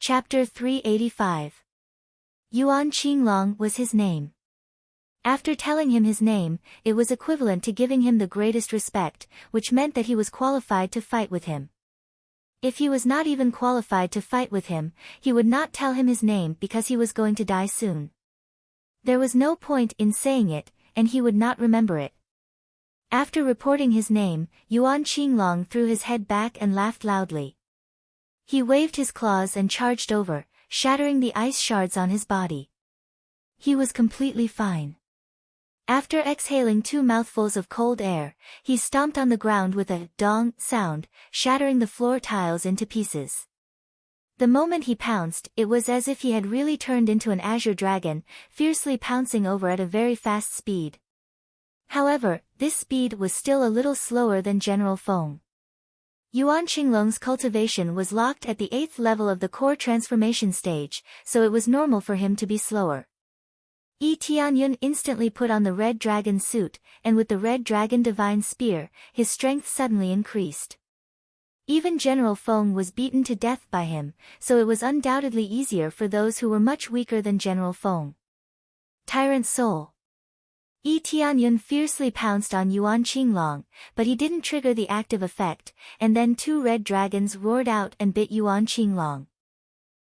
Chapter 385. Yuan Qinglong was his name. After telling him his name, it was equivalent to giving him the greatest respect, which meant that he was qualified to fight with him. If he was not even qualified to fight with him, he would not tell him his name because he was going to die soon. There was no point in saying it, and he would not remember it. After reporting his name, Yuan Qinglong threw his head back and laughed loudly. He waved his claws and charged over, shattering the ice shards on his body. He was completely fine. After exhaling 2 mouthfuls of cold air, he stomped on the ground with a dong sound, shattering the floor tiles into pieces. The moment he pounced, it was as if he had really turned into an azure dragon, fiercely pouncing over at a very fast speed. However, this speed was still a little slower than General Feng. Yuan Qinglong's cultivation was locked at the 8th level of the core transformation stage, so it was normal for him to be slower. Yi Tianyun instantly put on the red dragon suit, and with the red dragon divine spear, his strength suddenly increased. Even General Feng was beaten to death by him, so it was undoubtedly easier for those who were much weaker than General Feng. Tyrant Soul. Yi Tianyun fiercely pounced on Yuan Qinglong, but he didn't trigger the active effect, and then 2 red dragons roared out and bit Yuan Qinglong.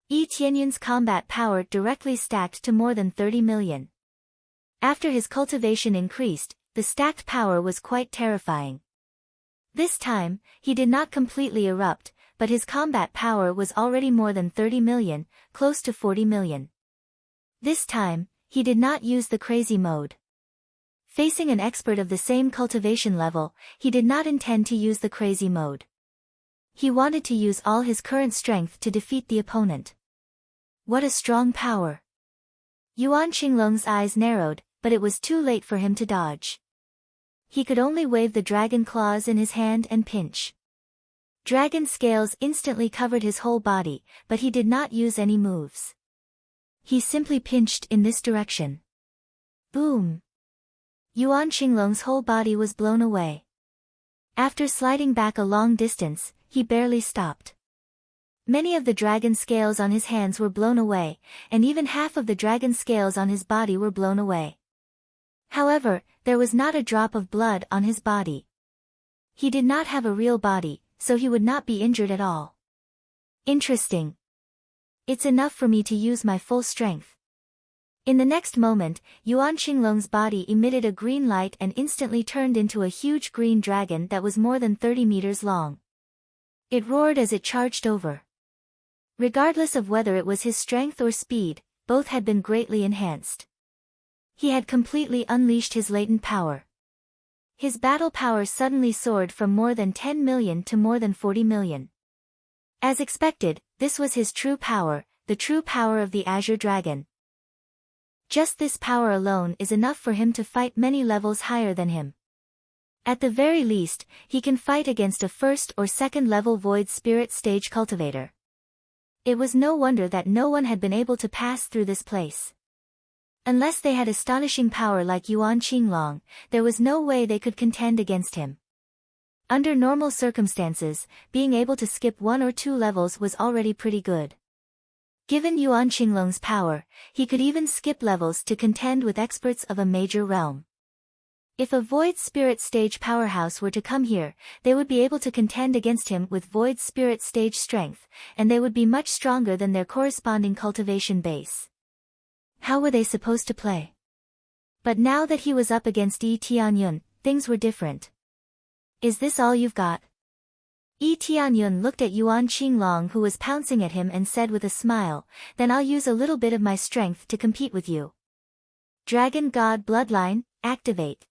Yi Tianyun's combat power directly stacked to more than 30 million. After his cultivation increased, the stacked power was quite terrifying. This time, he did not completely erupt, but his combat power was already more than 30 million, close to 40 million. This time, he did not use the crazy mode. Facing an expert of the same cultivation level, he did not intend to use the crazy mode. He wanted to use all his current strength to defeat the opponent. What a strong power! Yuan Qinglong's eyes narrowed, but it was too late for him to dodge. He could only wave the dragon claws in his hand and pinch. Dragon scales instantly covered his whole body, but he did not use any moves. He simply pinched in this direction. Boom! Yuan Qinglong's whole body was blown away. After sliding back a long distance, he barely stopped. Many of the dragon scales on his hands were blown away, and even half of the dragon scales on his body were blown away. However, there was not a drop of blood on his body. He did not have a real body, so he would not be injured at all. Interesting. It's enough for me to use my full strength. In the next moment, Yuan Qinglong's body emitted a green light and instantly turned into a huge green dragon that was more than 30 meters long. It roared as it charged over. Regardless of whether it was his strength or speed, both had been greatly enhanced. He had completely unleashed his latent power. His battle power suddenly soared from more than 10 million to more than 40 million. As expected, this was his true power, the true power of the Azure Dragon. Just this power alone is enough for him to fight many levels higher than him. At the very least, he can fight against a 1st or 2nd level Void Spirit stage cultivator. It was no wonder that no one had been able to pass through this place. Unless they had astonishing power like Yuan Qinglong, there was no way they could contend against him. Under normal circumstances, being able to skip 1 or 2 levels was already pretty good. Given Yuan Qinglong's power, he could even skip levels to contend with experts of a major realm. If a Void Spirit stage powerhouse were to come here, they would be able to contend against him with Void Spirit stage strength, and they would be much stronger than their corresponding cultivation base. How were they supposed to play? But now that he was up against Yi Tianyun, things were different. Is this all you've got? Yi Tianyun looked at Yuan Qinglong who was pouncing at him and said with a smile, then I'll use a little bit of my strength to compete with you. Dragon God Bloodline, activate.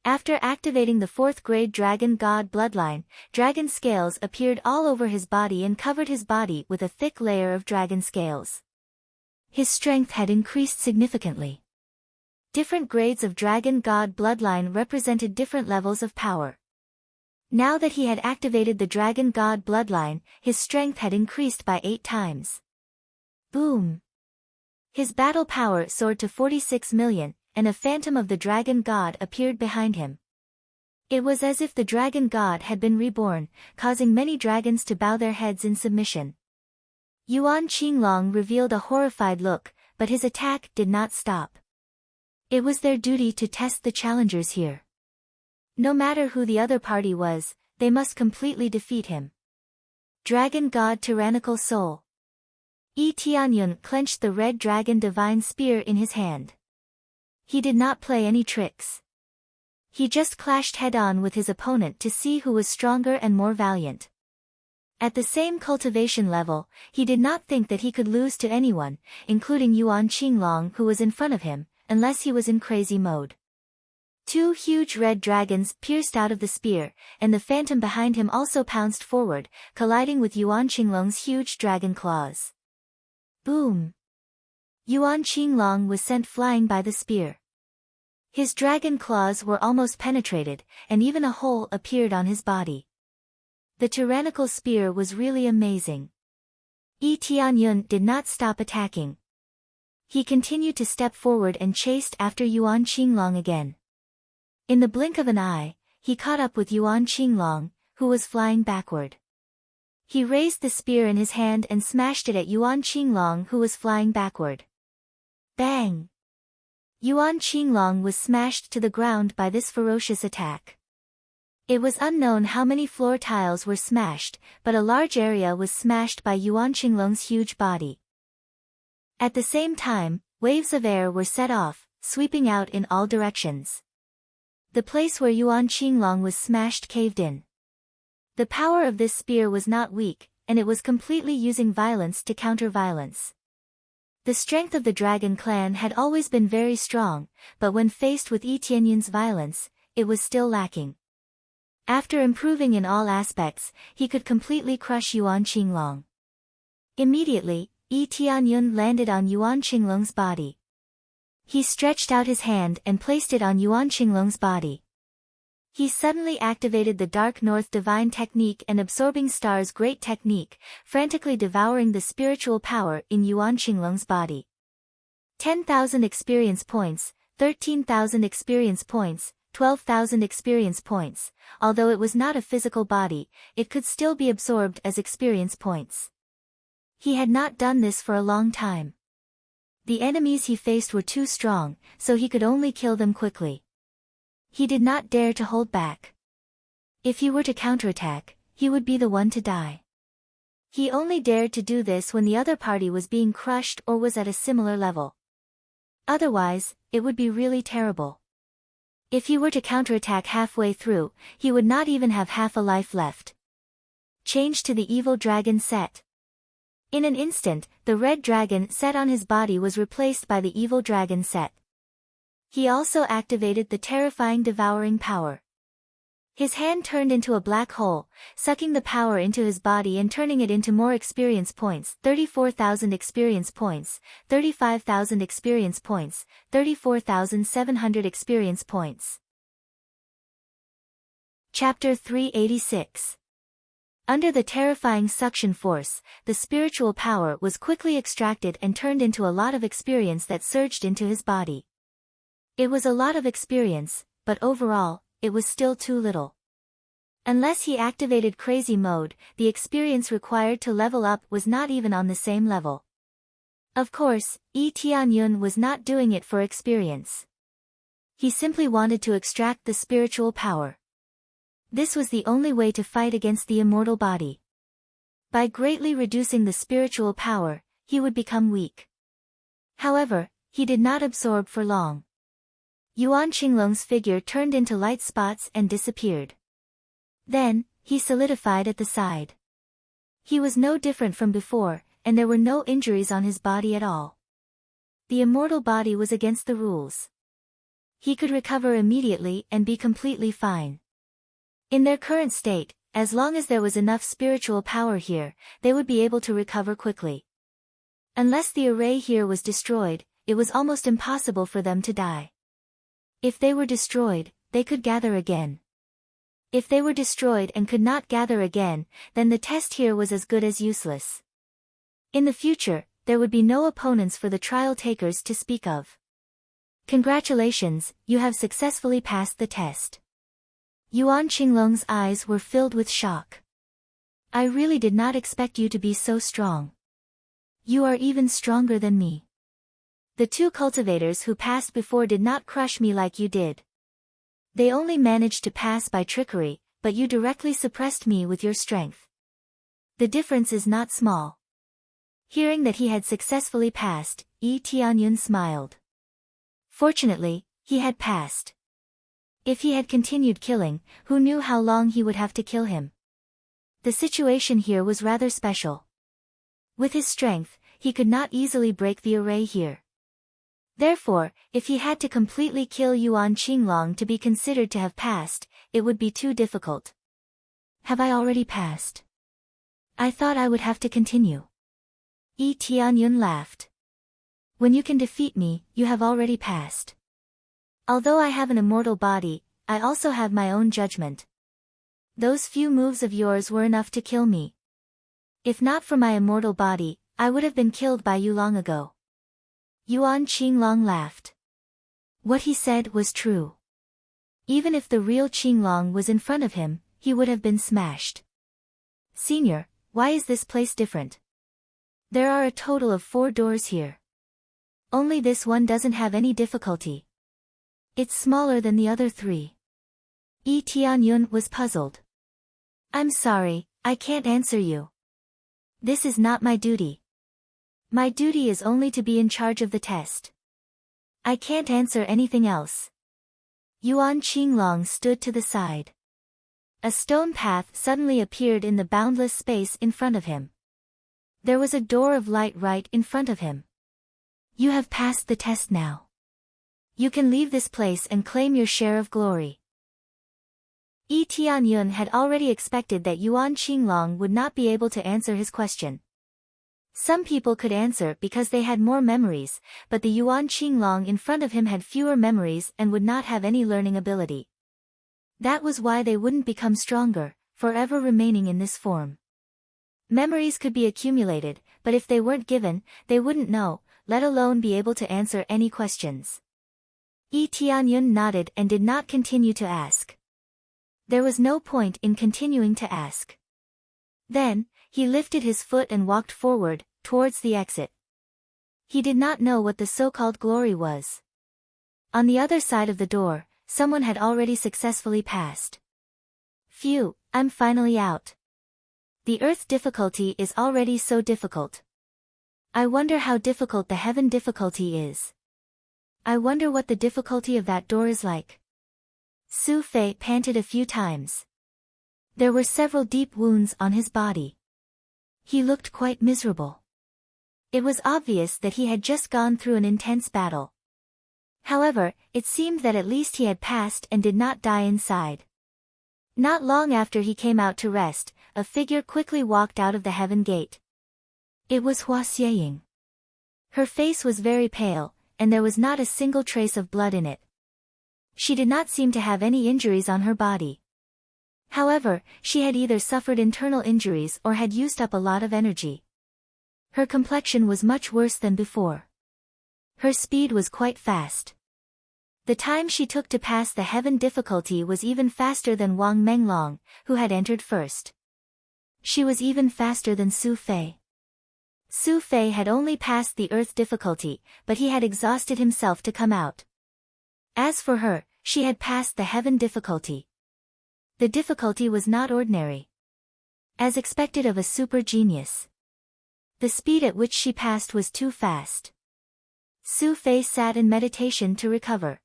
After activating the 4th grade Dragon God Bloodline, dragon scales appeared all over his body and covered his body with a thick layer of dragon scales. His strength had increased significantly. Different grades of Dragon God Bloodline represented different levels of power. Now that he had activated the Dragon God Bloodline, his strength had increased by 8 times. Boom! His battle power soared to 46 million, and a phantom of the dragon god appeared behind him. It was as if the dragon god had been reborn, causing many dragons to bow their heads in submission. Yuan Qinglong revealed a horrified look, but his attack did not stop. It was their duty to test the challengers here. No matter who the other party was, they must completely defeat him. Dragon God Tyrannical Soul. Yi Tianyun clenched the red dragon divine spear in his hand. He did not play any tricks. He just clashed head-on with his opponent to see who was stronger and more valiant. At the same cultivation level, he did not think that he could lose to anyone, including Yuan Qinglong who was in front of him, unless he was in crazy mode. Two huge red dragons pierced out of the spear, and the phantom behind him also pounced forward, colliding with Yuan Qinglong's huge dragon claws. Boom! Yuan Qinglong was sent flying by the spear. His dragon claws were almost penetrated, and even a hole appeared on his body. The tyrannical spear was really amazing. Yi Tianyun did not stop attacking. He continued to step forward and chased after Yuan Qinglong again. In the blink of an eye, he caught up with Yuan Qinglong, who was flying backward. He raised the spear in his hand and smashed it at Yuan Qinglong who was flying backward. Bang! Yuan Qinglong was smashed to the ground by this ferocious attack. It was unknown how many floor tiles were smashed, but a large area was smashed by Yuan Qinglong's huge body. At the same time, waves of air were set off, sweeping out in all directions. The place where Yuan Qinglong was smashed caved in. The power of this spear was not weak, and it was completely using violence to counter violence. The strength of the Dragon Clan had always been very strong, but when faced with Yi Tianyun's violence, it was still lacking. After improving in all aspects, he could completely crush Yuan Qinglong. Immediately, Yi Tianyun landed on Yuan Qinglong's body. He stretched out his hand and placed it on Yuan Qinglong's body. He suddenly activated the Dark North Divine Technique and Absorbing Stars Great Technique, frantically devouring the spiritual power in Yuan Qinglong's body. 10,000 experience points, 13,000 experience points, 12,000 experience points. Although it was not a physical body, it could still be absorbed as experience points. He had not done this for a long time. The enemies he faced were too strong, so he could only kill them quickly. He did not dare to hold back. If he were to counterattack, he would be the one to die. He only dared to do this when the other party was being crushed or was at a similar level. Otherwise, it would be really terrible. If he were to counterattack halfway through, he would not even have half a life left. Change to the Evil Dragon set. In an instant, the red dragon set on his body was replaced by the Evil Dragon set. He also activated the terrifying devouring power. His hand turned into a black hole, sucking the power into his body and turning it into more experience points, 34,000 experience points, 35,000 experience points, 34,700 experience points. Chapter 386. Under the terrifying suction force, the spiritual power was quickly extracted and turned into a lot of experience that surged into his body. It was a lot of experience, but overall, it was still too little. Unless he activated crazy mode, the experience required to level up was not even on the same level. Of course, Yi Tianyun was not doing it for experience. He simply wanted to extract the spiritual power. This was the only way to fight against the immortal body. By greatly reducing the spiritual power, he would become weak. However, he did not absorb for long. Yuan Qinglong's figure turned into light spots and disappeared. Then, he solidified at the side. He was no different from before, and there were no injuries on his body at all. The immortal body was against the rules. He could recover immediately and be completely fine. In their current state, as long as there was enough spiritual power here, they would be able to recover quickly. Unless the array here was destroyed, it was almost impossible for them to die. If they were destroyed, they could gather again. If they were destroyed and could not gather again, then the test here was as good as useless. In the future, there would be no opponents for the trial takers to speak of. Congratulations, you have successfully passed the test. Yuan Qinglong's eyes were filled with shock. I really did not expect you to be so strong. You are even stronger than me. The two cultivators who passed before did not crush me like you did. They only managed to pass by trickery, but you directly suppressed me with your strength. The difference is not small. Hearing that he had successfully passed, Tianyun smiled. Fortunately, he had passed. If he had continued killing, who knew how long he would have to kill him? The situation here was rather special. With his strength, he could not easily break the array here. Therefore, if he had to completely kill Yuan Qinglong to be considered to have passed, it would be too difficult. Have I already passed? I thought I would have to continue. Tianyun laughed. When you can defeat me, you have already passed. Although I have an immortal body, I also have my own judgment. Those few moves of yours were enough to kill me. If not for my immortal body, I would have been killed by you long ago. Yuan Qinglong laughed. What he said was true. Even if the real Qinglong was in front of him, he would have been smashed. Senior, why is this place different? There are a total of 4 doors here. Only this one doesn't have any difficulty. It's smaller than the other 3. Tianyun was puzzled. I'm sorry, I can't answer you. This is not my duty. My duty is only to be in charge of the test. I can't answer anything else. Yuan Qinglong stood to the side. A stone path suddenly appeared in the boundless space in front of him. There was a door of light right in front of him. You have passed the test now. You can leave this place and claim your share of glory. Tianyun had already expected that Yuan Qinglong would not be able to answer his question. Some people could answer because they had more memories, but the Yuan Qinglong in front of him had fewer memories and would not have any learning ability. That was why they wouldn't become stronger, forever remaining in this form. Memories could be accumulated, but if they weren't given, they wouldn't know, let alone be able to answer any questions. Tianyun nodded and did not continue to ask. There was no point in continuing to ask. Then, he lifted his foot and walked forward, towards the exit. He did not know what the so-called glory was. On the other side of the door, someone had already successfully passed. Phew, I'm finally out. The earth difficulty is already so difficult. I wonder how difficult the heaven difficulty is. I wonder what the difficulty of that door is like. Su Fei panted a few times. There were several deep wounds on his body. He looked quite miserable. It was obvious that he had just gone through an intense battle. However, it seemed that at least he had passed and did not die inside. Not long after he came out to rest, a figure quickly walked out of the heaven gate. It was Hua Xieying. Her face was very pale, and there was not a single trace of blood in it. She did not seem to have any injuries on her body. However, she had either suffered internal injuries or had used up a lot of energy. Her complexion was much worse than before. Her speed was quite fast. The time she took to pass the heaven difficulty was even faster than Wang Menglong, who had entered first. She was even faster than Su Fei. Su Fei had only passed the earth difficulty, but he had exhausted himself to come out. As for her, she had passed the heaven difficulty. The difficulty was not ordinary. As expected of a super genius. The speed at which she passed was too fast. Su Fei sat in meditation to recover.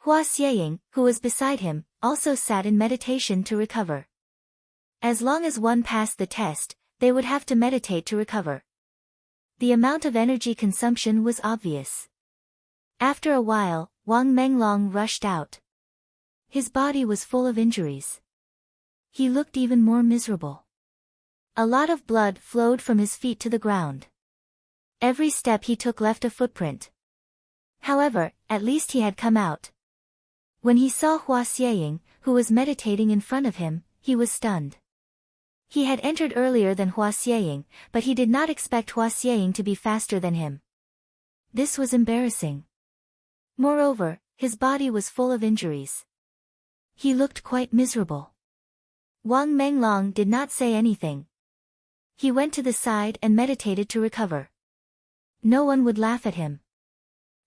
Hua Xieying, who was beside him, also sat in meditation to recover. As long as one passed the test, they would have to meditate to recover. The amount of energy consumption was obvious. After a while, Wang Menglong rushed out. His body was full of injuries. He looked even more miserable. A lot of blood flowed from his feet to the ground. Every step he took left a footprint. However, at least he had come out. When he saw Hua Xieying, who was meditating in front of him, he was stunned. He had entered earlier than Hua Xieying, but he did not expect Hua Xieying to be faster than him. This was embarrassing. Moreover, his body was full of injuries. He looked quite miserable. Wang Menglong did not say anything. He went to the side and meditated to recover. No one would laugh at him.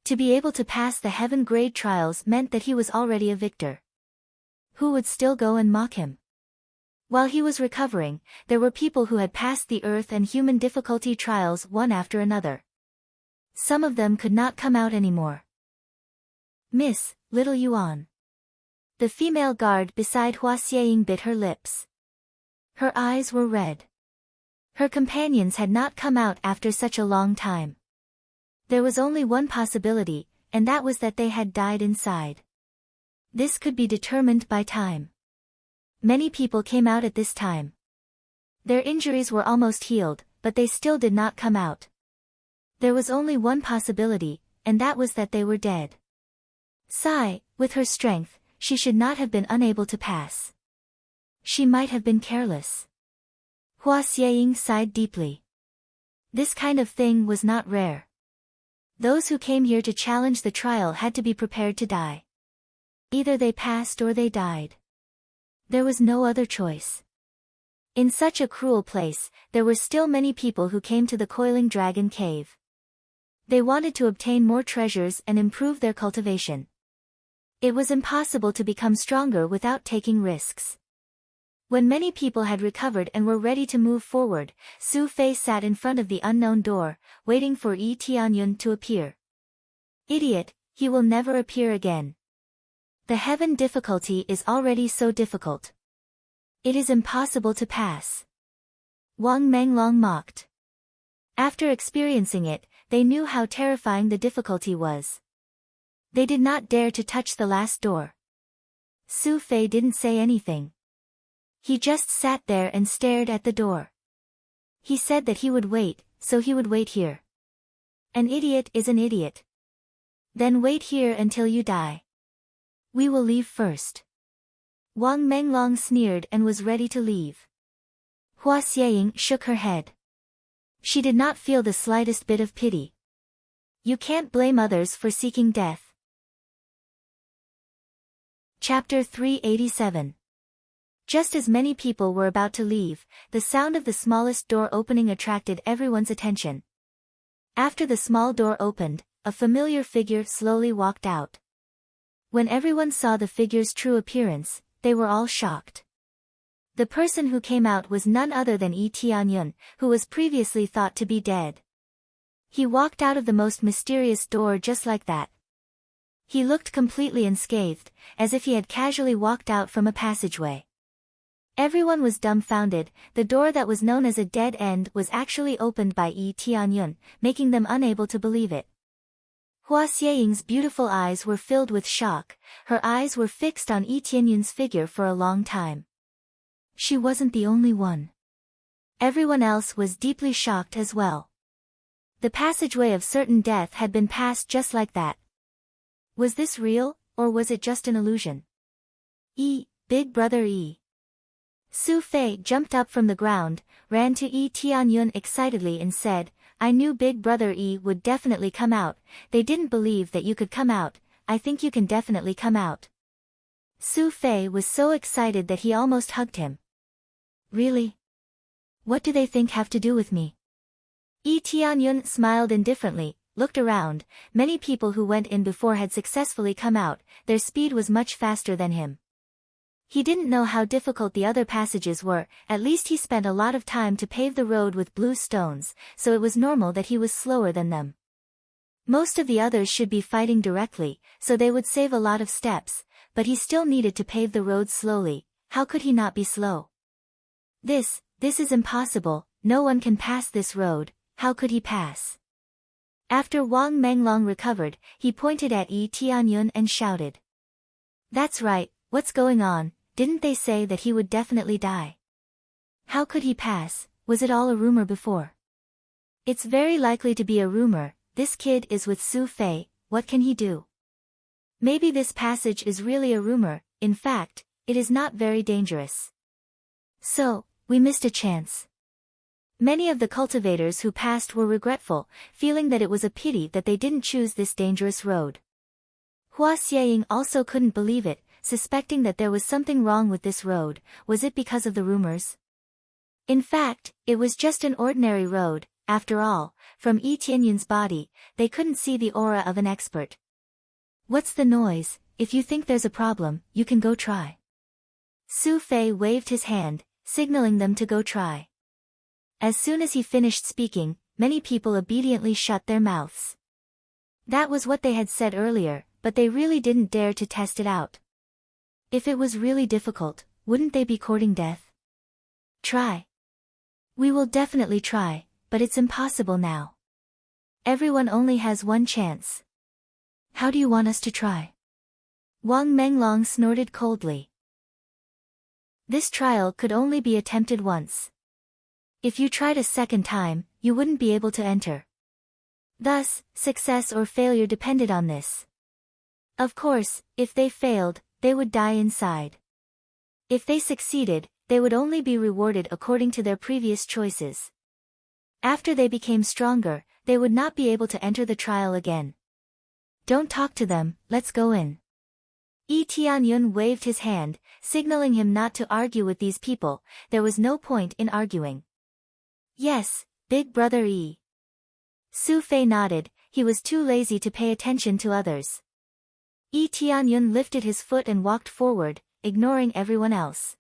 To be able to pass the heaven-grade trials meant that he was already a victor. Who would still go and mock him? While he was recovering, there were people who had passed the earth and human difficulty trials one after another. Some of them could not come out anymore. Miss, little Yuan. The female guard beside Hua Xieying bit her lips. Her eyes were red. Her companions had not come out after such a long time. There was only one possibility, and that was that they had died inside. This could be determined by time. Many people came out at this time. Their injuries were almost healed, but they still did not come out. There was only one possibility, and that was that they were dead. Sai, with her strength, she should not have been unable to pass. She might have been careless. Hua Xieying sighed deeply. This kind of thing was not rare. Those who came here to challenge the trial had to be prepared to die. Either they passed or they died. There was no other choice. In such a cruel place, there were still many people who came to the Coiling Dragon Cave. They wanted to obtain more treasures and improve their cultivation. It was impossible to become stronger without taking risks. When many people had recovered and were ready to move forward, Su Fei sat in front of the unknown door, waiting for Yi Tianyun to appear. Idiot, he will never appear again. The heaven difficulty is already so difficult. It is impossible to pass. Wang Menglong mocked. After experiencing it, they knew how terrifying the difficulty was. They did not dare to touch the last door. Su Fei didn't say anything. He just sat there and stared at the door. He said that he would wait, so he would wait here. An idiot is an idiot. Then wait here until you die. We will leave first. Wang Menglong sneered and was ready to leave. Hua Xieying shook her head. She did not feel the slightest bit of pity. You can't blame others for seeking death. Chapter 387. Just as many people were about to leave, the sound of the smallest door opening attracted everyone's attention. After the small door opened, a familiar figure slowly walked out. When everyone saw the figure's true appearance, they were all shocked. The person who came out was none other than Yi Tianyun, who was previously thought to be dead. He walked out of the most mysterious door just like that. He looked completely unscathed, as if he had casually walked out from a passageway. Everyone was dumbfounded. The door that was known as a dead end was actually opened by Yi Tianyun, making them unable to believe it. Hua Xieying's beautiful eyes were filled with shock. Her eyes were fixed on Yi Tianyun's figure for a long time. She wasn't the only one. Everyone else was deeply shocked as well. The passageway of certain death had been passed just like that. Was this real, or was it just an illusion? Big brother Yi. Su Fei jumped up from the ground, ran to Yi Tianyun excitedly and said, I knew Big Brother Yi would definitely come out. They didn't believe that you could come out. I think you can definitely come out. Su Fei was so excited that he almost hugged him. Really? What do they think have to do with me? Yi Tianyun smiled indifferently, looked around. Many people who went in before had successfully come out. Their speed was much faster than him. He didn't know how difficult the other passages were. At least he spent a lot of time to pave the road with blue stones, so it was normal that he was slower than them. Most of the others should be fighting directly, so they would save a lot of steps, but he still needed to pave the road slowly. How could he not be slow? This is impossible. No one can pass this road. How could he pass? After Wang Menglong recovered, he pointed at Yi Tianyun and shouted. That's right, what's going on? Didn't they say that he would definitely die? How could he pass? Was it all a rumor before? It's very likely to be a rumor. This kid is with Su Fei. What can he do? Maybe this passage is really a rumor. In fact, it is not very dangerous. So, we missed a chance. Many of the cultivators who passed were regretful, feeling that it was a pity that they didn't choose this dangerous road. Hua Xieying also couldn't believe it, suspecting that there was something wrong with this road. Was it because of the rumors? In fact, it was just an ordinary road. After all, from Yi Tianyun's body, they couldn't see the aura of an expert. What's the noise? If you think there's a problem, you can go try. Su Fei waved his hand, signaling them to go try. As soon as he finished speaking, many people obediently shut their mouths. That was what they had said earlier, but they really didn't dare to test it out. If it was really difficult, wouldn't they be courting death? Try. We will definitely try, but it's impossible now. Everyone only has one chance. How do you want us to try? Wang Menglong snorted coldly. This trial could only be attempted once. If you tried a second time, you wouldn't be able to enter. Thus, success or failure depended on this. Of course, if they failed, they would die inside. If they succeeded, they would only be rewarded according to their previous choices. After they became stronger, they would not be able to enter the trial again. Don't talk to them, let's go in. Yi Tianyun waved his hand, signaling him not to argue with these people. There was no point in arguing. Yes, big brother Yi. Su Fei nodded. He was too lazy to pay attention to others. Yi Tianyun lifted his foot and walked forward, ignoring everyone else.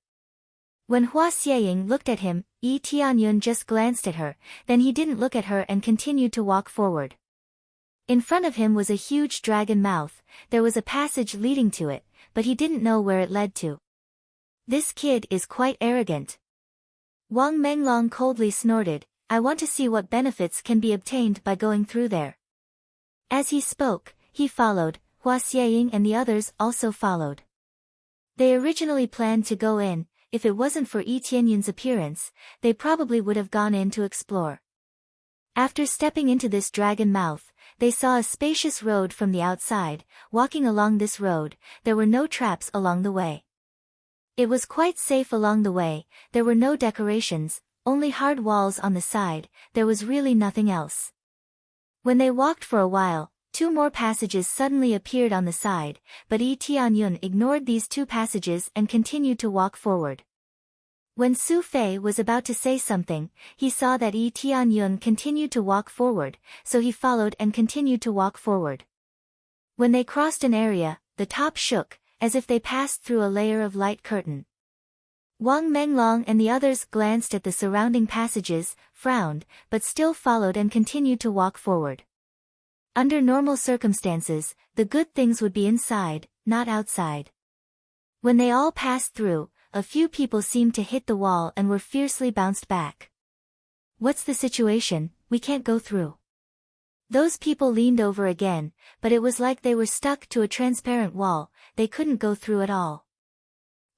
When Hua Xieying looked at him, Yi Tianyun just glanced at her, then he didn't look at her and continued to walk forward. In front of him was a huge dragon mouth. There was a passage leading to it, but he didn't know where it led to. This kid is quite arrogant. Wang Menglong coldly snorted, I want to see what benefits can be obtained by going through there. As he spoke, he followed, Hua Xieying and the others also followed. They originally planned to go in. If it wasn't for Yi Tianyun's appearance, they probably would have gone in to explore. After stepping into this dragon mouth, they saw a spacious road from the outside. Walking along this road, there were no traps along the way. It was quite safe along the way. There were no decorations, only hard walls on the side. There was really nothing else. When they walked for a while, 2 more passages suddenly appeared on the side, but Yi Tianyun ignored these 2 passages and continued to walk forward. When Su Fei was about to say something, he saw that Yi Tianyun continued to walk forward, so he followed and continued to walk forward. When they crossed an area, the top shook, as if they passed through a layer of light curtain. Wang Menglong and the others glanced at the surrounding passages, frowned, but still followed and continued to walk forward. Under normal circumstances, the good things would be inside, not outside. When they all passed through, a few people seemed to hit the wall and were fiercely bounced back. What's the situation? We can't go through. Those people leaned over again, but it was like they were stuck to a transparent wall. They couldn't go through at all.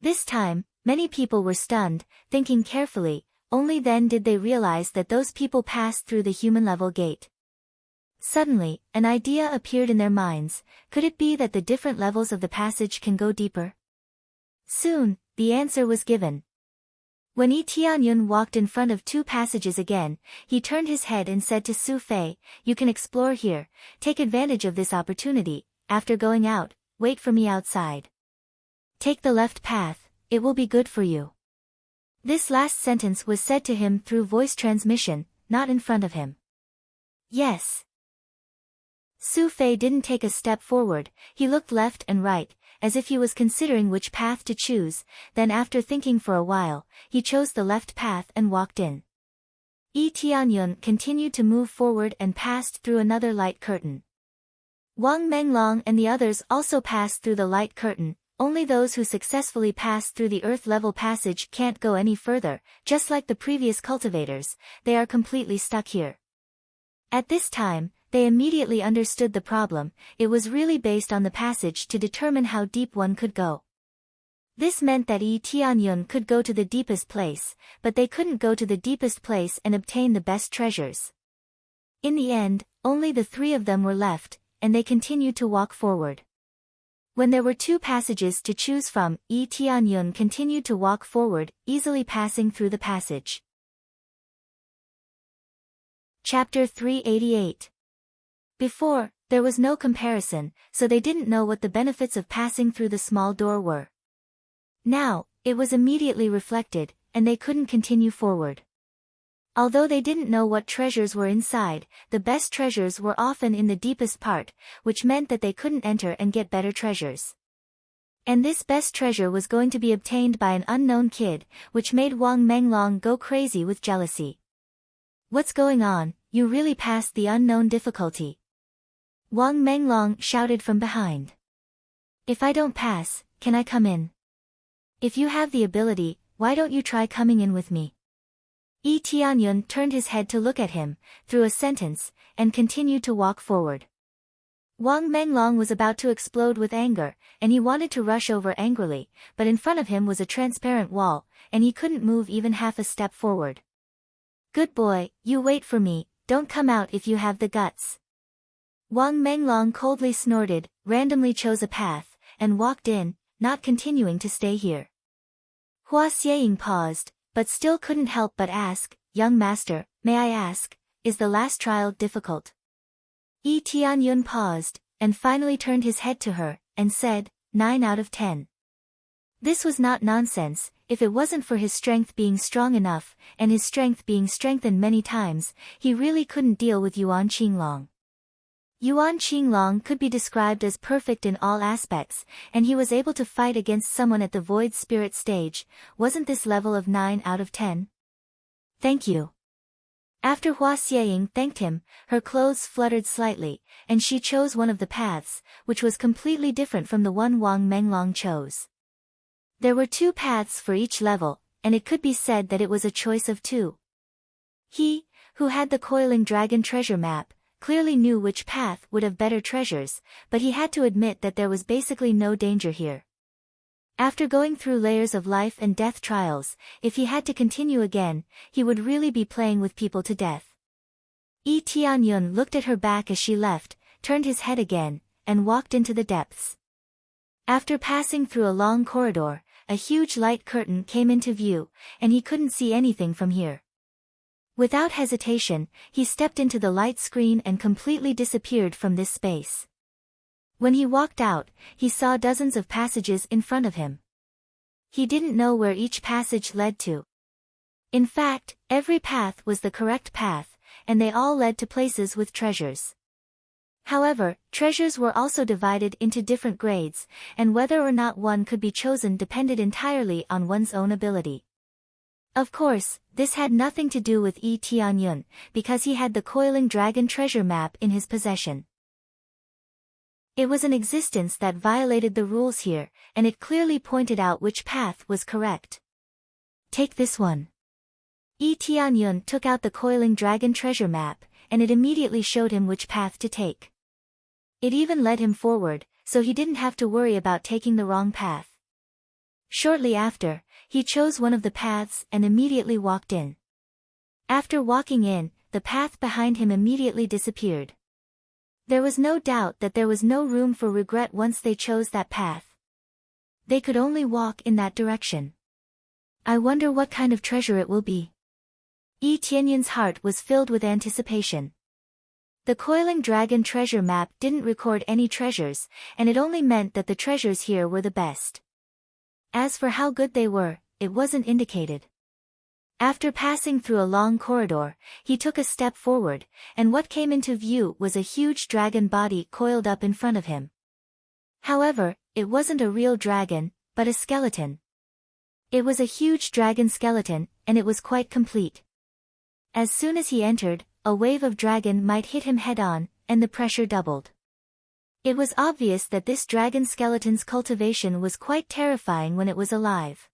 This time, many people were stunned, thinking carefully. Only then did they realize that those people passed through the human-level gate. Suddenly, an idea appeared in their minds. Could it be that the different levels of the passage can go deeper? Soon, the answer was given. When Yi Tianyun walked in front of 2 passages again, he turned his head and said to Su Fei, you can explore here, take advantage of this opportunity. After going out, wait for me outside. Take the left path, it will be good for you. This last sentence was said to him through voice transmission, not in front of him. Yes. Su Fei didn't take a step forward. He looked left and right, as if he was considering which path to choose. Then after thinking for a while, he chose the left path and walked in. Yi Tianyun continued to move forward and passed through another light curtain. Wang Menglong and the others also passed through the light curtain. Only those who successfully pass through the earth-level passage can't go any further. Just like the previous cultivators, they are completely stuck here. At this time, they immediately understood the problem. It was really based on the passage to determine how deep one could go. This meant that Yi Tianyun could go to the deepest place, but they couldn't go to the deepest place and obtain the best treasures. In the end, only the 3 of them were left, and they continued to walk forward. When there were 2 passages to choose from, Yi Tianyun continued to walk forward, easily passing through the passage. Chapter 388. Before, there was no comparison, so they didn't know what the benefits of passing through the small door were. Now, it was immediately reflected. and they couldn't continue forward. Although they didn't know what treasures were inside, the best treasures were often in the deepest part, which meant that they couldn't enter and get better treasures. And this best treasure was going to be obtained by an unknown kid, which made Wang Menglong go crazy with jealousy. "What's going on? You really passed the unknown difficulty," Wang Menglong shouted from behind. "If I don't pass, can I come in? If you have the ability, why don't you try coming in with me?" Yi Tianyun turned his head to look at him, through a sentence, and continued to walk forward. Wang Menglong was about to explode with anger, and he wanted to rush over angrily, but in front of him was a transparent wall, and he couldn't move even half a step forward. "Good boy, you wait for me, don't come out if you have the guts." Wang Menglong coldly snorted, randomly chose a path, and walked in, not continuing to stay here. Hua Xieying paused, but still couldn't help but ask, "Young master, may I ask, is the last trial difficult?" Yi Tianyun paused, and finally turned his head to her, and said, 9 out of 10. This was not nonsense. If it wasn't for his strength being strong enough, and his strength being strengthened many times, he really couldn't deal with Yuan Qinglong. Yuan Qinglong could be described as perfect in all aspects, and he was able to fight against someone at the void spirit stage. Wasn't this level of 9 out of 10? "Thank you." After Hua Xieying thanked him, her clothes fluttered slightly, and she chose one of the paths, which was completely different from the one Wang Menglong chose. There were 2 paths for each level, and it could be said that it was a choice of 2. He, who had the Coiling Dragon treasure map, clearly knew which path would have better treasures, but he had to admit that there was basically no danger here. After going through layers of life and death trials, if he had to continue again, he would really be playing with people to death. Yi Tianyun looked at her back as she left, turned his head again, and walked into the depths. After passing through a long corridor, a huge light curtain came into view, and he couldn't see anything from here. Without hesitation, he stepped into the light screen and completely disappeared from this space. When he walked out, he saw dozens of passages in front of him. He didn't know where each passage led to. In fact, every path was the correct path, and they all led to places with treasures. However, treasures were also divided into different grades, and whether or not one could be chosen depended entirely on one's own ability. Of course, this had nothing to do with Yi Tianyun, because he had the Coiling Dragon treasure map in his possession. It was an existence that violated the rules here, and it clearly pointed out which path was correct. "Take this one." Yi Tianyun took out the Coiling Dragon treasure map, and it immediately showed him which path to take. It even led him forward, so he didn't have to worry about taking the wrong path. Shortly after, he chose one of the paths and immediately walked in. After walking in, the path behind him immediately disappeared. There was no doubt that there was no room for regret once they chose that path. They could only walk in that direction. "I wonder what kind of treasure it will be." Yi Tianyun's heart was filled with anticipation. The Coiling Dragon treasure map didn't record any treasures, and it only meant that the treasures here were the best. As for how good they were, it wasn't indicated. After passing through a long corridor, he took a step forward, and what came into view was a huge dragon body coiled up in front of him. However, it wasn't a real dragon, but a skeleton. It was a huge dragon skeleton, and it was quite complete. As soon as he entered, a wave of dragon might hit him head-on, and the pressure doubled. It was obvious that this dragon skeleton's cultivation was quite terrifying when it was alive.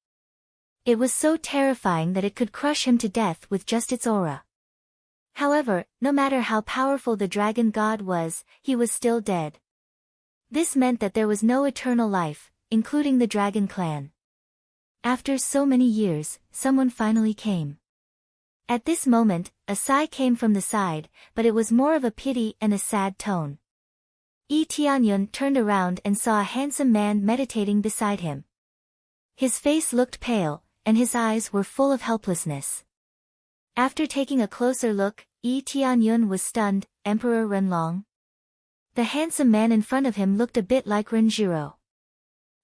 It was so terrifying that it could crush him to death with just its aura. However, no matter how powerful the dragon god was, he was still dead. This meant that there was no eternal life, including the dragon clan. After so many years, someone finally came. At this moment, a sigh came from the side, but it was more of a pity and a sad tone. Yi Tianyun turned around and saw a handsome man meditating beside him. His face looked pale, and his eyes were full of helplessness. After taking a closer look, Yi Tianyun was stunned. Emperor Renlong? The handsome man in front of him looked a bit like Renjiro.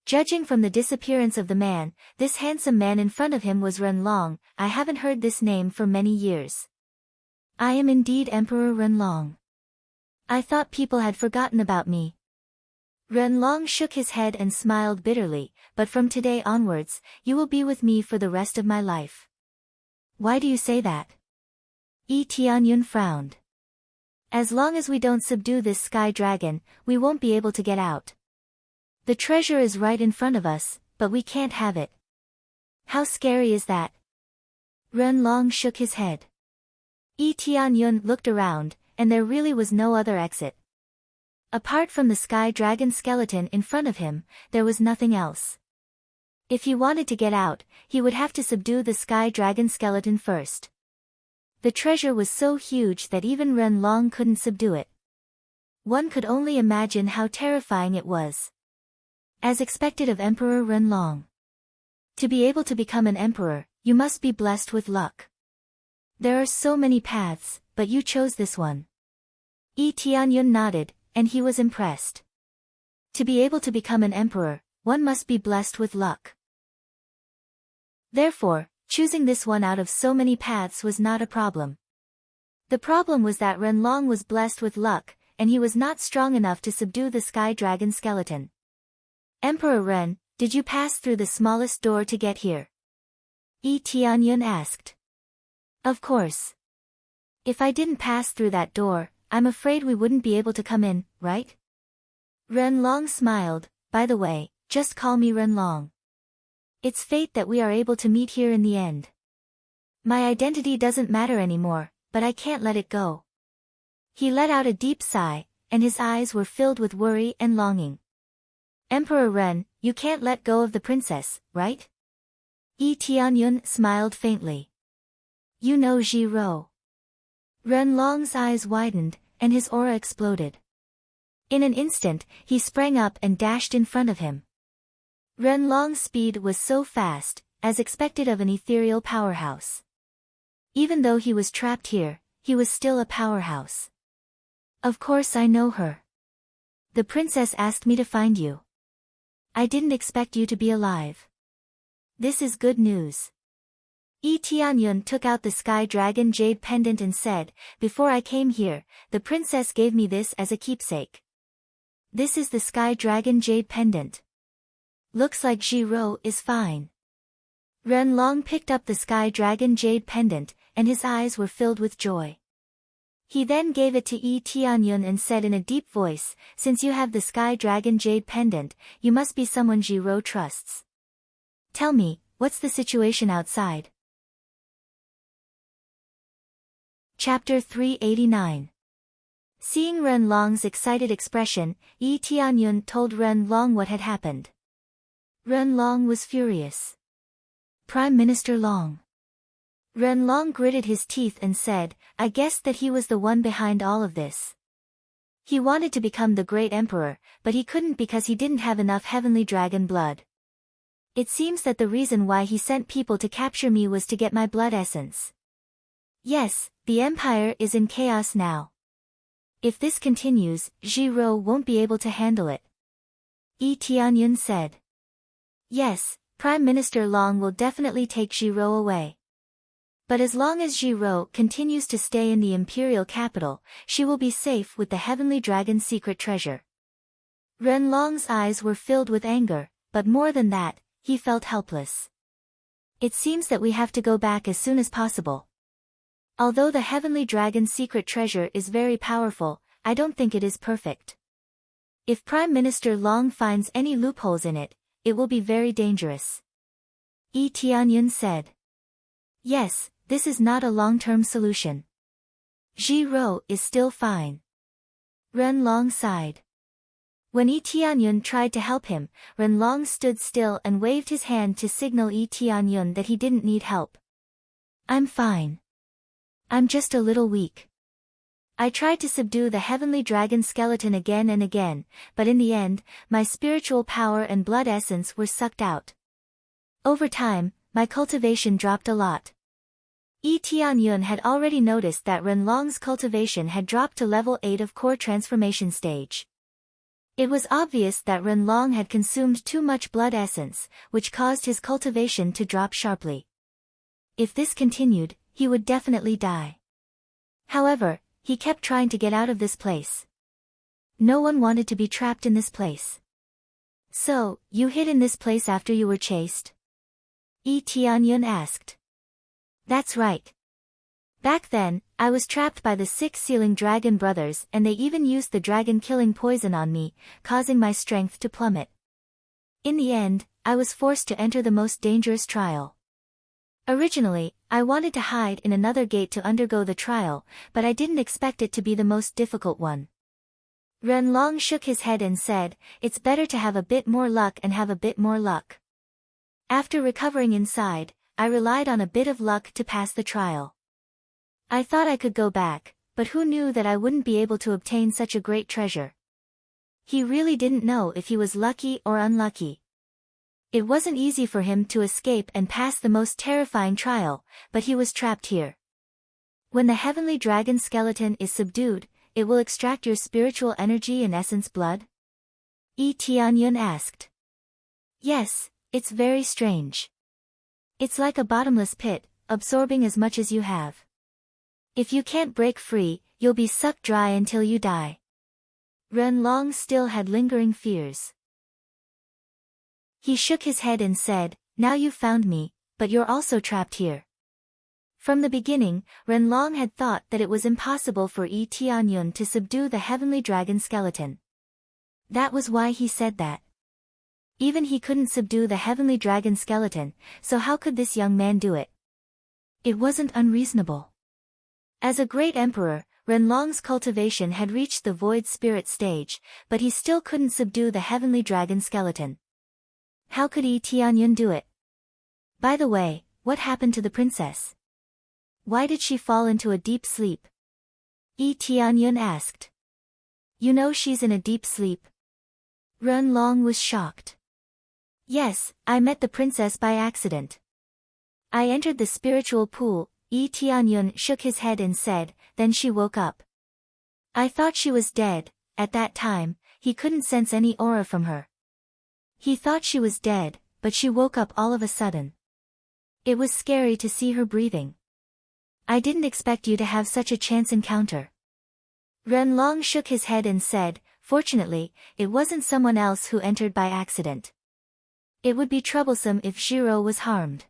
Judging from the disappearance of the man, this handsome man in front of him was Renlong. I haven't heard this name for many years. I am indeed Emperor Renlong. I thought people had forgotten about me. Renlong shook his head and smiled bitterly, but from today onwards, you will be with me for the rest of my life. Why do you say that? Yi Tianyun frowned. As long as we don't subdue this sky dragon, we won't be able to get out. The treasure is right in front of us, but we can't have it. How scary is that? Renlong shook his head. Yi Tianyun looked around, and there really was no other exit. Apart from the sky dragon skeleton in front of him, there was nothing else. If he wanted to get out, he would have to subdue the sky dragon skeleton first. The treasure was so huge that even Renlong couldn't subdue it. One could only imagine how terrifying it was. As expected of Emperor Renlong. To be able to become an emperor, you must be blessed with luck. There are so many paths, but you chose this one. Yi Tianyun nodded, and he was impressed. To be able to become an emperor, one must be blessed with luck. Therefore, choosing this one out of so many paths was not a problem. The problem was that Renlong was blessed with luck, and he was not strong enough to subdue the sky dragon skeleton. Emperor Ren, did you pass through the smallest door to get here? Yi Tianyun asked. Of course. If I didn't pass through that door, I'm afraid we wouldn't be able to come in, right? Renlong smiled. By the way, just call me Renlong. It's fate that we are able to meet here in the end. My identity doesn't matter anymore, but I can't let it go. He let out a deep sigh, and his eyes were filled with worry and longing. Emperor Ren, you can't let go of the princess, right? Yi Tianyun smiled faintly. You know Ji Ro. Renlong's eyes widened, and his aura exploded. In an instant, he sprang up and dashed in front of him. Renlong's speed was so fast, as expected of an ethereal powerhouse. Even though he was trapped here, he was still a powerhouse. Of course I know her. The princess asked me to find you. I didn't expect you to be alive. This is good news. Yi Tianyun took out the sky dragon jade pendant and said, before I came here, the princess gave me this as a keepsake. This is the sky dragon jade pendant. Looks like Ji Ro is fine. Renlong picked up the sky dragon jade pendant, and his eyes were filled with joy. He then gave it to Yi Tianyun and said in a deep voice, since you have the sky dragon jade pendant, you must be someone Ji Ro trusts. Tell me, what's the situation outside? Chapter 389. Seeing Renlong's excited expression, Yi Tianyun told Renlong what had happened. Renlong was furious. Prime Minister Long. Renlong gritted his teeth and said, I guessed that he was the one behind all of this. He wanted to become the great emperor, but he couldn't because he didn't have enough heavenly dragon blood. It seems that the reason why he sent people to capture me was to get my blood essence. Yes, the empire is in chaos now. If this continues, Ji Ro won't be able to handle it. Yi Tianyun said. Yes, Prime Minister Long will definitely take Ji Ro away. But as long as Ji Ro continues to stay in the imperial capital, she will be safe with the heavenly dragon's secret treasure. Renlong's eyes were filled with anger, but more than that, he felt helpless. It seems that we have to go back as soon as possible. Although the heavenly dragon's secret treasure is very powerful, I don't think it is perfect. If Prime Minister Long finds any loopholes in it, it will be very dangerous. Yi Tianyun said. Yes, this is not a long-term solution. Ji Ro is still fine. Renlong sighed. When Yi Tianyun tried to help him, Renlong stood still and waved his hand to signal Yi Tianyun that he didn't need help. I'm fine. I'm just a little weak. I tried to subdue the heavenly dragon skeleton again and again, but in the end, my spiritual power and blood essence were sucked out. Over time, my cultivation dropped a lot. Yi Tianyun had already noticed that Renlong's cultivation had dropped to level 8 of core transformation stage. It was obvious that Renlong had consumed too much blood essence, which caused his cultivation to drop sharply. If this continued, he would definitely die. However, he kept trying to get out of this place. No one wanted to be trapped in this place. So, you hid in this place after you were chased? Yi Tianyun asked. That's right. Back then, I was trapped by the 6 sealing dragon brothers and they even used the dragon-killing poison on me, causing my strength to plummet. In the end, I was forced to enter the most dangerous trial. Originally, I wanted to hide in another gate to undergo the trial, but I didn't expect it to be the most difficult one. Renlong shook his head and said, it's better to have a bit more luck and have a bit more luck. After recovering inside, I relied on a bit of luck to pass the trial. I thought I could go back, but who knew that I wouldn't be able to obtain such a great treasure? He really didn't know if he was lucky or unlucky. It wasn't easy for him to escape and pass the most terrifying trial, but he was trapped here. When the heavenly dragon skeleton is subdued, it will extract your spiritual energy and essence blood? Yi Tianyun asked. Yes, it's very strange. It's like a bottomless pit, absorbing as much as you have. If you can't break free, you'll be sucked dry until you die. Renlong still had lingering fears. He shook his head and said, now you've found me, but you're also trapped here. From the beginning, Renlong had thought that it was impossible for Yi Tianyun to subdue the heavenly dragon skeleton. That was why he said that. Even he couldn't subdue the heavenly dragon skeleton, so how could this young man do it? It wasn't unreasonable. As a great emperor, Renlong's cultivation had reached the void spirit stage, but he still couldn't subdue the heavenly dragon skeleton. How could Yi Tianyun do it? By the way, what happened to the princess? Why did she fall into a deep sleep? Yi Tianyun asked. You know she's in a deep sleep? Renlong was shocked. Yes, I met the princess by accident. I entered the spiritual pool. Yi Tianyun shook his head and said, then she woke up. I thought she was dead. At that time, he couldn't sense any aura from her. He thought she was dead, but she woke up all of a sudden. It was scary to see her breathing. I didn't expect you to have such a chance encounter. Renlong shook his head and said, fortunately, it wasn't someone else who entered by accident. It would be troublesome if Zhiro was harmed.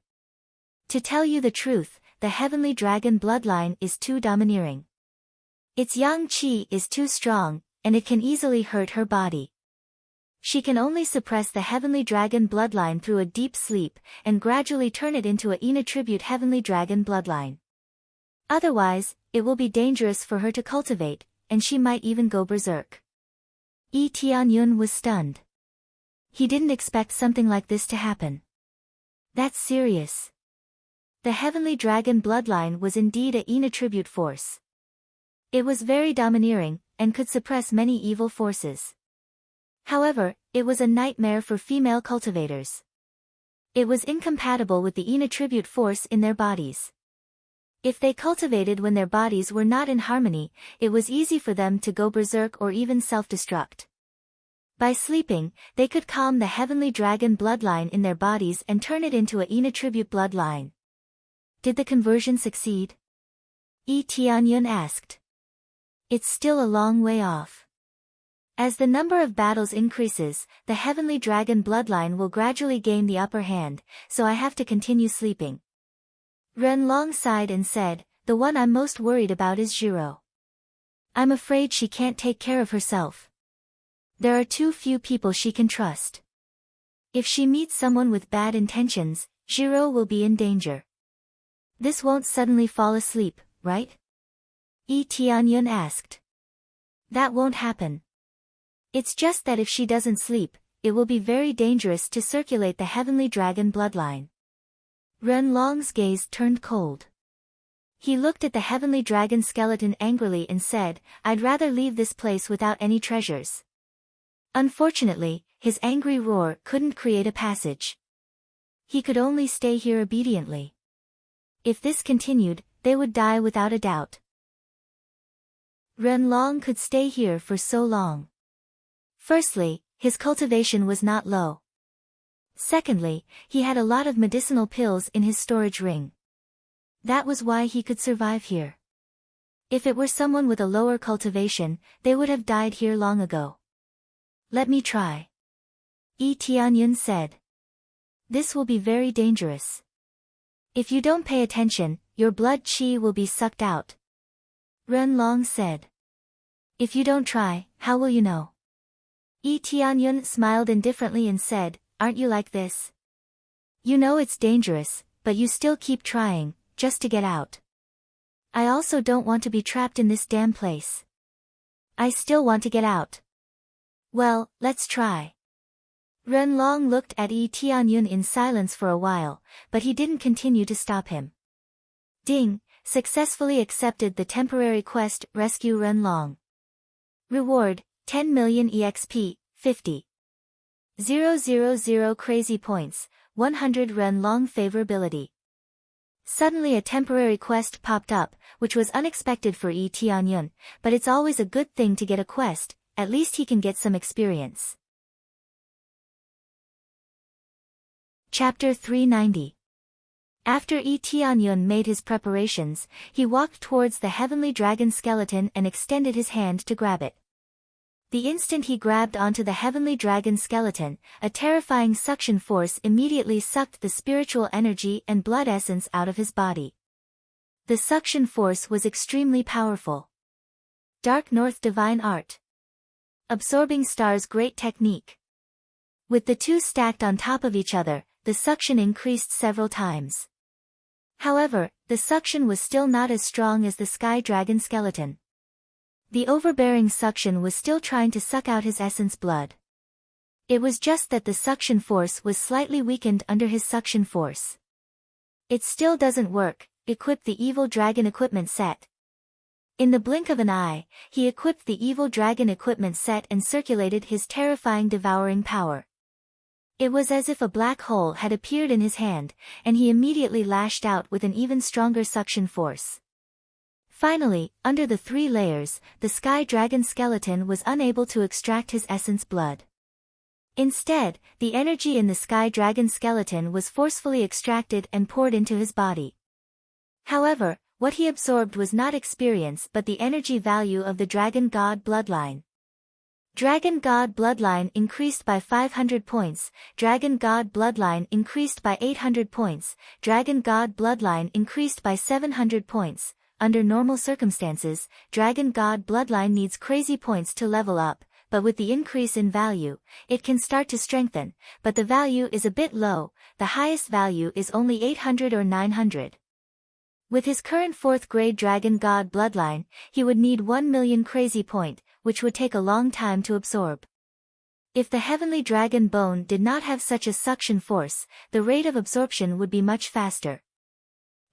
To tell you the truth, the heavenly dragon bloodline is too domineering. Its yang qi is too strong, and it can easily hurt her body. She can only suppress the heavenly dragon bloodline through a deep sleep, and gradually turn it into a Yin attribute heavenly dragon bloodline. Otherwise, it will be dangerous for her to cultivate, and she might even go berserk. Yi Tianyun was stunned. He didn't expect something like this to happen. That's serious. The heavenly dragon bloodline was indeed a Yin attribute force. It was very domineering, and could suppress many evil forces. However, it was a nightmare for female cultivators. It was incompatible with the Yin attribute force in their bodies. If they cultivated when their bodies were not in harmony, it was easy for them to go berserk or even self-destruct. By sleeping, they could calm the heavenly dragon bloodline in their bodies and turn it into a Yin attribute bloodline. Did the conversion succeed? Yi Tianyun asked. It's still a long way off. As the number of battles increases, the heavenly dragon bloodline will gradually gain the upper hand, so I have to continue sleeping. Renlong sighed and said, the one I'm most worried about is Zhiro. I'm afraid she can't take care of herself. There are too few people she can trust. If she meets someone with bad intentions, Zhiro will be in danger. This won't suddenly fall asleep, right? Yi Tianyun asked. That won't happen. It's just that if she doesn't sleep, it will be very dangerous to circulate the heavenly dragon bloodline. Renlong's gaze turned cold. He looked at the heavenly dragon skeleton angrily and said, I'd rather leave this place without any treasures. Unfortunately, his angry roar couldn't create a passage. He could only stay here obediently. If this continued, they would die without a doubt. Renlong could stay here for so long. Firstly, his cultivation was not low. Secondly, he had a lot of medicinal pills in his storage ring. That was why he could survive here. If it were someone with a lower cultivation, they would have died here long ago. Let me try. Tianyun said. This will be very dangerous. If you don't pay attention, your blood qi will be sucked out. Renlong said. If you don't try, how will you know? Tianyun smiled indifferently and said, aren't you like this? You know it's dangerous, but you still keep trying, just to get out. I also don't want to be trapped in this damn place. I still want to get out. Well, let's try. Renlong looked at Tianyun in silence for a while, but he didn't continue to stop him. Ding, successfully accepted the temporary quest, rescue Renlong. Reward, 10 million EXP, 50. 000 crazy points, 100 Renlong favorability. Suddenly a temporary quest popped up, which was unexpected for Tianyun, but it's always a good thing to get a quest, at least he can get some experience. Chapter 390. After Tianyun made his preparations, he walked towards the heavenly dragon skeleton and extended his hand to grab it. The instant he grabbed onto the heavenly dragon skeleton, a terrifying suction force immediately sucked the spiritual energy and blood essence out of his body. The suction force was extremely powerful. Dark North Divine Art. Absorbing Star's Great Technique. With the two stacked on top of each other, the suction increased several times. However, the suction was still not as strong as the Sky Dragon skeleton. The overbearing suction was still trying to suck out his essence blood. It was just that the suction force was slightly weakened under his suction force. It still doesn't work. Equip the Evil Dragon Equipment Set. In the blink of an eye, he equipped the Evil Dragon Equipment Set and circulated his terrifying devouring power. It was as if a black hole had appeared in his hand, and he immediately lashed out with an even stronger suction force. Finally, under the 3 layers, the Sky Dragon skeleton was unable to extract his essence blood. Instead, the energy in the Sky Dragon skeleton was forcefully extracted and poured into his body. However, what he absorbed was not experience but the energy value of the Dragon God bloodline. Dragon God bloodline increased by 500 points, Dragon God bloodline increased by 800 points, Dragon God bloodline increased by 700 points. Under normal circumstances, Dragon God bloodline needs crazy points to level up, but with the increase in value, it can start to strengthen, but the value is a bit low, the highest value is only 800 or 900. With his current 4th grade Dragon God bloodline, he would need 1 million crazy point, which would take a long time to absorb. If the heavenly dragon bone did not have such a suction force, the rate of absorption would be much faster.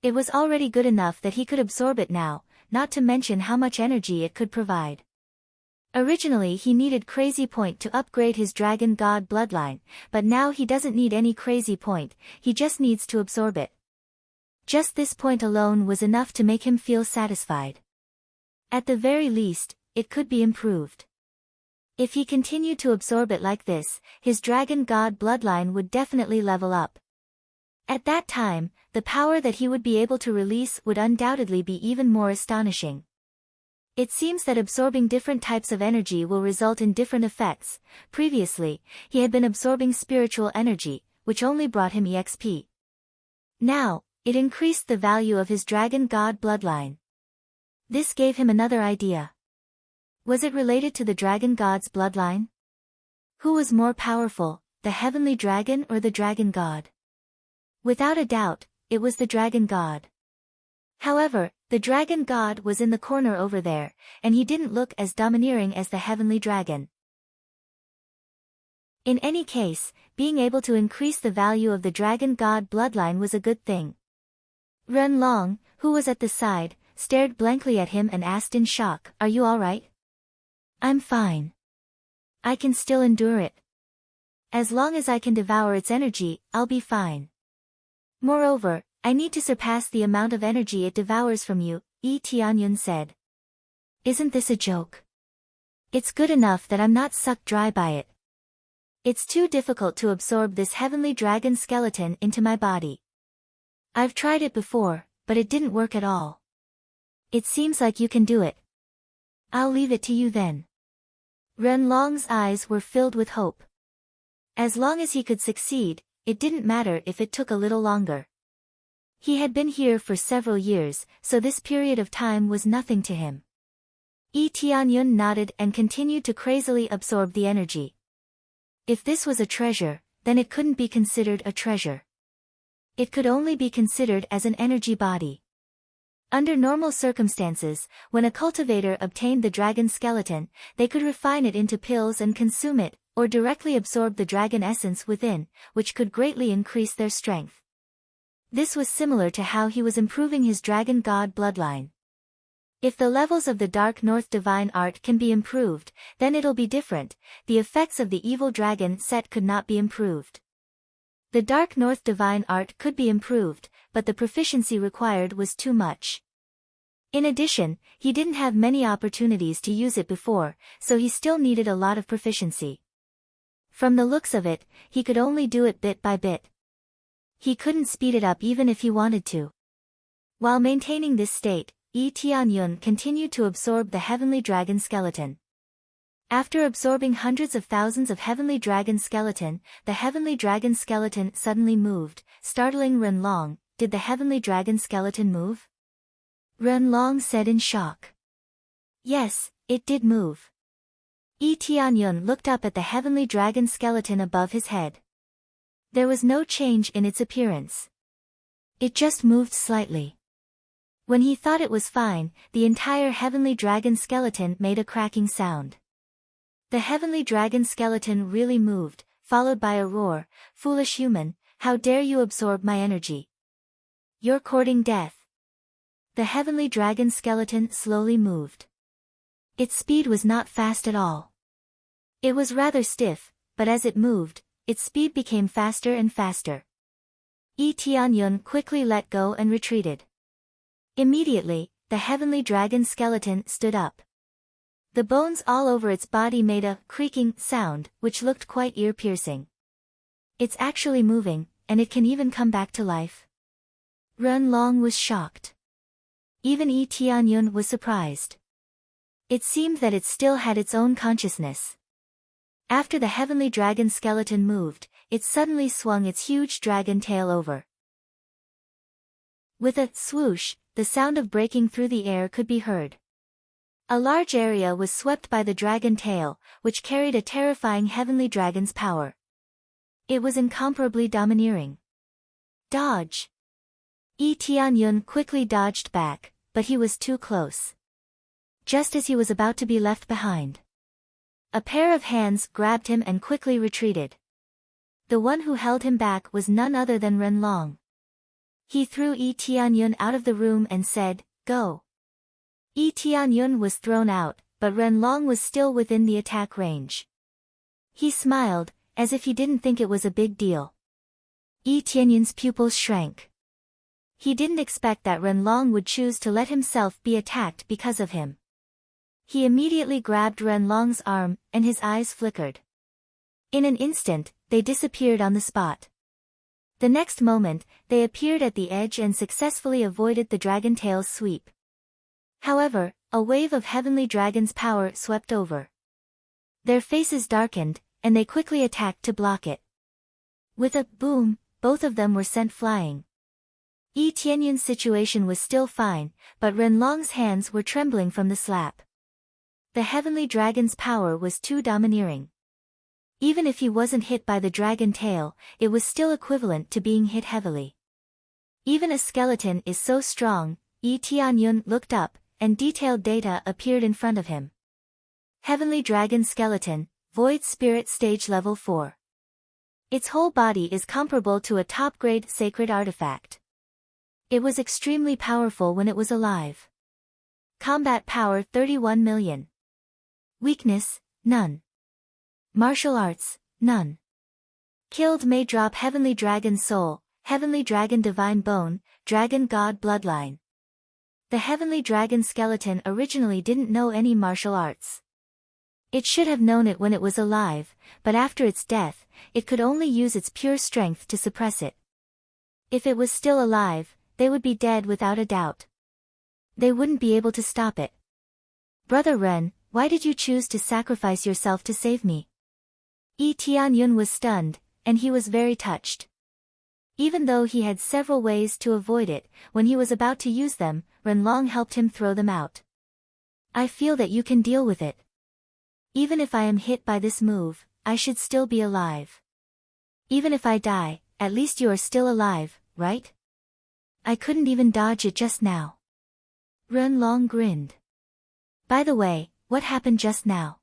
It was already good enough that he could absorb it now, not to mention how much energy it could provide. Originally he needed crazy point to upgrade his Dragon God bloodline, but now he doesn't need any crazy point, he just needs to absorb it. Just this point alone was enough to make him feel satisfied. At the very least, it could be improved. If he continued to absorb it like this, his Dragon God bloodline would definitely level up. At that time, the power that he would be able to release would undoubtedly be even more astonishing. It seems that absorbing different types of energy will result in different effects. Previously, he had been absorbing spiritual energy, which only brought him EXP. Now, it increased the value of his Dragon God bloodline. This gave him another idea. Was it related to the Dragon God's bloodline? Who was more powerful, the Heavenly Dragon or the Dragon God? Without a doubt, it was the Dragon God. However, the Dragon God was in the corner over there, and he didn't look as domineering as the Heavenly Dragon. In any case, being able to increase the value of the Dragon God bloodline was a good thing. Renlong, who was at the side, stared blankly at him and asked in shock, "Are you alright?" "I'm fine. I can still endure it. As long as I can devour its energy, I'll be fine. Moreover, I need to surpass the amount of energy it devours from you," Tianyun said. "Isn't this a joke?" It's good enough that I'm not sucked dry by it. It's too difficult to absorb this heavenly dragon skeleton into my body. I've tried it before, but it didn't work at all. It seems like you can do it. I'll leave it to you then. Renlong's eyes were filled with hope. As long as he could succeed, it didn't matter if it took a little longer. He had been here for several years, so this period of time was nothing to him. Yi Tianyun nodded and continued to crazily absorb the energy. If this was a treasure, then it couldn't be considered a treasure. It could only be considered as an energy body. Under normal circumstances, when a cultivator obtained the dragon skeleton, they could refine it into pills and consume it, or directly absorb the dragon essence within, which could greatly increase their strength. This was similar to how he was improving his dragon god bloodline. If the levels of the Dark North divine art can be improved, then it'll be different. The effects of the evil dragon set could not be improved. The Dark North divine art could be improved, but the proficiency required was too much. In addition, he didn't have many opportunities to use it before, so he still needed a lot of proficiency. From the looks of it, he could only do it bit by bit. He couldn't speed it up even if he wanted to. While maintaining this state, Yi Tianyun continued to absorb the heavenly dragon skeleton. After absorbing hundreds of thousands of heavenly dragon skeleton, the heavenly dragon skeleton suddenly moved, startling Renlong. Did the heavenly dragon skeleton move? Renlong said in shock. Yes, it did move. Yi Tianyun looked up at the heavenly dragon skeleton above his head. There was no change in its appearance. It just moved slightly. When he thought it was fine, the entire heavenly dragon skeleton made a cracking sound. The heavenly dragon skeleton really moved, followed by a roar, "Foolish human, how dare you absorb my energy? You're courting death." The heavenly dragon skeleton slowly moved. Its speed was not fast at all. It was rather stiff, but as it moved, its speed became faster and faster. Yi Tianyun quickly let go and retreated. Immediately, the heavenly dragon skeleton stood up. The bones all over its body made a creaking sound, which looked quite ear-piercing. It's actually moving, and it can even come back to life. Renlong was shocked. Even Yi Tianyun was surprised. It seemed that it still had its own consciousness. After the heavenly dragon skeleton moved, it suddenly swung its huge dragon tail over. With a swoosh, the sound of breaking through the air could be heard. A large area was swept by the dragon tail, which carried a terrifying heavenly dragon's power. It was incomparably domineering. Dodge! Yi Tianyun quickly dodged back, but he was too close. Just as he was about to be left behind, a pair of hands grabbed him and quickly retreated. The one who held him back was none other than Renlong. He threw Yi Tianyun out of the room and said, "Go." Yi Tianyun was thrown out, but Renlong was still within the attack range. He smiled, as if he didn't think it was a big deal. Yi Tianyun's pupils shrank. He didn't expect that Renlong would choose to let himself be attacked because of him. He immediately grabbed Renlong's arm, and his eyes flickered. In an instant, they disappeared on the spot. The next moment, they appeared at the edge and successfully avoided the dragon tail's sweep. However, a wave of heavenly dragon's power swept over. Their faces darkened, and they quickly attacked to block it. With a boom, both of them were sent flying. Yi Tianyun's situation was still fine, but Renlong's hands were trembling from the slap. The heavenly dragon's power was too domineering. Even if he wasn't hit by the dragon tail, it was still equivalent to being hit heavily. Even a skeleton is so strong. Yi Tianyun looked up, and detailed data appeared in front of him. Heavenly Dragon Skeleton, Void Spirit Stage Level 4. Its whole body is comparable to a top-grade sacred artifact. It was extremely powerful when it was alive. Combat power 31 million. Weakness, none. Martial arts, none. Killed may drop Heavenly Dragon Soul, Heavenly Dragon Divine Bone, Dragon God Bloodline. The Heavenly Dragon Skeleton originally didn't know any martial arts. It should have known it when it was alive, but after its death, it could only use its pure strength to suppress it. If it was still alive, they would be dead without a doubt. They wouldn't be able to stop it. Brother Ren, why did you choose to sacrifice yourself to save me? Yi Tianyun was stunned, and he was very touched. Even though he had several ways to avoid it, when he was about to use them, Renlong helped him throw them out. I feel that you can deal with it. Even if I am hit by this move, I should still be alive. Even if I die, at least you are still alive, right? I couldn't even dodge it just now. Renlong grinned. By the way, what happened just now?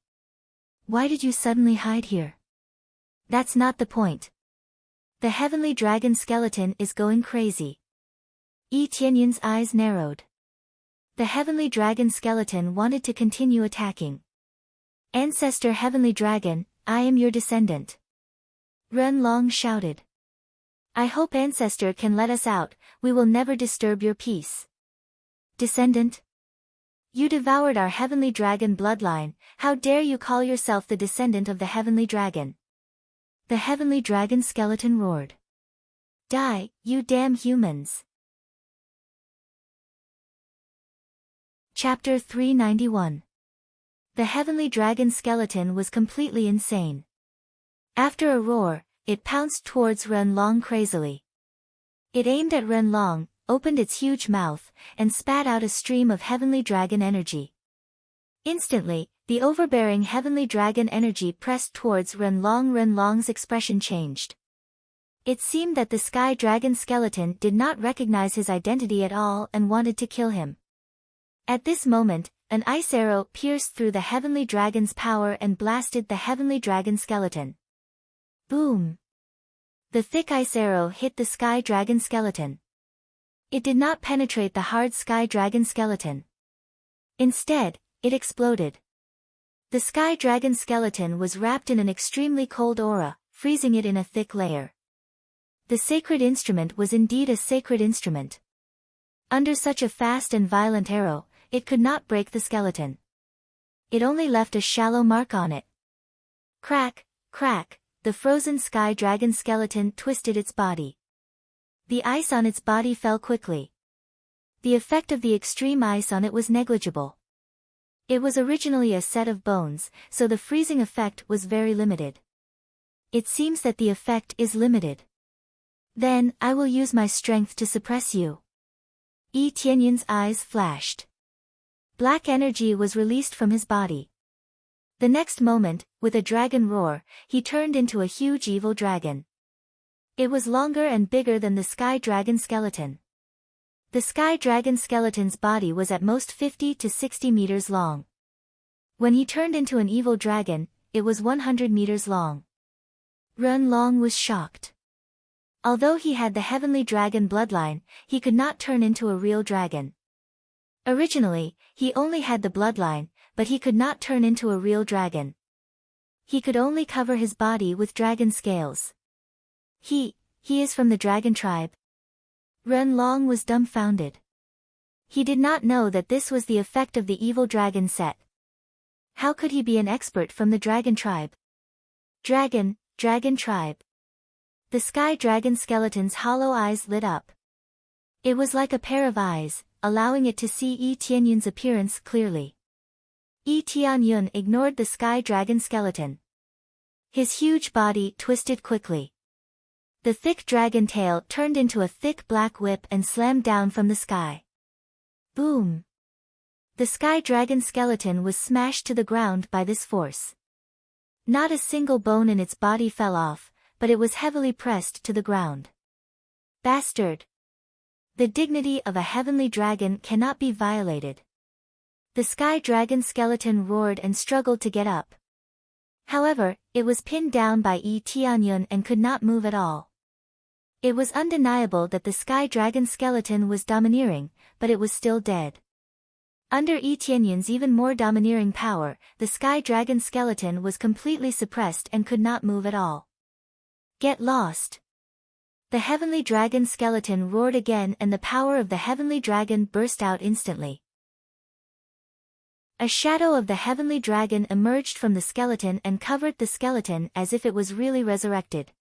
Why did you suddenly hide here? That's not the point. The heavenly dragon skeleton is going crazy. Yi Tianyun's eyes narrowed. The heavenly dragon skeleton wanted to continue attacking. Ancestor Heavenly Dragon, I am your descendant. Renlong shouted. I hope Ancestor can let us out, we will never disturb your peace. Descendant? You devoured our heavenly dragon bloodline, how dare you call yourself the descendant of the heavenly dragon? The heavenly dragon skeleton roared. Die, you damn humans. Chapter 391. The heavenly dragon skeleton was completely insane. After a roar, it pounced towards Renlong crazily. It aimed at Renlong, opened its huge mouth, and spat out a stream of heavenly dragon energy. Instantly, the overbearing heavenly dragon energy pressed towards Renlong. Renlong's expression changed. It seemed that the sky dragon skeleton did not recognize his identity at all and wanted to kill him. At this moment, an ice arrow pierced through the heavenly dragon's power and blasted the heavenly dragon skeleton. Boom! The thick ice arrow hit the sky dragon skeleton. It did not penetrate the hard sky dragon skeleton. Instead, it exploded. The sky dragon skeleton was wrapped in an extremely cold aura, freezing it in a thick layer. The sacred instrument was indeed a sacred instrument. Under such a fast and violent arrow, it could not break the skeleton. It only left a shallow mark on it. Crack, crack, the frozen sky dragon skeleton twisted its body. The ice on its body fell quickly. The effect of the extreme ice on it was negligible. It was originally a set of bones, so the freezing effect was very limited. It seems that the effect is limited. Then, I will use my strength to suppress you. Yi Tianyun's eyes flashed. Black energy was released from his body. The next moment, with a dragon roar, he turned into a huge evil dragon. It was longer and bigger than the sky dragon skeleton. The sky dragon skeleton's body was at most 50 to 60 meters long. When he turned into an evil dragon, it was 100 meters long. Renlong was shocked. Although he had the heavenly dragon bloodline, he could not turn into a real dragon. Originally, he only had the bloodline, but he could not turn into a real dragon. He could only cover his body with dragon scales. He is from the dragon tribe. Renlong was dumbfounded. He did not know that this was the effect of the evil dragon set. How could he be an expert from the dragon tribe? Dragon tribe. The sky dragon skeleton's hollow eyes lit up. It was like a pair of eyes, allowing it to see Yi Tianyun's appearance clearly. Yi Tianyun ignored the sky dragon skeleton. His huge body twisted quickly. The thick dragon tail turned into a thick black whip and slammed down from the sky. Boom! The sky dragon skeleton was smashed to the ground by this force. Not a single bone in its body fell off, but it was heavily pressed to the ground. Bastard! The dignity of a heavenly dragon cannot be violated. The sky dragon skeleton roared and struggled to get up. However, it was pinned down by Yi Tianyun and could not move at all. It was undeniable that the sky dragon skeleton was domineering, but it was still dead. Under Yi Tianyun's even more domineering power, the sky dragon skeleton was completely suppressed and could not move at all. Get lost! The heavenly dragon skeleton roared again and the power of the heavenly dragon burst out instantly. A shadow of the heavenly dragon emerged from the skeleton and covered the skeleton as if it was really resurrected.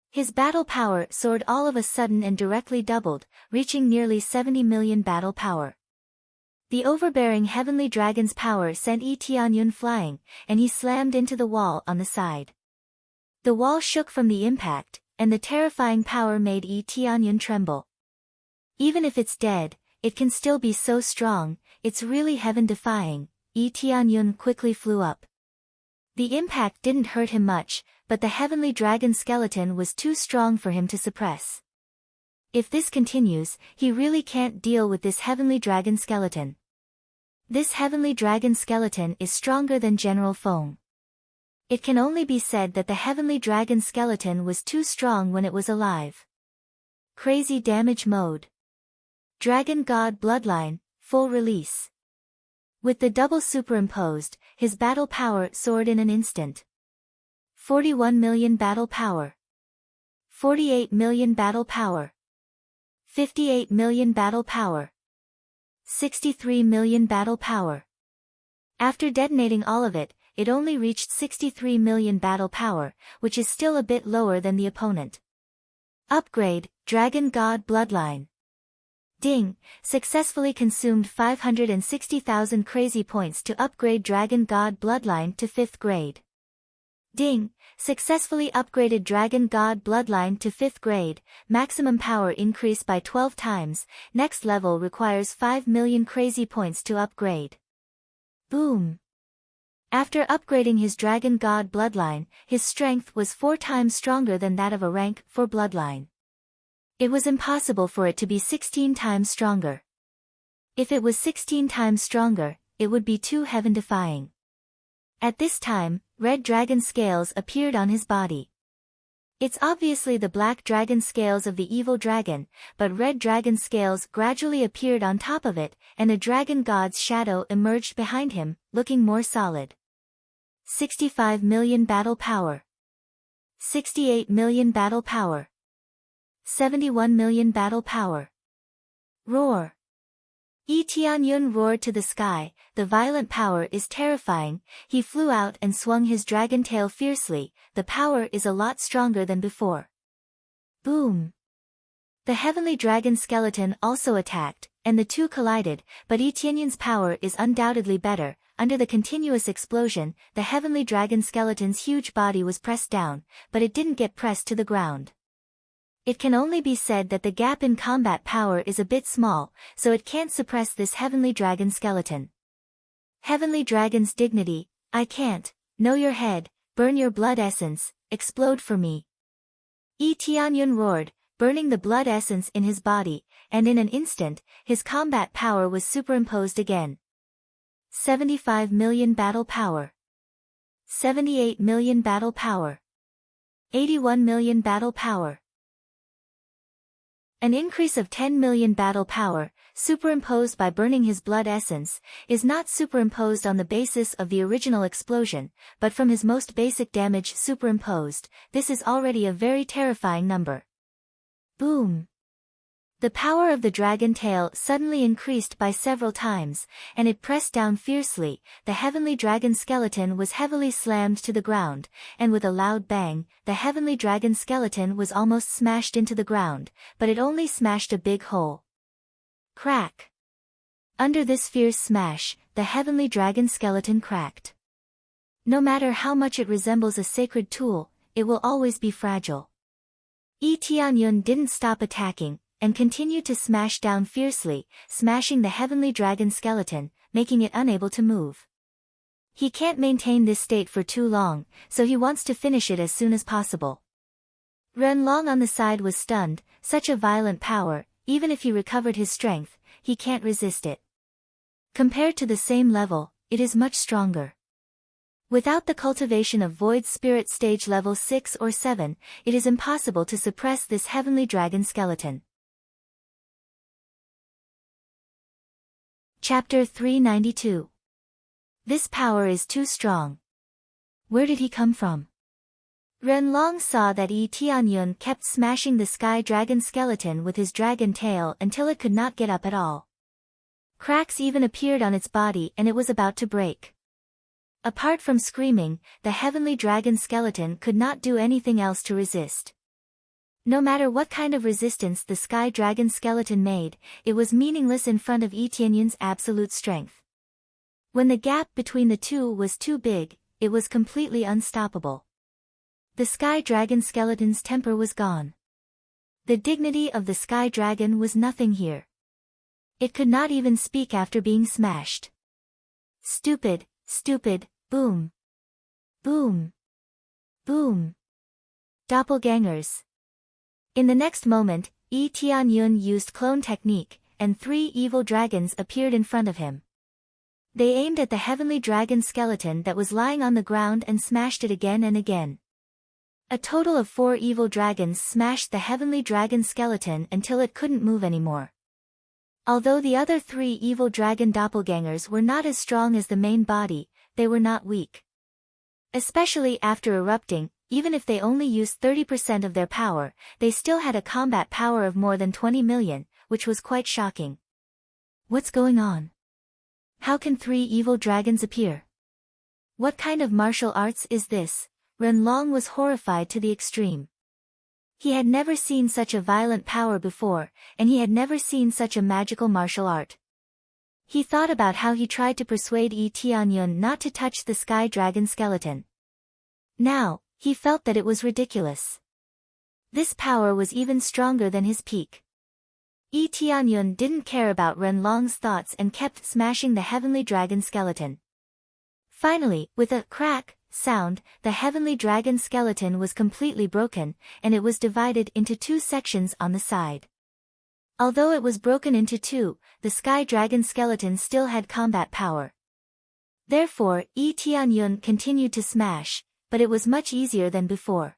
His battle power soared all of a sudden and directly doubled, reaching nearly 70 million battle power. The overbearing heavenly dragon's power sent Yi Tianyun flying, and he slammed into the wall on the side. The wall shook from the impact, and the terrifying power made Yi Tianyun tremble. Even if it's dead, it can still be so strong, it's really heaven-defying. Yi Tianyun quickly flew up. The impact didn't hurt him much, but the heavenly dragon skeleton was too strong for him to suppress. If this continues, he really can't deal with this heavenly dragon skeleton. This heavenly dragon skeleton is stronger than General Feng. It can only be said that the heavenly dragon skeleton was too strong when it was alive. Crazy damage mode. Dragon God Bloodline, full release. With the double superimposed, his battle power soared in an instant. 41 million battle power. 48 million battle power. 58 million battle power. 63 million battle power. After detonating all of it, it only reached 63 million battle power, which is still a bit lower than the opponent. Upgrade, Dragon God Bloodline. Ding, successfully consumed 560,000 crazy points to upgrade Dragon God Bloodline to 5th grade. Ding, successfully upgraded Dragon God Bloodline to 5th grade, maximum power increase by 12 times, next level requires 5 million crazy points to upgrade. Boom. After upgrading his Dragon God Bloodline, his strength was 4 times stronger than that of a rank 4 bloodline. It was impossible for it to be 16 times stronger. If it was 16 times stronger, it would be too heaven-defying. At this time, red dragon scales appeared on his body. It's obviously the black dragon scales of the evil dragon, but red dragon scales gradually appeared on top of it, and a dragon god's shadow emerged behind him, looking more solid. 65 million battle power. 68 million battle power. 71 million battle power. Roar. Yi Tianyun roared to the sky, the violent power is terrifying, he flew out and swung his dragon tail fiercely, the power is a lot stronger than before. Boom. The heavenly dragon skeleton also attacked, and the two collided, but Yi Tianyun's power is undoubtedly better. Under the continuous explosion, the heavenly dragon skeleton's huge body was pressed down, but it didn't get pressed to the ground. It can only be said that the gap in combat power is a bit small, so it can't suppress this heavenly dragon skeleton. Heavenly dragon's dignity, I can't, know your head, burn your blood essence, explode for me. Yi Tianyun roared, burning the blood essence in his body, and in an instant, his combat power was superimposed again. 75 million battle power. 78 million battle power. 81 million battle power. An increase of 10 million battle power, superimposed by burning his blood essence, is not superimposed on the basis of the original explosion, but from his most basic damage superimposed. This is already a very terrifying number. Boom. The power of the dragon tail suddenly increased by several times, and it pressed down fiercely. The heavenly dragon skeleton was heavily slammed to the ground, and with a loud bang, the heavenly dragon skeleton was almost smashed into the ground, but it only smashed a big hole. Crack. Under this fierce smash, the heavenly dragon skeleton cracked. No matter how much it resembles a sacred tool, it will always be fragile. Yi Tianyun didn't stop attacking, and continued to smash down fiercely, smashing the heavenly dragon skeleton, making it unable to move. He can't maintain this state for too long, so he wants to finish it as soon as possible. Ren Long on the side was stunned, such a violent power, even if he recovered his strength, he can't resist it. Compared to the same level, it is much stronger. Without the cultivation of Void Spirit stage level 6 or 7, it is impossible to suppress this heavenly dragon skeleton. Chapter 392. This power is too strong. Where did he come from? Ren Long saw that Yi Tianyun kept smashing the sky dragon skeleton with his dragon tail until it could not get up at all. Cracks even appeared on its body and it was about to break. Apart from screaming, the heavenly dragon skeleton could not do anything else to resist. No matter what kind of resistance the sky dragon skeleton made, it was meaningless in front of Etienne's absolute strength. When the gap between the two was too big, it was completely unstoppable. The sky dragon skeleton's temper was gone. The dignity of the sky dragon was nothing here. It could not even speak after being smashed. Stupid, stupid, boom. Boom. Boom. Doppelgangers. In the next moment, Yi Tianyun used clone technique, and 3 evil dragons appeared in front of him. They aimed at the heavenly dragon skeleton that was lying on the ground and smashed it again and again. A total of 4 evil dragons smashed the heavenly dragon skeleton until it couldn't move anymore. Although the other 3 evil dragon doppelgangers were not as strong as the main body, they were not weak. Especially after erupting, even if they only used 30% of their power, they still had a combat power of more than 20 million, which was quite shocking. What's going on? How can 3 evil dragons appear? What kind of martial arts is this? Renlong was horrified to the extreme. He had never seen such a violent power before, and he had never seen such a magical martial art. He thought about how he tried to persuade Yi Tianyun not to touch the sky dragon skeleton. Now, he felt that it was ridiculous. This power was even stronger than his peak. Yi Tianyun didn't care about Renlong's thoughts and kept smashing the heavenly dragon skeleton. Finally, with a crack sound, the heavenly dragon skeleton was completely broken, and it was divided into 2 sections on the side. Although it was broken into 2, the sky dragon skeleton still had combat power. Therefore, Yi Tianyun continued to smash, but it was much easier than before.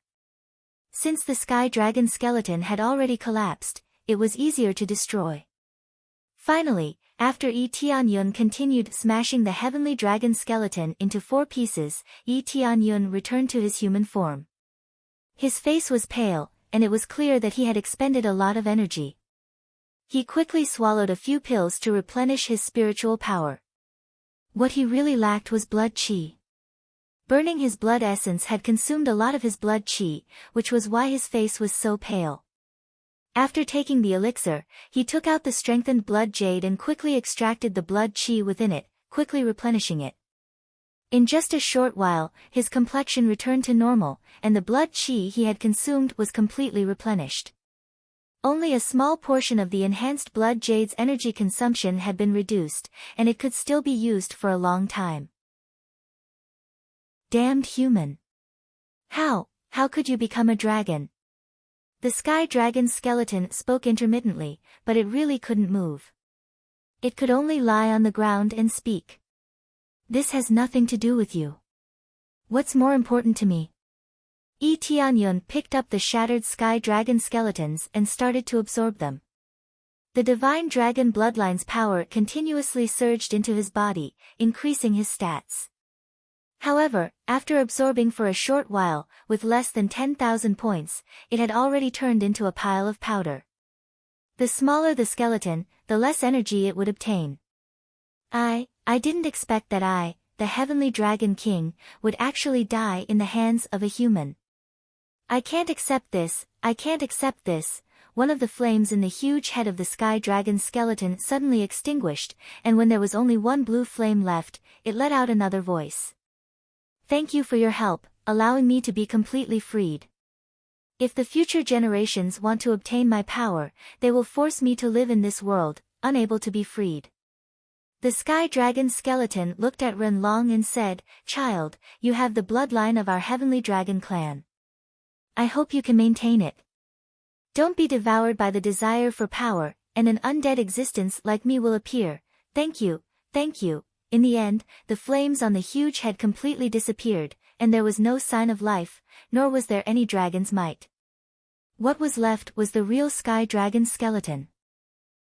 Since the sky dragon skeleton had already collapsed, it was easier to destroy. Finally, after Yi Tianyun continued smashing the heavenly dragon skeleton into 4 pieces, Yi Tianyun returned to his human form. His face was pale, and it was clear that he had expended a lot of energy. He quickly swallowed a few pills to replenish his spiritual power. What he really lacked was blood qi. Burning his blood essence had consumed a lot of his blood qi, which was why his face was so pale. After taking the elixir, he took out the strengthened blood jade and quickly extracted the blood qi within it, quickly replenishing it. In just a short while, his complexion returned to normal, and the blood qi he had consumed was completely replenished. Only a small portion of the enhanced blood jade's energy consumption had been reduced, and it could still be used for a long time. Damned human! How could you become a dragon? The sky dragon's skeleton spoke intermittently, but it really couldn't move. It could only lie on the ground and speak. This has nothing to do with you. What's more important to me? Yi Tianyun picked up the shattered sky dragon skeletons and started to absorb them. The divine dragon bloodline's power continuously surged into his body, increasing his stats. However, after absorbing for a short while, with less than 10,000 points, it had already turned into a pile of powder. The smaller the skeleton, the less energy it would obtain. I didn't expect that I, the Heavenly Dragon King, would actually die in the hands of a human. I can't accept this, I can't accept this. One of the flames in the huge head of the sky dragon skeleton suddenly extinguished, and when there was only one blue flame left, it let out another voice. Thank you for your help, allowing me to be completely freed. If the future generations want to obtain my power, they will force me to live in this world, unable to be freed. The sky dragon skeleton looked at Renlong and said, "Child, you have the bloodline of our heavenly dragon clan. I hope you can maintain it. Don't be devoured by the desire for power, and an undead existence like me will appear. Thank you, thank you." In the end, the flames on the huge head completely disappeared, and there was no sign of life, nor was there any dragon's might. What was left was the real sky dragon skeleton.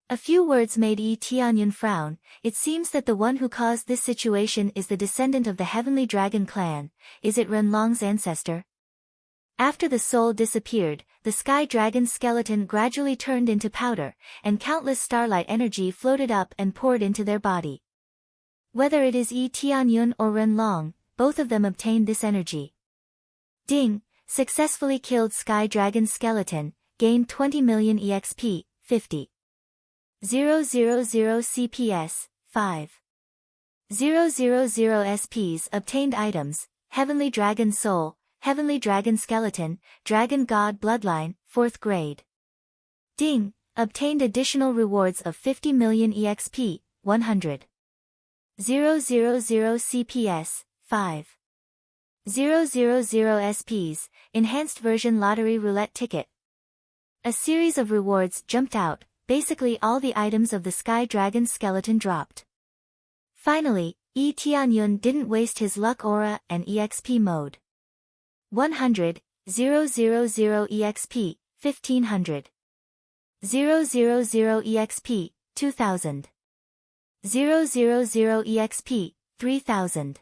A few words made Yi Tianyun frown. It seems that the one who caused this situation is the descendant of the heavenly dragon clan. Is it Renlong's ancestor? After the soul disappeared, the the sky dragon's skeleton gradually turned into powder, and countless starlight energy floated up and poured into their body. Whether it is Yi Tianyun or Ren Long, both of them obtained this energy. Ding! Successfully killed sky dragon's skeleton, gained 20 million EXP, 50. 000 CPS, 5. 000 SPs obtained items, Heavenly Dragon Soul, Heavenly Dragon Skeleton, Dragon God Bloodline, 4th grade. Ding! Obtained additional rewards of 50 million EXP, 100. 000 CPS, 5. 000 SPs, Enhanced Version Lottery Roulette Ticket. A series of rewards jumped out, basically all the items of the Sky Dragon's skeleton dropped. Finally, Yi Tianyun didn't waste his luck aura and EXP mode. 100, 000 EXP, 1500. 000 EXP, 2000. 000 EXP, 3000.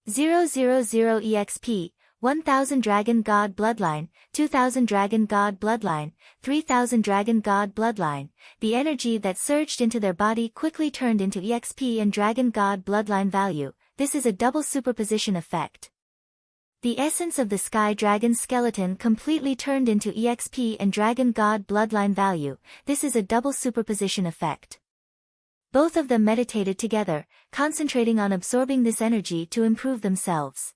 000 EXP, 1000 Dragon God Bloodline, 2000 Dragon God Bloodline, 3000 Dragon God Bloodline. The energy that surged into their body quickly turned into EXP and Dragon God Bloodline value. This is a double superposition effect. The essence of the Sky Dragon skeleton completely turned into EXP and Dragon God Bloodline value. This is a double superposition effect. Both of them meditated together, concentrating on absorbing this energy to improve themselves.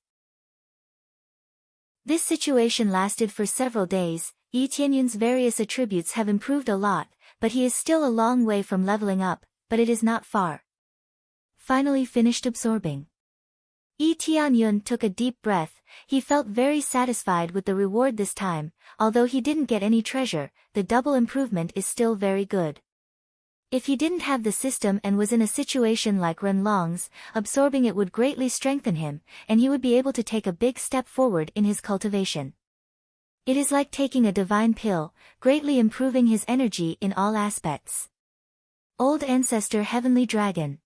This situation lasted for several days. Yi Tianyun's various attributes have improved a lot, but he is still a long way from leveling up, but it is not far. Finally finished absorbing. Yi Tianyun took a deep breath. He felt very satisfied with the reward this time. Although he didn't get any treasure, the double improvement is still very good. If he didn't have the system and was in a situation like Ren Long's, absorbing it would greatly strengthen him, and he would be able to take a big step forward in his cultivation. It is like taking a divine pill, greatly improving his energy in all aspects. Old Ancestor Heavenly Dragon.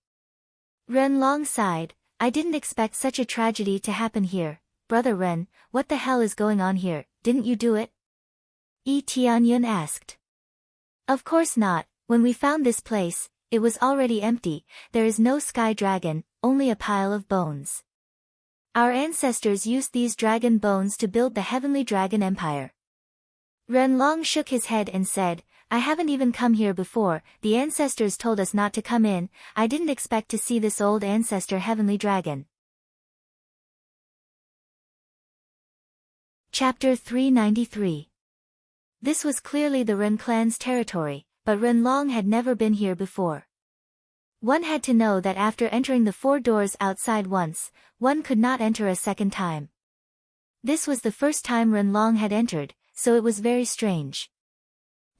Ren Long sighed. I didn't expect such a tragedy to happen here. Brother Ren, what the hell is going on here? Didn't you do it? Yi Tianyun asked. Of course not. When we found this place, it was already empty. There is no sky dragon, only a pile of bones. Our ancestors used these dragon bones to build the Heavenly Dragon Empire. Ren Long shook his head and said, I haven't even come here before. The ancestors told us not to come in. I didn't expect to see this old ancestor Heavenly Dragon. Chapter 393. This was clearly the Ren clan's territory, but Ren Long had never been here before. One had to know that after entering the 4 doors outside once, one could not enter a second time. This was the first time Ren Long had entered, so it was very strange.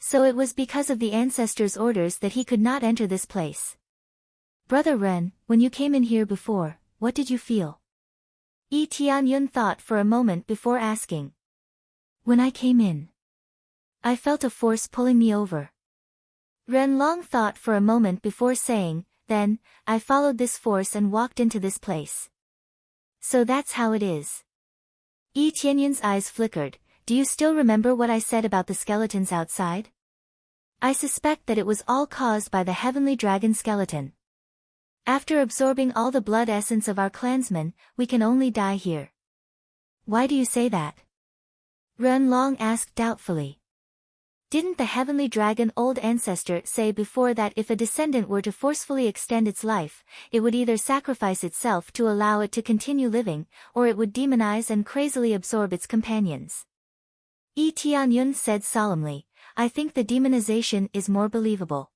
So it was because of the ancestors' orders that he could not enter this place. Brother Ren, when you came in here before, what did you feel? Yi Tianyun thought for a moment before asking. When I came in, I felt a force pulling me over. Ren Long thought for a moment before saying, then, I followed this force and walked into this place. So that's how it is. Yi Tianyun's eyes flickered. Do you still remember what I said about the skeletons outside? I suspect that it was all caused by the Heavenly Dragon skeleton. After absorbing all the blood essence of our clansmen, we can only die here. Why do you say that? Ren Long asked doubtfully. Didn't the Heavenly Dragon Old Ancestor say before that if a descendant were to forcefully extend its life, it would either sacrifice itself to allow it to continue living, or it would demonize and crazily absorb its companions? Yi Tianyun said solemnly, I think the demonization is more believable.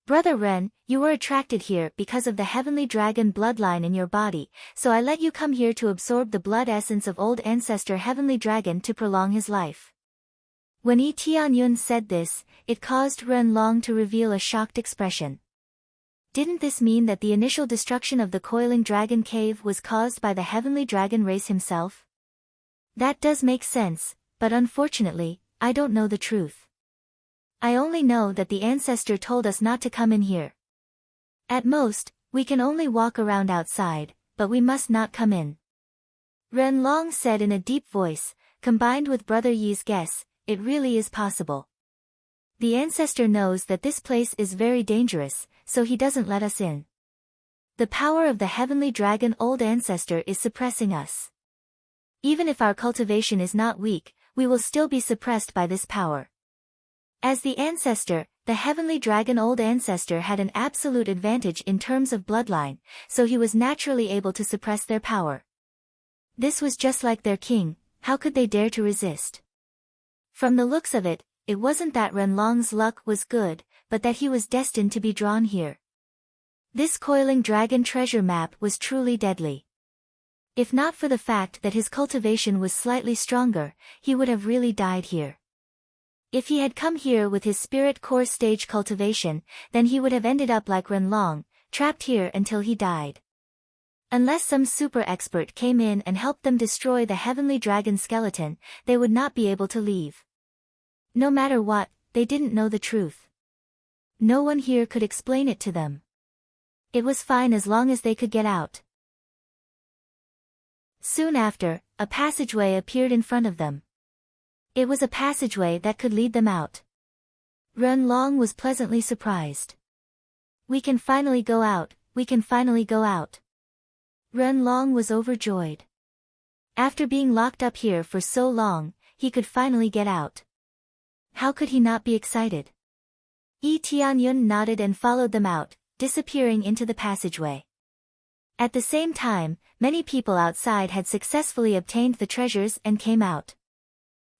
Brother Ren, you were attracted here because of the Heavenly Dragon bloodline in your body, so I let you come here to absorb the blood essence of Old Ancestor Heavenly Dragon to prolong his life. When Yi Tianyun said this, it caused Ren Long to reveal a shocked expression. Didn't this mean that the initial destruction of the Coiling Dragon Cave was caused by the Heavenly Dragon race himself? That does make sense, but unfortunately, I don't know the truth. I only know that the ancestor told us not to come in here. At most, we can only walk around outside, but we must not come in. Ren Long said in a deep voice, combined with Brother Yi's guess, it really is possible. The ancestor knows that this place is very dangerous, so he doesn't let us in. The power of the heavenly dragon old ancestor is suppressing us. Even if our cultivation is not weak, we will still be suppressed by this power. As the ancestor, the heavenly dragon old ancestor had an absolute advantage in terms of bloodline, so he was naturally able to suppress their power. This was just like their king, how could they dare to resist? From the looks of it, it wasn't that Renlong's luck was good, but that he was destined to be drawn here. This coiling dragon treasure map was truly deadly. If not for the fact that his cultivation was slightly stronger, he would have really died here. If he had come here with his spirit core stage cultivation, then he would have ended up like Renlong, trapped here until he died. Unless some super expert came in and helped them destroy the heavenly dragon skeleton, they would not be able to leave. No matter what, they didn't know the truth. No one here could explain it to them. It was fine as long as they could get out. Soon after, a passageway appeared in front of them. It was a passageway that could lead them out. Renlong was pleasantly surprised. We can finally go out, we can finally go out. Renlong was overjoyed. After being locked up here for so long, he could finally get out. How could he not be excited? Yi Tianyun nodded and followed them out, disappearing into the passageway. At the same time, many people outside had successfully obtained the treasures and came out.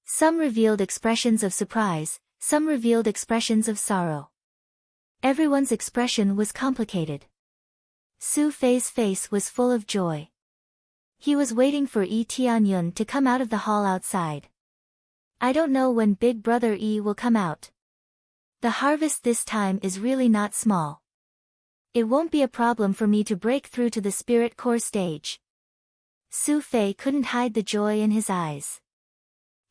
Some revealed expressions of surprise, some revealed expressions of sorrow. Everyone's expression was complicated. Su Fei's face was full of joy. He was waiting for Yi Tianyun to come out of the hall outside. I don't know when Big Brother Yi will come out. The harvest this time is really not small. It won't be a problem for me to break through to the spirit core stage. Su Fei couldn't hide the joy in his eyes.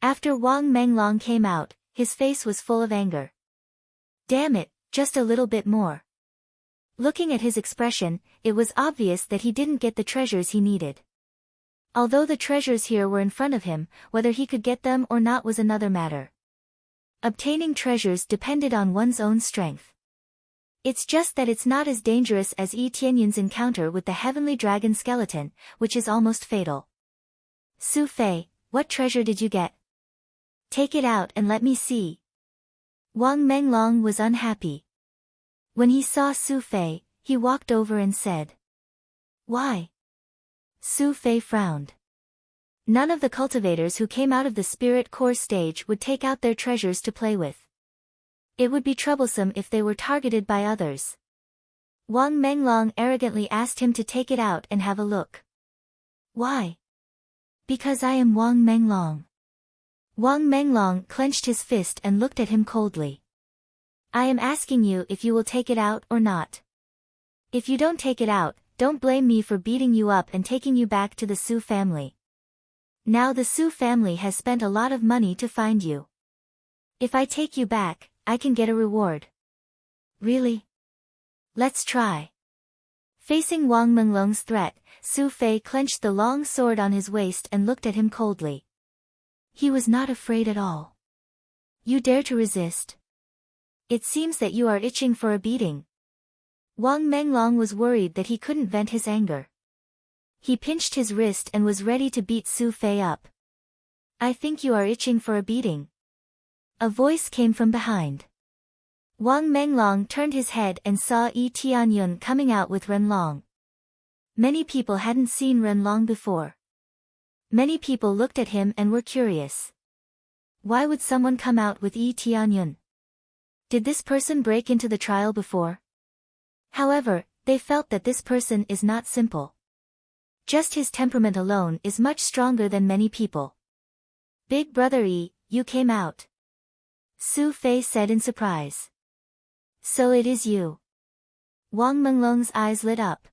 After Wang Menglong came out, his face was full of anger. Damn it, just a little bit more. Looking at his expression, it was obvious that he didn't get the treasures he needed. Although the treasures here were in front of him, whether he could get them or not was another matter. Obtaining treasures depended on one's own strength. It's just that it's not as dangerous as Yi Tianyun's encounter with the heavenly dragon skeleton, which is almost fatal. Su Fei, what treasure did you get? Take it out and let me see. Wang Menglong was unhappy. When he saw Su Fei, he walked over and said, "Why?" Su Fei frowned. None of the cultivators who came out of the spirit core stage would take out their treasures to play with. It would be troublesome if they were targeted by others. Wang Menglong arrogantly asked him to take it out and have a look. Why? Because I am Wang Menglong. Wang Menglong clenched his fist and looked at him coldly. I am asking you if you will take it out or not. If you don't take it out, don't blame me for beating you up and taking you back to the Su family. Now the Su family has spent a lot of money to find you. If I take you back, I can get a reward. Really? Let's try. Facing Wang Menglong's threat, Su Fei clenched the long sword on his waist and looked at him coldly. He was not afraid at all. You dare to resist? It seems that you are itching for a beating. Wang Menglong was worried that he couldn't vent his anger. He pinched his wrist and was ready to beat Su Fei up. I think you are itching for a beating. A voice came from behind. Wang Menglong turned his head and saw Yi Tianyun coming out with Renlong. Many people hadn't seen Renlong before. Many people looked at him and were curious. Why would someone come out with Yi Tianyun? Did this person break into the trial before? However, they felt that this person is not simple. Just his temperament alone is much stronger than many people. Big Brother Yi, you came out. Su Fei said in surprise. So it is you. Wang Menglong's eyes lit up.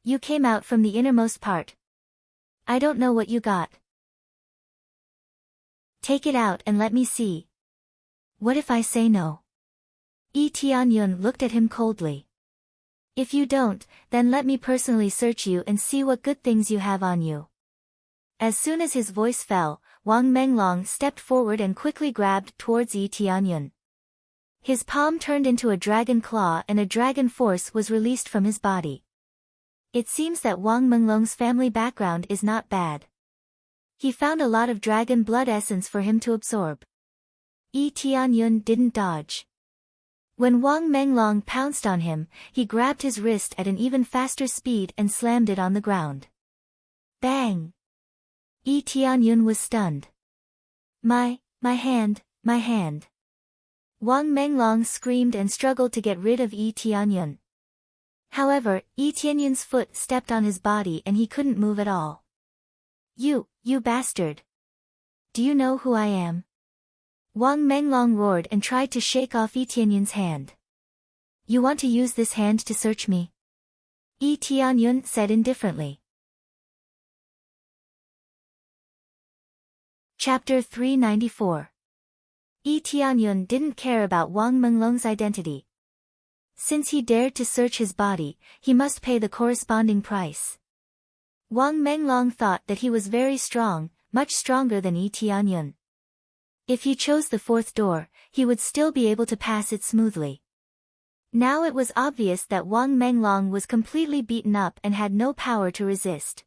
You came out from the innermost part. I don't know what you got. Take it out and let me see. What if I say no? Yi Tianyun looked at him coldly. If you don't, then let me personally search you and see what good things you have on you. As soon as his voice fell, Wang Menglong stepped forward and quickly grabbed towards Yi Tianyun. His palm turned into a dragon claw and a dragon force was released from his body. It seems that Wang Menglong's family background is not bad. He found a lot of dragon blood essence for him to absorb. Yi Tianyun didn't dodge. When Wang Menglong pounced on him, he grabbed his wrist at an even faster speed and slammed it on the ground. Bang! Yi Tianyun was stunned. My hand, my hand. Wang Menglong screamed and struggled to get rid of Yi Tianyun. However, Yi Tianyun's foot stepped on his body and he couldn't move at all. You bastard! Do you know who I am? Wang Menglong roared and tried to shake off Yi Tianyun's hand. You want to use this hand to search me? Yi Tianyun said indifferently. Chapter 394. Yi Tianyun didn't care about Wang Menglong's identity. Since he dared to search his body, he must pay the corresponding price. Wang Menglong thought that he was very strong, much stronger than Yi Tianyun. If he chose the fourth door, he would still be able to pass it smoothly. Now it was obvious that Wang Menglong was completely beaten up and had no power to resist.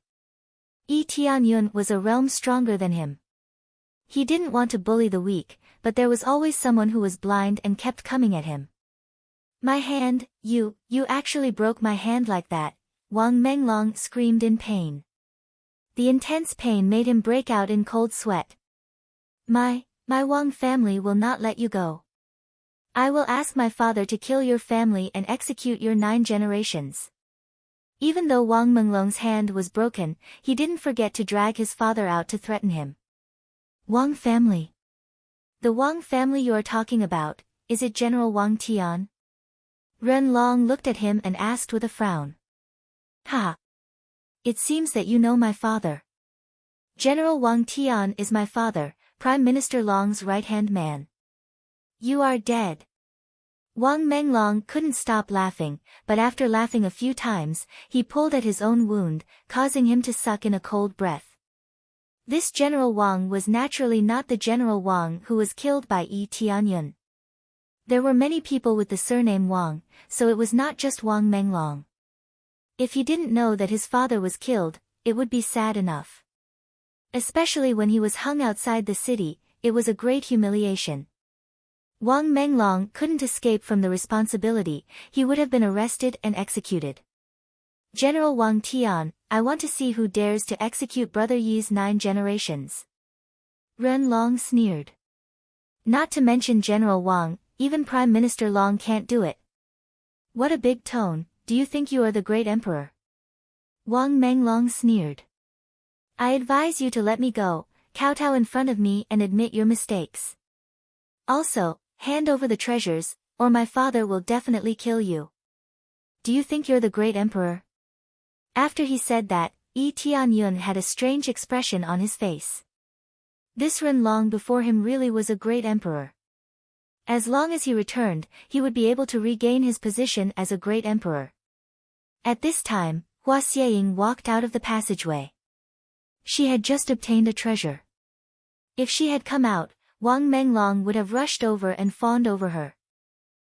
Yi Tianyun was a realm stronger than him. He didn't want to bully the weak, but there was always someone who was blind and kept coming at him. My hand, you actually broke my hand like that, Wang Menglong screamed in pain. The intense pain made him break out in cold sweat. My Wang family will not let you go. I will ask my father to kill your family and execute your 9 generations. Even though Wang Menglong's hand was broken, he didn't forget to drag his father out to threaten him. Wang family. The Wang family you are talking about, is it General Wang Tian? Ren Long looked at him and asked with a frown. Ha! It seems that you know my father. General Wang Tian is my father, Prime Minister Long's right-hand man. You are dead. Wang Menglong couldn't stop laughing, but after laughing a few times, he pulled at his own wound, causing him to suck in a cold breath. This General Wang was naturally not the General Wang who was killed by Yi Tianyun. There were many people with the surname Wang, so it was not just Wang Menglong. If he didn't know that his father was killed, it would be sad enough. Especially when he was hung outside the city, it was a great humiliation. Wang Menglong couldn't escape from the responsibility, he would have been arrested and executed. General Wang Tian, I want to see who dares to execute Brother Yi's 9 generations. Ren Long sneered. Not to mention General Wang, even Prime Minister Long can't do it. What a big tone, do you think you are the great emperor? Wang Menglong sneered. I advise you to let me go, kowtow in front of me and admit your mistakes. Also, hand over the treasures, or my father will definitely kill you. Do you think you're the great emperor? After he said that, Yi Tianyun had a strange expression on his face. This Ren Long before him really was a great emperor. As long as he returned, he would be able to regain his position as a great emperor. At this time, Hua Xieying walked out of the passageway. She had just obtained a treasure. If she had come out, Wang Menglong would have rushed over and fawned over her.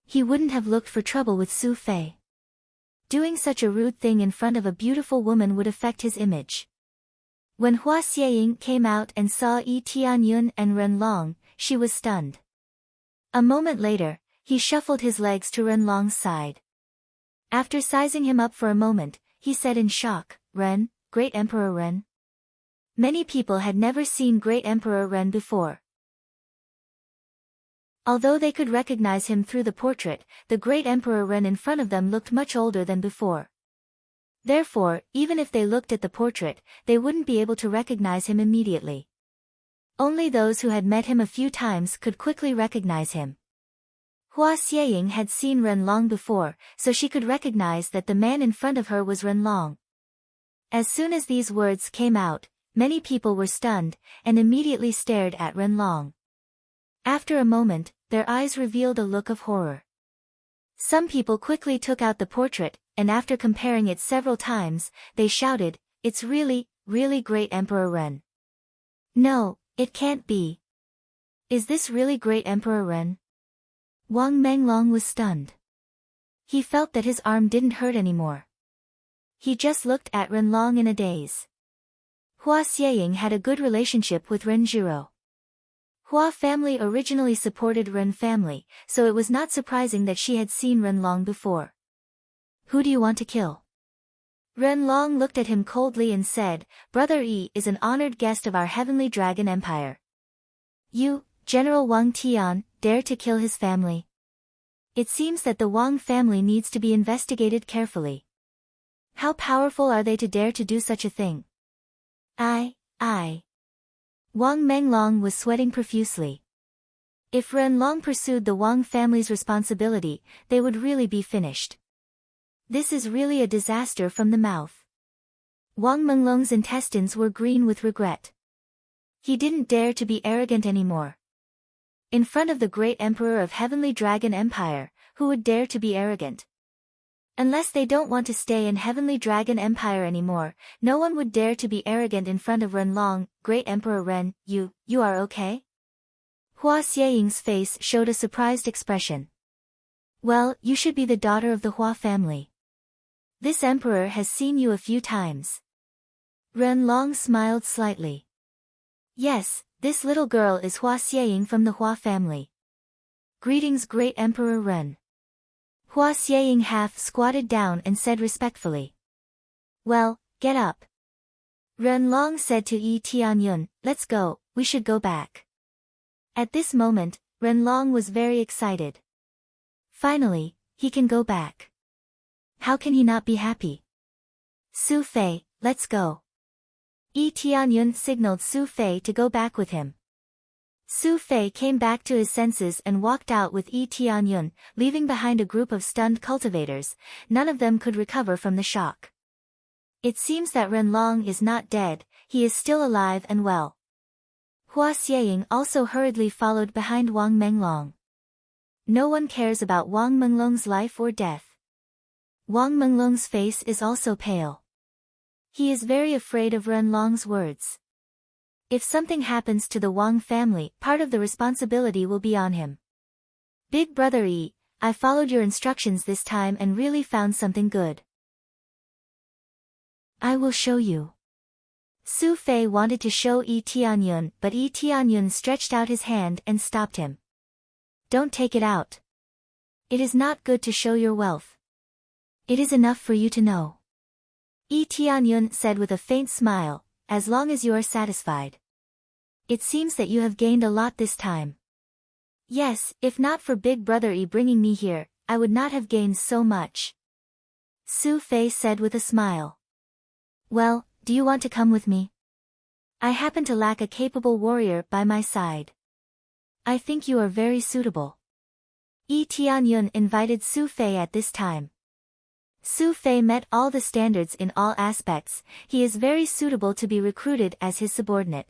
He wouldn't have looked for trouble with Su Fei. Doing such a rude thing in front of a beautiful woman would affect his image. When Hua Xieying came out and saw Yi Tianyun and Ren Long, she was stunned. A moment later, he shuffled his legs to Ren Long's side. After sizing him up for a moment, he said in shock, Ren, Great Emperor Ren. Many people had never seen Great Emperor Ren before. Although they could recognize him through the portrait, the Great Emperor Ren in front of them looked much older than before. Therefore, even if they looked at the portrait, they wouldn't be able to recognize him immediately. Only those who had met him a few times could quickly recognize him. Hua Xieying had seen Ren Long before, so she could recognize that the man in front of her was Ren Long. As soon as these words came out, many people were stunned, and immediately stared at Ren Long. After a moment, their eyes revealed a look of horror. Some people quickly took out the portrait, and after comparing it several times, they shouted, It's really really great Emperor Ren? No, it can't be. Is this really great Emperor Ren? Wang Menglong was stunned. He felt that his arm didn't hurt anymore. He just looked at Renlong in a daze. Hua Xieying had a good relationship with Ren Zhiro. Hua family originally supported Ren family, so it was not surprising that she had seen Renlong before. Who do you want to kill? Renlong looked at him coldly and said, Brother Yi is an honored guest of our heavenly dragon empire. You, General Wang Tian, dare to kill his family? It seems that the Wang family needs to be investigated carefully. How powerful are they to dare to do such a thing? I. Wang Menglong was sweating profusely. If Renlong pursued the Wang family's responsibility, they would really be finished. This is really a disaster from the mouth. Wang Menglong's intestines were green with regret. He didn't dare to be arrogant anymore. In front of the great emperor of Heavenly Dragon Empire, who would dare to be arrogant? Unless they don't want to stay in Heavenly Dragon Empire anymore, no one would dare to be arrogant in front of Renlong. Great Emperor Ren, you are okay? Hua Xieying's face showed a surprised expression. Well, you should be the daughter of the Hua family. This emperor has seen you a few times. Renlong smiled slightly. Yes, this little girl is Hua Xieying from the Hua family. Greetings, Great Emperor Ren. Hua Xieying half squatted down and said respectfully. Well, get up. Renlong said to Yi Tianyun, let's go, we should go back. At this moment, Renlong was very excited. Finally, he can go back. How can he not be happy? Su Fei, let's go. Yi Tianyun signaled Su Fei to go back with him. Su Fei came back to his senses and walked out with Yi Tianyun, leaving behind a group of stunned cultivators. None of them could recover from the shock. It seems that Renlong is not dead, he is still alive and well. Hua Xieying also hurriedly followed behind Wang Menglong. No one cares about Wang Menglong's life or death. Wang Menglong's face is also pale. He is very afraid of Renlong's words. If something happens to the Wang family, part of the responsibility will be on him. Big Brother Yi, I followed your instructions this time and really found something good. I will show you. Su Fei wanted to show Yi Tianyun, but Yi Tianyun stretched out his hand and stopped him. Don't take it out. It is not good to show your wealth. It is enough for you to know. Yi Tianyun said with a faint smile, as long as you are satisfied. It seems that you have gained a lot this time. Yes, if not for Big Brother Yi bringing me here, I would not have gained so much. Su Fei said with a smile. Well, do you want to come with me? I happen to lack a capable warrior by my side. I think you are very suitable. Yi Tianyun invited Su Fei at this time. Su Fei met all the standards in all aspects, he is very suitable to be recruited as his subordinate.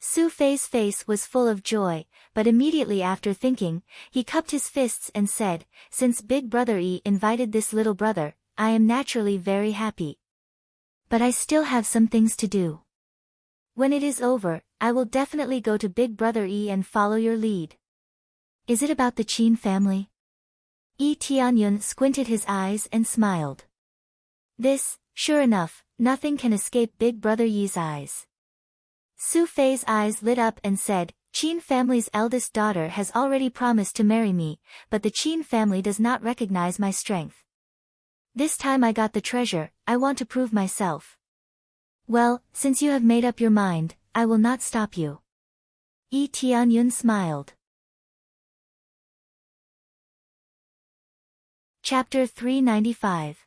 Su Fei's face was full of joy, but immediately after thinking, he cupped his fists and said, since Big Brother Yi invited this little brother, I am naturally very happy. But I still have some things to do. When it is over, I will definitely go to Big Brother Yi and follow your lead. Is it about the Qin family? Yi Tianyun squinted his eyes and smiled. This, sure enough, nothing can escape Big Brother Yi's eyes. Su Fei's eyes lit up and said, Qin family's eldest daughter has already promised to marry me, but the Qin family does not recognize my strength. This time I got the treasure, I want to prove myself. Well, since you have made up your mind, I will not stop you. Yi Tianyun smiled. Chapter 395.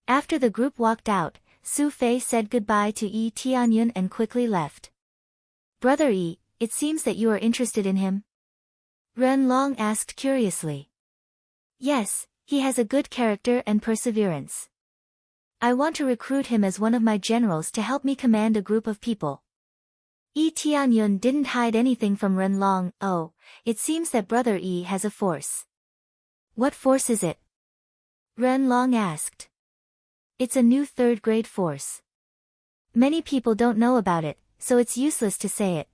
After the group walked out, Su Fei said goodbye to Yi Tianyun and quickly left. Brother Yi, it seems that you are interested in him? Renlong asked curiously. Yes, he has a good character and perseverance. I want to recruit him as one of my generals to help me command a group of people. Yi Tianyun didn't hide anything from Renlong. Oh, it seems that Brother Yi has a force. What force is it? Renlong asked. It's a new third-grade force. Many people don't know about it, so it's useless to say it.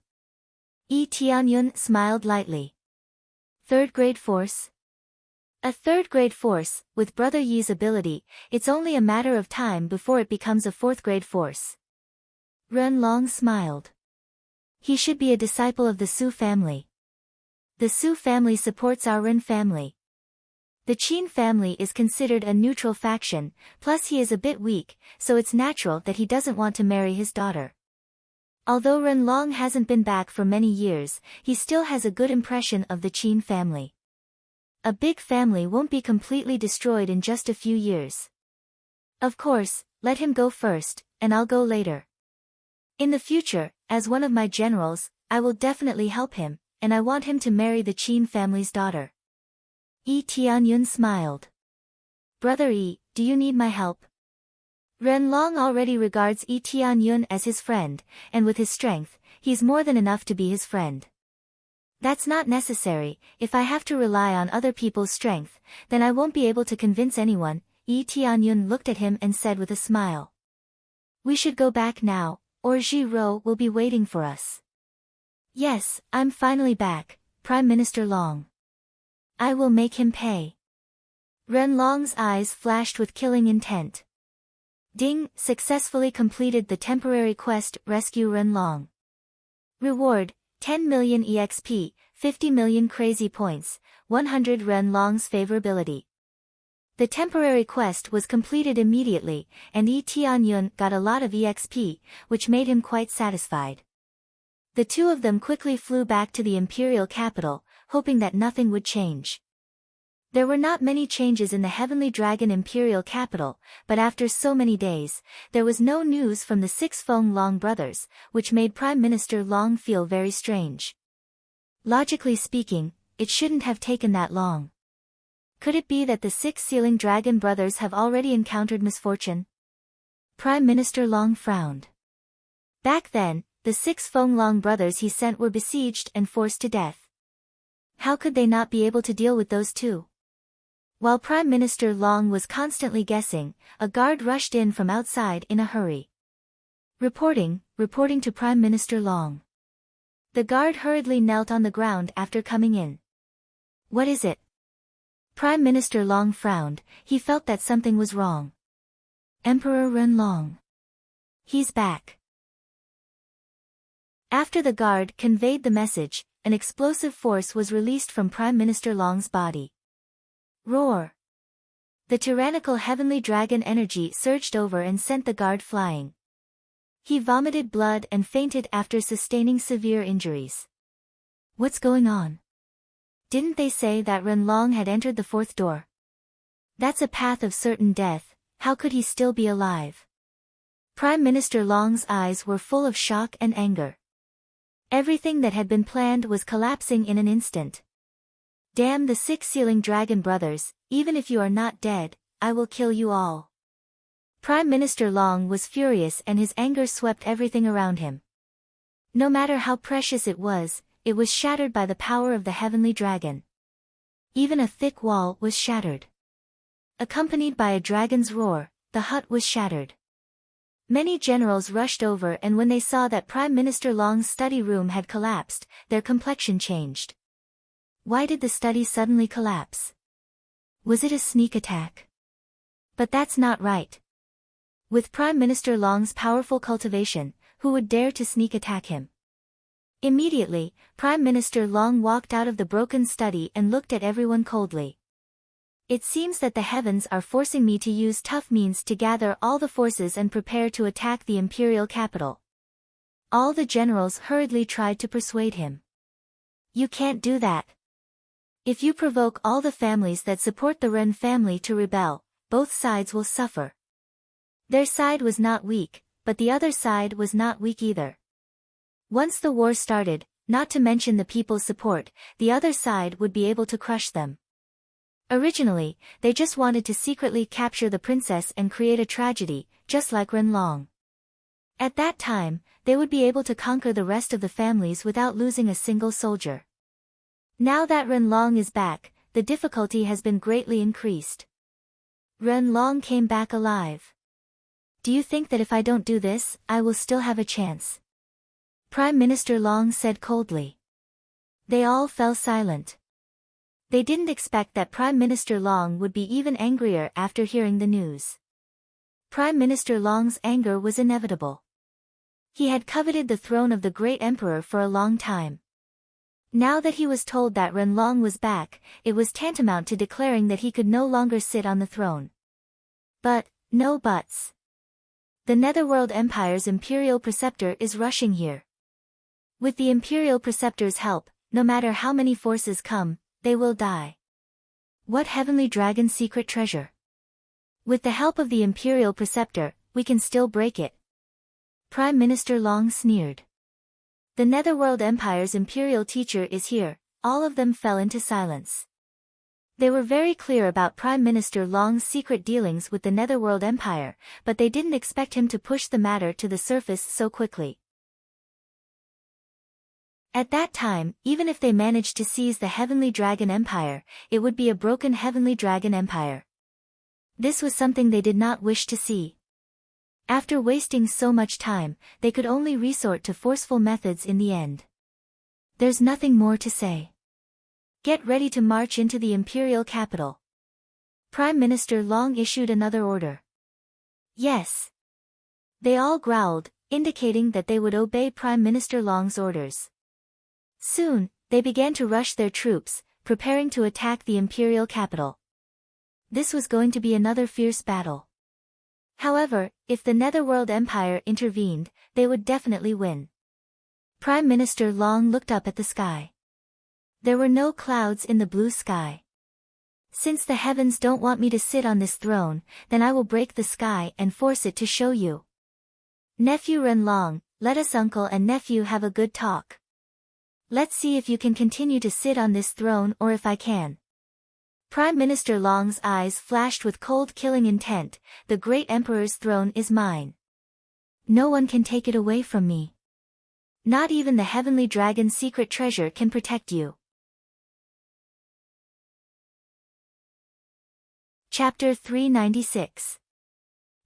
Yi Tianyun smiled lightly. Third grade force? A third grade force, with Brother Yi's ability, it's only a matter of time before it becomes a fourth grade force. Ren Long smiled. He should be a disciple of the Su family. The Su family supports our Ren family. The Qin family is considered a neutral faction, plus he is a bit weak, so it's natural that he doesn't want to marry his daughter. Although Ren Long hasn't been back for many years, he still has a good impression of the Qin family. A big family won't be completely destroyed in just a few years. Of course, let him go first, and I'll go later. In the future, as one of my generals, I will definitely help him, and I want him to marry the Qin family's daughter. Yi Tianyun smiled. Brother Yi, do you need my help? Ren Long already regards Yi Tianyun as his friend, and with his strength, he's more than enough to be his friend. That's not necessary. If I have to rely on other people's strength, then I won't be able to convince anyone. Yi Tianyun looked at him and said with a smile. We should go back now, or Ji Ro will be waiting for us. Yes, I'm finally back, Prime Minister Long. I will make him pay. Ren Long's eyes flashed with killing intent. Ding successfully completed the temporary quest Rescue Ren Long. Reward, 10 million EXP, 50 million crazy points, 100 Ren Long's favorability. The temporary quest was completed immediately, and Yi Tianyun got a lot of EXP, which made him quite satisfied. The two of them quickly flew back to the imperial capital, hoping that nothing would change. There were not many changes in the Heavenly Dragon imperial capital, but after so many days, there was no news from the 6 Feng Long brothers, which made Prime Minister Long feel very strange. Logically speaking, it shouldn't have taken that long. Could it be that the 6 Sealing Dragon brothers have already encountered misfortune? Prime Minister Long frowned. Back then, the 6 Feng Long brothers he sent were besieged and forced to death. How could they not be able to deal with those two? While Prime Minister Long was constantly guessing, a guard rushed in from outside in a hurry. Reporting to Prime Minister Long. The guard hurriedly knelt on the ground after coming in. What is it? Prime Minister Long frowned. He felt that something was wrong. Emperor Ren Long. He's back. After the guard conveyed the message, an explosive force was released from Prime Minister Long's body. Roar! The tyrannical heavenly dragon energy surged over and sent the guard flying. He vomited blood and fainted after sustaining severe injuries. What's going on? Didn't they say that Ren Long had entered the 4th door? That's a path of certain death. How could he still be alive? Prime Minister Long's eyes were full of shock and anger. Everything that had been planned was collapsing in an instant. Damn the 6 Sealing Dragon brothers, even if you are not dead, I will kill you all. Prime Minister Long was furious and his anger swept everything around him. No matter how precious it was shattered by the power of the Heavenly Dragon. Even a thick wall was shattered. Accompanied by a dragon's roar, the hut was shattered. Many generals rushed over, and when they saw that Prime Minister Long's study room had collapsed, their complexion changed. Why did the study suddenly collapse? Was it a sneak attack? But that's not right. With Prime Minister Long's powerful cultivation, who would dare to sneak attack him? Immediately, Prime Minister Long walked out of the broken study and looked at everyone coldly. It seems that the heavens are forcing me to use tough means to gather all the forces and prepare to attack the imperial capital. All the generals hurriedly tried to persuade him. You can't do that. If you provoke all the families that support the Ren family to rebel, both sides will suffer. Their side was not weak, but the other side was not weak either. Once the war started, not to mention the people's support, the other side would be able to crush them. Originally, they just wanted to secretly capture the princess and create a tragedy, just like Ren Long. At that time, they would be able to conquer the rest of the families without losing a single soldier. Now that Ren Long is back, the difficulty has been greatly increased. Ren Long came back alive. Do you think that if I don't do this, I will still have a chance? Prime Minister Long said coldly. They all fell silent. They didn't expect that Prime Minister Long would be even angrier after hearing the news. Prime Minister Long's anger was inevitable. He had coveted the throne of the great emperor for a long time. Now that he was told that Ren Long was back, it was tantamount to declaring that he could no longer sit on the throne. But, no buts. The Netherworld Empire's Imperial Preceptor is rushing here. With the Imperial Preceptor's help, no matter how many forces come, they will die. What heavenly dragon secret treasure? With the help of the Imperial Preceptor, we can still break it. Prime Minister Long sneered. The Netherworld Empire's Imperial Teacher is here. All of them fell into silence. They were very clear about Prime Minister Long's secret dealings with the Netherworld Empire, but they didn't expect him to push the matter to the surface so quickly. At that time, even if they managed to seize the Heavenly Dragon Empire, it would be a broken Heavenly Dragon Empire. This was something they did not wish to see. After wasting so much time, they could only resort to forceful methods in the end. There's nothing more to say. Get ready to march into the imperial capital. Prime Minister Long issued another order. Yes. They all growled, indicating that they would obey Prime Minister Long's orders. Soon, they began to rush their troops, preparing to attack the imperial capital. This was going to be another fierce battle. However, if the Netherworld Empire intervened, they would definitely win. Prime Minister Long looked up at the sky. There were no clouds in the blue sky. Since the heavens don't want me to sit on this throne, then I will break the sky and force it to show you. Nephew Ren Long, let us uncle and nephew have a good talk. Let's see if you can continue to sit on this throne or if I can. Prime Minister Long's eyes flashed with cold killing intent. The great emperor's throne is mine. No one can take it away from me. Not even the Heavenly Dragon's secret treasure can protect you. Chapter 396.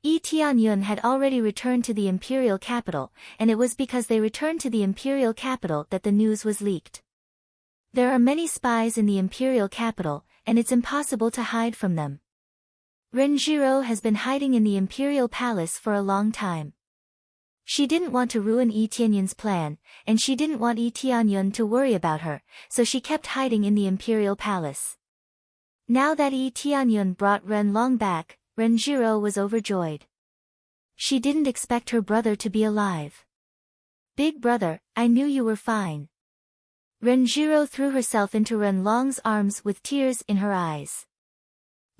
Yi Tianyun had already returned to the imperial capital, and it was because they returned to the imperial capital that the news was leaked. There are many spies in the imperial capital, and it's impossible to hide from them. Renjiro has been hiding in the imperial palace for a long time. She didn't want to ruin Yi Tianyun's plan, and she didn't want Yi Tianyun to worry about her, so she kept hiding in the imperial palace. Now that Yi Tianyun brought Ren Long back, Renjiro was overjoyed. She didn't expect her brother to be alive. Big brother, I knew you were fine. Renjiro threw herself into Ren Long's arms with tears in her eyes.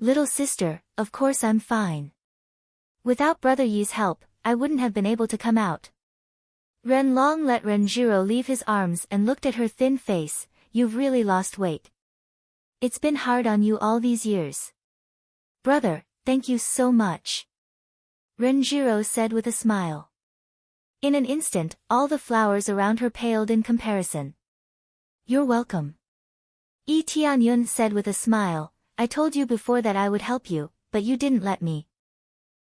Little sister, of course I'm fine. Without Brother Yi's help, I wouldn't have been able to come out. Ren Long let Renjiro leave his arms and looked at her thin face. You've really lost weight. It's been hard on you all these years. Brother, thank you so much. Renjiro said with a smile. In an instant, all the flowers around her paled in comparison. You're welcome. Yi Tianyun said with a smile, I told you before that I would help you, but you didn't let me.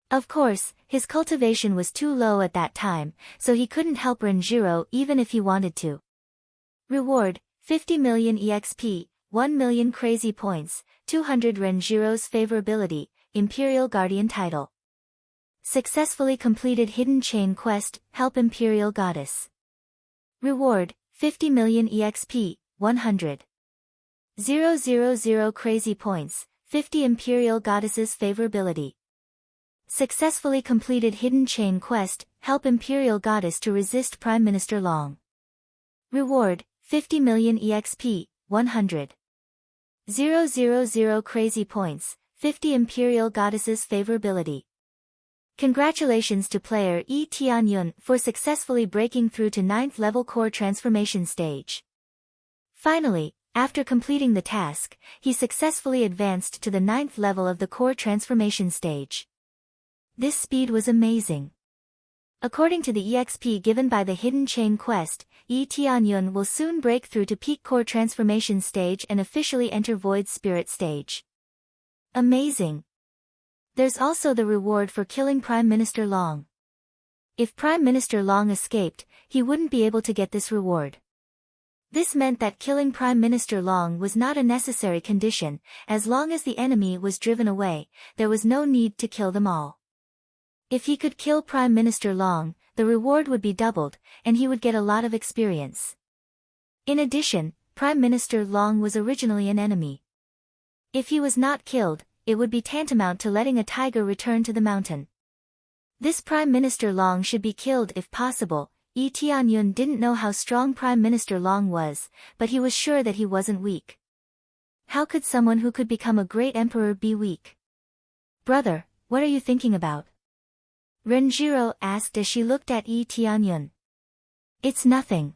Of course, his cultivation was too low at that time, so he couldn't help Renjiro even if he wanted to. Reward, 50 million EXP, 1 million crazy points, 200 Renjiro's favorability, Imperial Guardian title. Successfully completed Hidden Chain Quest, Help Imperial Goddess. Reward, 50 million EXP, 100. 000 crazy points, 50 Imperial Goddess's favorability. Successfully completed Hidden Chain Quest, Help Imperial Goddess to resist Prime Minister Long. Reward, 50 million EXP, 100. 000 crazy points, 50 Imperial Goddess's favorability. Congratulations to player Yi Tianyun for successfully breaking through to 9th level core transformation stage. Finally, after completing the task, he successfully advanced to the 9th level of the core transformation stage. This speed was amazing. According to the EXP given by the Hidden Chain Quest, Yi Tianyun will soon break through to peak core transformation stage and officially enter Void Spirit stage. Amazing! There's also the reward for killing Prime Minister Long. If Prime Minister Long escaped, he wouldn't be able to get this reward. This meant that killing Prime Minister Long was not a necessary condition. As long as the enemy was driven away, there was no need to kill them all. If he could kill Prime Minister Long, the reward would be doubled, and he would get a lot of experience. In addition, Prime Minister Long was originally an enemy. If he was not killed, it would be tantamount to letting a tiger return to the mountain. This Prime Minister Long should be killed if possible. Tianyun didn't know how strong Prime Minister Long was, but he was sure that he wasn't weak. How could someone who could become a great emperor be weak? Brother, what are you thinking about? Renjiro asked as she looked at Tianyun. It's nothing.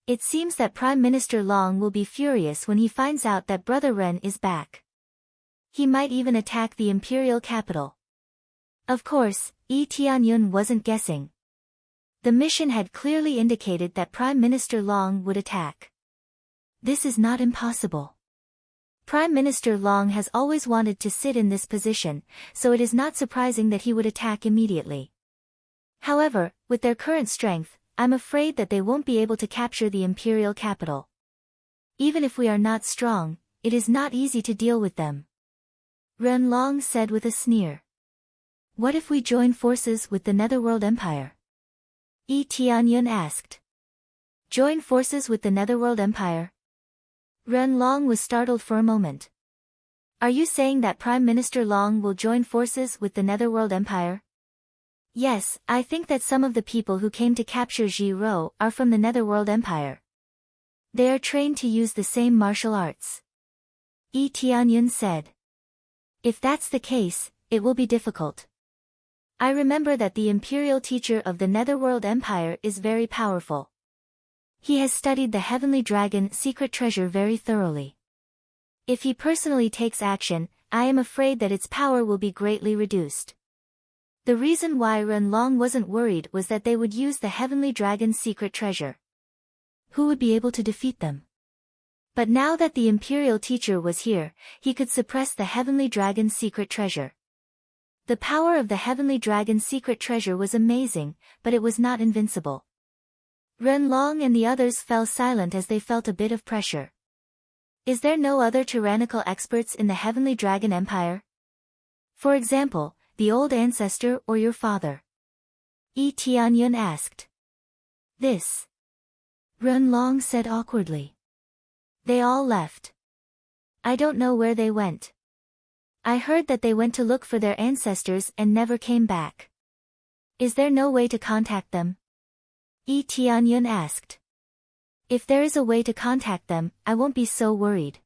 It seems that Prime Minister Long will be furious when he finds out that Brother Ren is back. He might even attack the imperial capital. Of course, Tianyun wasn't guessing. The mission had clearly indicated that Prime Minister Long would attack. This is not impossible. Prime Minister Long has always wanted to sit in this position, so it is not surprising that he would attack immediately. However, with their current strength, I'm afraid that they won't be able to capture the imperial capital. Even if we are not strong, it is not easy to deal with them. Ren Long said with a sneer. What if we join forces with the Netherworld Empire? Tianyun asked. Join forces with the Netherworld Empire? Ren Long was startled for a moment. Are you saying that Prime Minister Long will join forces with the Netherworld Empire? Yes, I think that some of the people who came to capture Ji Ro are from the Netherworld Empire. They are trained to use the same martial arts. Tianyun said. If that's the case, it will be difficult. I remember that the imperial teacher of the Netherworld Empire is very powerful. He has studied the Heavenly Dragon secret treasure very thoroughly. If he personally takes action, I am afraid that its power will be greatly reduced. The reason why Ren Long wasn't worried was that they would use the Heavenly Dragon's secret treasure. Who would be able to defeat them? But now that the Imperial teacher was here, he could suppress the Heavenly Dragon's secret treasure. The power of the Heavenly Dragon's secret treasure was amazing, but it was not invincible. Ren Long and the others fell silent as they felt a bit of pressure. Is there no other tyrannical experts in the Heavenly Dragon Empire? For example, the old ancestor or your father? Tianyun asked. This. Ren Long said awkwardly. They all left. I don't know where they went. I heard that they went to look for their ancestors and never came back. Is there no way to contact them? Tianyun asked. If there is a way to contact them, I won't be so worried.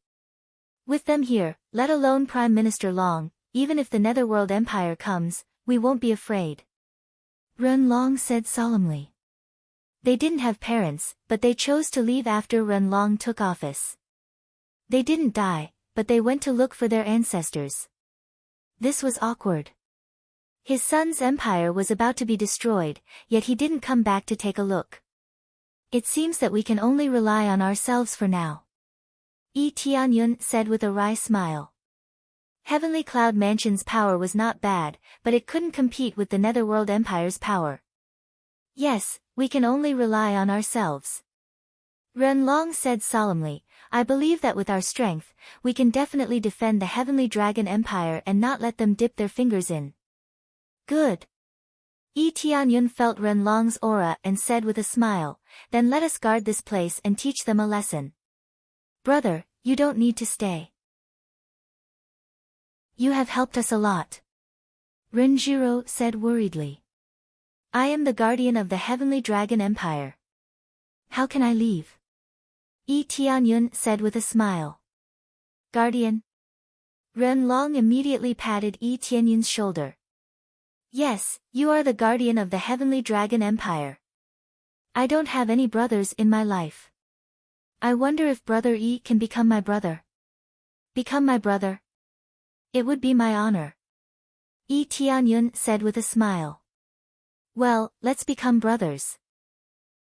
With them here, let alone Prime Minister Long, even if the Netherworld Empire comes, we won't be afraid. Ren Long said solemnly. They didn't have parents, but they chose to leave after Ren Long took office. They didn't die, but they went to look for their ancestors. This was awkward. His son's empire was about to be destroyed, yet he didn't come back to take a look. It seems that we can only rely on ourselves for now. Tianyun said with a wry smile. Heavenly Cloud Mansion's power was not bad, but it couldn't compete with the Netherworld Empire's power. Yes, we can only rely on ourselves. Ren Long said solemnly, I believe that with our strength, we can definitely defend the Heavenly Dragon Empire and not let them dip their fingers in. Good. Tianyun felt Ren Long's aura and said with a smile, then let us guard this place and teach them a lesson. Brother, you don't need to stay. You have helped us a lot. Renjiro said worriedly. I am the guardian of the Heavenly Dragon Empire. How can I leave? Tianyun said with a smile. Guardian? Ren Long immediately patted Tianyun's shoulder. Yes, you are the guardian of the Heavenly Dragon Empire. I don't have any brothers in my life. I wonder if Brother Yi can become my brother. Become my brother? It would be my honor. Tianyun said with a smile. Well, let's become brothers.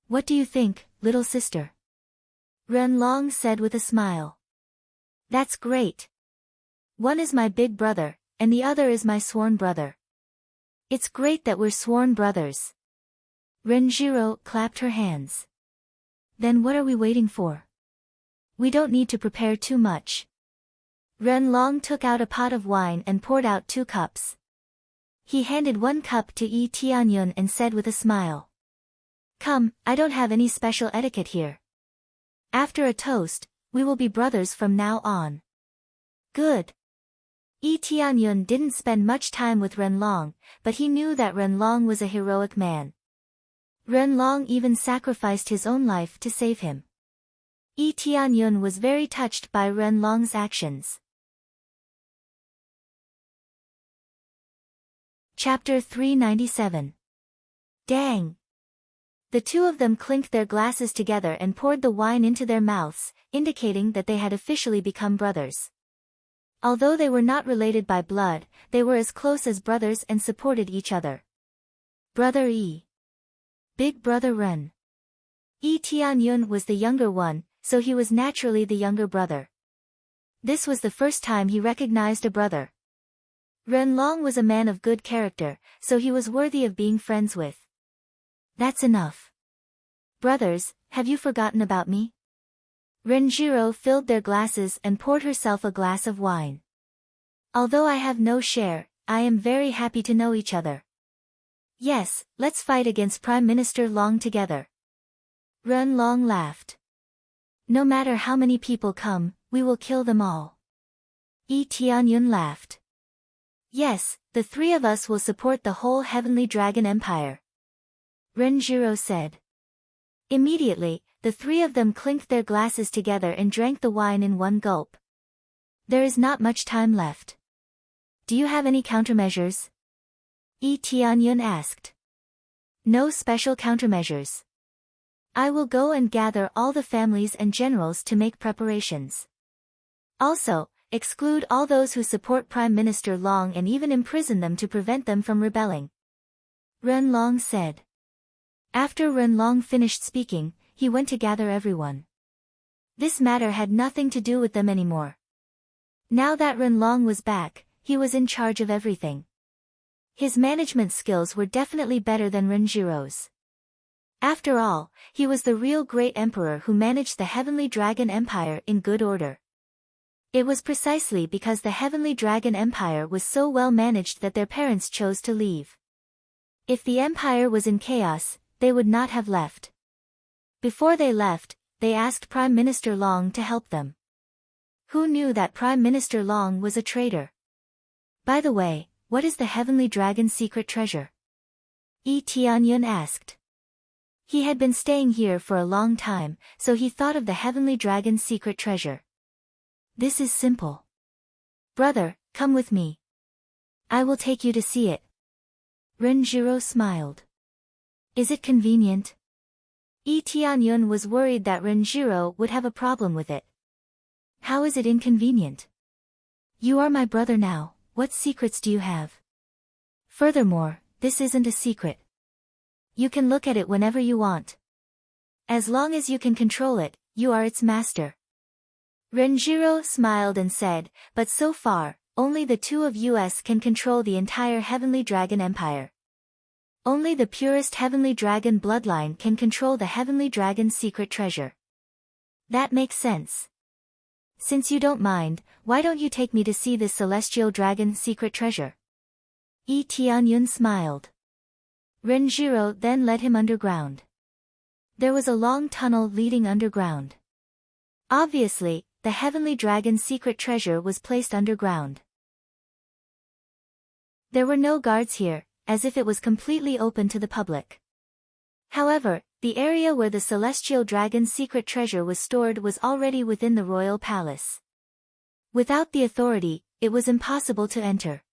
What do you think, little sister? Ren Long said with a smile. That's great. One is my big brother, and the other is my sworn brother. It's great that we're sworn brothers. Renjiro clapped her hands. Then what are we waiting for? We don't need to prepare too much. Renlong took out a pot of wine and poured out 2 cups. He handed 1 cup to Yi Tianyun and said with a smile. Come, I don't have any special etiquette here. After a toast, we will be brothers from now on. Good. Yi Tianyun didn't spend much time with Renlong, but he knew that Renlong was a heroic man. Renlong even sacrificed his own life to save him. Yi Tianyun was very touched by Renlong's actions. Chapter 397. Dang! The 2 of them clinked their glasses together and poured the wine into their mouths, indicating that they had officially become brothers. Although they were not related by blood, they were as close as brothers and supported each other. Brother Yi. Big brother Ren. Yi Tianyun was the younger one, so he was naturally the younger brother. This was the first time he recognized a brother. Renlong was a man of good character, so he was worthy of being friends with. That's enough. Brothers, have you forgotten about me? Renjiro filled their glasses and poured herself a glass of wine. Although I have no share, I am very happy to know each other. Yes, let's fight against Prime Minister Long together. Renlong laughed. No matter how many people come, we will kill them all. Yi Tianyun laughed. Yes, the 3 of us will support the whole Heavenly Dragon Empire. Renjiro said. Immediately, the 3 of them clinked their glasses together and drank the wine in 1 gulp. There is not much time left. Do you have any countermeasures? Yi Tianyun asked. No special countermeasures. I will go and gather all the families and generals to make preparations. Also, exclude all those who support Prime Minister Long and even imprison them to prevent them from rebelling. Renlong said. After Renlong finished speaking, he went to gather everyone. This matter had nothing to do with them anymore. Now that Renlong was back, he was in charge of everything. His management skills were definitely better than Renjiro's. After all, he was the real great emperor who managed the Heavenly Dragon Empire in good order. It was precisely because the Heavenly Dragon Empire was so well managed that their parents chose to leave. If the empire was in chaos, they would not have left. Before they left, they asked Prime Minister Long to help them. Who knew that Prime Minister Long was a traitor? By the way, what is the Heavenly Dragon's secret treasure? Yi Tianyun asked. He had been staying here for a long time, so he thought of the Heavenly Dragon's secret treasure. This is simple. Brother, come with me. I will take you to see it. Renjiro smiled. Is it convenient? Yi Tianyun was worried that Renjiro would have a problem with it. How is it inconvenient? You are my brother now, what secrets do you have? Furthermore, this isn't a secret. You can look at it whenever you want. As long as you can control it, you are its master. Renjiro smiled and said, but so far, only the 2 of us can control the entire Heavenly Dragon Empire. Only the purest Heavenly Dragon bloodline can control the Heavenly Dragon's secret treasure. That makes sense. Since you don't mind, why don't you take me to see this Celestial Dragon's secret treasure? Yi Tianyun smiled. Renjiro then led him underground. There was a long tunnel leading underground. Obviously, the Heavenly Dragon's secret treasure was placed underground. There were no guards here, as if it was completely open to the public. However, the area where the Celestial Dragon's secret treasure was stored was already within the royal palace. Without the authority, it was impossible to enter.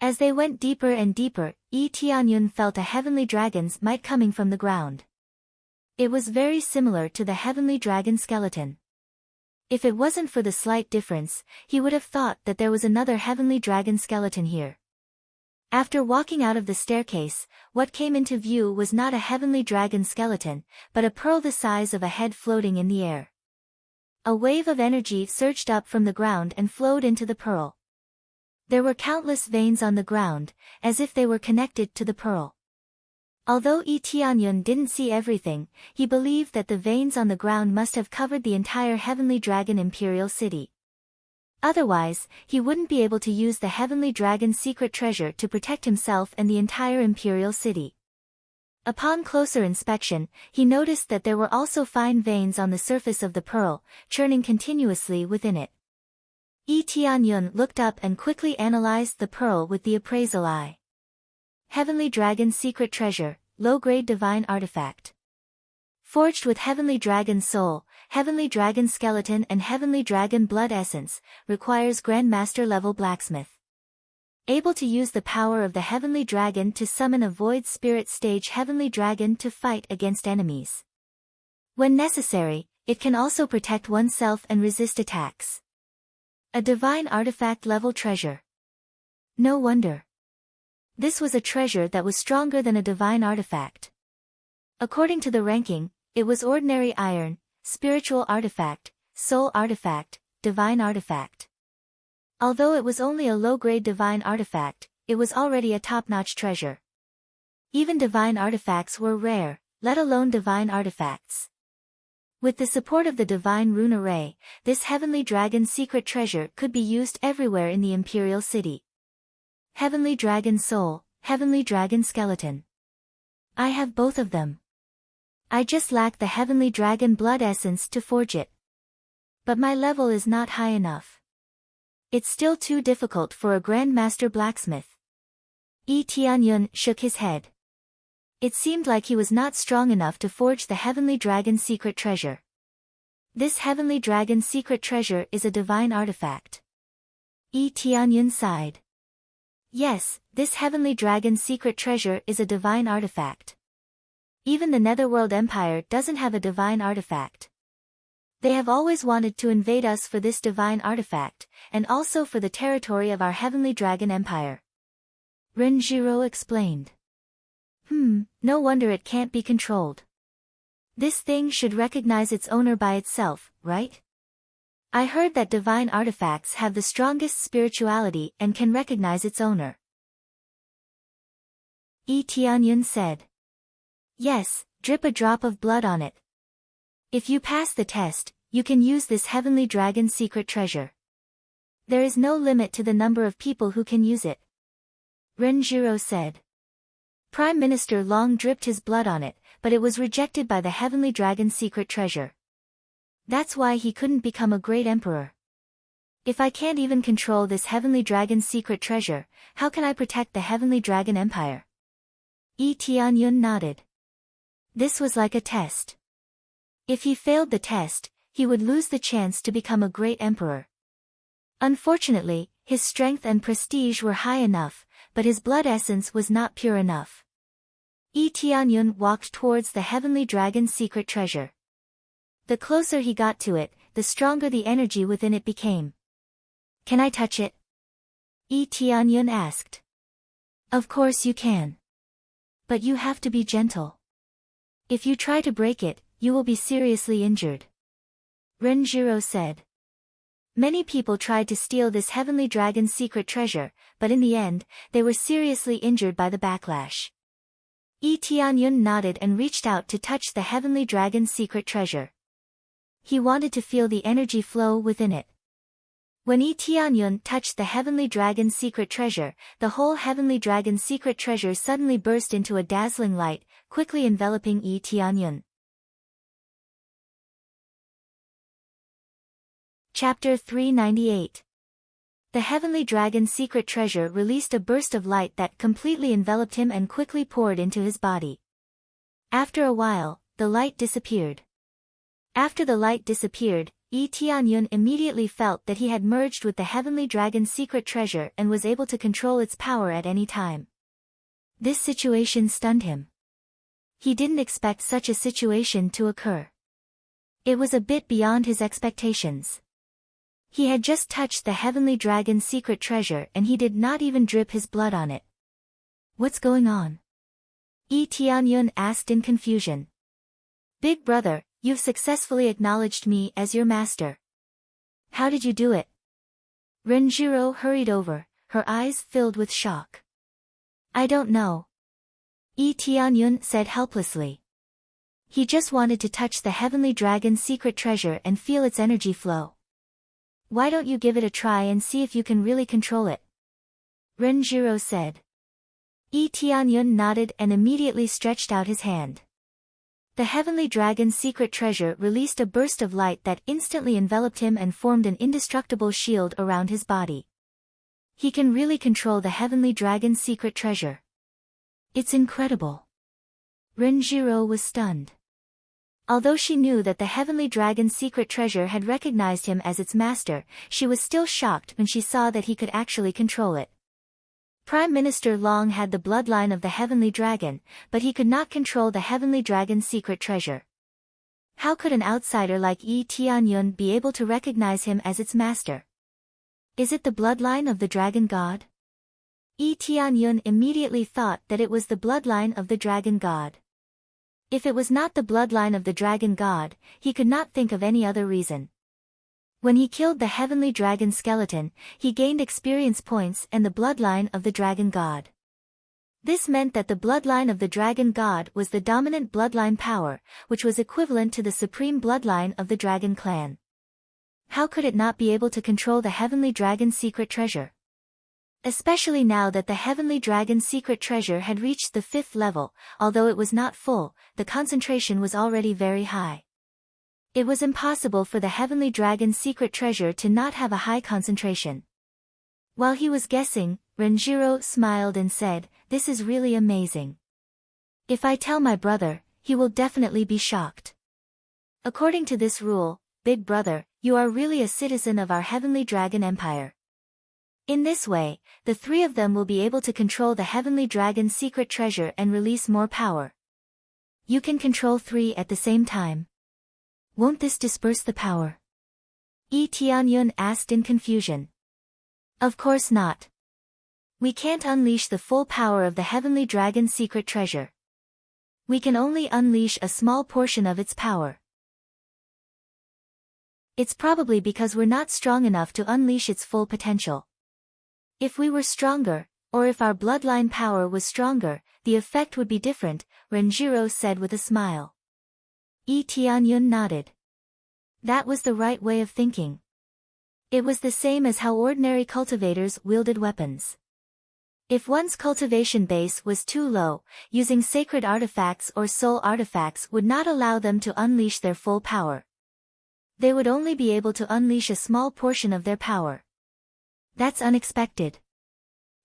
As they went deeper and deeper, Yi Tianyun felt a heavenly dragon's might coming from the ground. It was very similar to the heavenly dragon skeleton. If it wasn't for the slight difference, he would have thought that there was another heavenly dragon skeleton here. After walking out of the staircase, what came into view was not a heavenly dragon skeleton, but a pearl the size of a head floating in the air. A wave of energy surged up from the ground and flowed into the pearl. There were countless veins on the ground, as if they were connected to the pearl. Although Yi Tianyun didn't see everything, he believed that the veins on the ground must have covered the entire Heavenly Dragon Imperial City. Otherwise, he wouldn't be able to use the Heavenly Dragon's secret treasure to protect himself and the entire Imperial City. Upon closer inspection, he noticed that there were also fine veins on the surface of the pearl, churning continuously within it. Yi Tianyun looked up and quickly analyzed the pearl with the appraisal eye. Heavenly Dragon's secret treasure, low-grade divine artifact. Forged with Heavenly Dragon soul, Heavenly Dragon skeleton and Heavenly Dragon blood essence, requires Grandmaster level blacksmith. Able to use the power of the Heavenly Dragon to summon a void spirit stage Heavenly Dragon to fight against enemies. When necessary, it can also protect oneself and resist attacks. A divine artifact level treasure. No wonder. This was a treasure that was stronger than a divine artifact. According to the ranking, it was ordinary iron, spiritual artifact, soul artifact, divine artifact. Although it was only a low-grade divine artifact, it was already a top-notch treasure. Even divine artifacts were rare, let alone divine artifacts. With the support of the divine rune array, this Heavenly Dragon's secret treasure could be used everywhere in the Imperial City. Heavenly Dragon soul, Heavenly Dragon skeleton. I have both of them. I just lack the Heavenly Dragon blood essence to forge it. But my level is not high enough. It's still too difficult for a Grandmaster blacksmith. Yi Tianyun shook his head. It seemed like he was not strong enough to forge the Heavenly Dragon's secret treasure. This Heavenly Dragon's secret treasure is a divine artifact. Yi Tianyun sighed. Yes, this Heavenly Dragon's secret treasure is a divine artifact. Even the Netherworld Empire doesn't have a divine artifact. They have always wanted to invade us for this divine artifact, and also for the territory of our Heavenly Dragon Empire. Renjiro explained. No wonder it can't be controlled. This thing should recognize its owner by itself, right? I heard that divine artifacts have the strongest spirituality and can recognize its owner. Yi Tianyun said. Yes, drip a drop of blood on it. If you pass the test, you can use this Heavenly Dragon's secret treasure. There is no limit to the number of people who can use it. Renjiro said. Prime Minister Long dripped his blood on it, but it was rejected by the Heavenly Dragon's secret treasure. That's why he couldn't become a great emperor. If I can't even control this Heavenly Dragon's secret treasure, how can I protect the Heavenly Dragon Empire? Yi Tianyun nodded. This was like a test. If he failed the test, he would lose the chance to become a great emperor. Unfortunately, his strength and prestige were high enough, but his blood essence was not pure enough. Yi Tianyun walked towards the Heavenly Dragon's secret treasure. The closer he got to it, the stronger the energy within it became. Can I touch it? Yi Tianyun asked. Of course you can. But you have to be gentle. If you try to break it, you will be seriously injured. Renjiro said. Many people tried to steal this Heavenly Dragon's secret treasure, but in the end, they were seriously injured by the backlash. Yi Tianyun nodded and reached out to touch the Heavenly Dragon's secret treasure. He wanted to feel the energy flow within it. When Yi Tianyun touched the Heavenly Dragon's secret treasure, the whole Heavenly Dragon's secret treasure suddenly burst into a dazzling light, quickly enveloping Yi Tianyun. Chapter 398. The Heavenly Dragon's secret treasure released a burst of light that completely enveloped him and quickly poured into his body. After a while, the light disappeared. After the light disappeared, Yi Tianyun immediately felt that he had merged with the Heavenly Dragon's secret treasure and was able to control its power at any time. This situation stunned him. He didn't expect such a situation to occur. It was a bit beyond his expectations. He had just touched the Heavenly Dragon's secret treasure and he did not even drip his blood on it. What's going on? Yi Tianyun asked in confusion. Big brother, you've successfully acknowledged me as your master. How did you do it? Renjiro hurried over, her eyes filled with shock. I don't know. Yi Tianyun said helplessly. He just wanted to touch the heavenly dragon's secret treasure and feel its energy flow. Why don't you give it a try and see if you can really control it? Renjiro said. Yi Tianyun nodded and immediately stretched out his hand. The heavenly dragon's secret treasure released a burst of light that instantly enveloped him and formed an indestructible shield around his body. He can really control the heavenly dragon's secret treasure. It's incredible. Renjiro was stunned. Although she knew that the heavenly dragon's secret treasure had recognized him as its master, she was still shocked when she saw that he could actually control it. Prime Minister Long had the bloodline of the heavenly dragon, but he could not control the heavenly dragon's secret treasure. How could an outsider like Yi Tianyun be able to recognize him as its master? Is it the bloodline of the dragon god? Yi Tianyun immediately thought that it was the bloodline of the dragon god. If it was not the bloodline of the dragon god, he could not think of any other reason. When he killed the heavenly dragon skeleton, he gained experience points and the bloodline of the dragon god. This meant that the bloodline of the dragon god was the dominant bloodline power, which was equivalent to the supreme bloodline of the dragon clan. How could it not be able to control the heavenly dragon's secret treasure? Especially now that the heavenly dragon's secret treasure had reached the 5th level, although it was not full, the concentration was already very high. It was impossible for the heavenly dragon's secret treasure to not have a high concentration. While he was guessing, Renjiro smiled and said, "This is really amazing. If I tell my brother, he will definitely be shocked. According to this rule, big brother, you are really a citizen of our heavenly dragon empire. In this way, the 3 of them will be able to control the heavenly dragon's secret treasure and release more power. You can control 3 at the same time. Won't this disperse the power?" Yi Tianyun asked in confusion. Of course not. We can't unleash the full power of the heavenly dragon's secret treasure. We can only unleash a small portion of its power. It's probably because we're not strong enough to unleash its full potential. If we were stronger, or if our bloodline power was stronger, the effect would be different, Renjiro said with a smile. Yi Tianyun nodded. That was the right way of thinking. It was the same as how ordinary cultivators wielded weapons. If one's cultivation base was too low, using sacred artifacts or soul artifacts would not allow them to unleash their full power. They would only be able to unleash a small portion of their power. That's unexpected.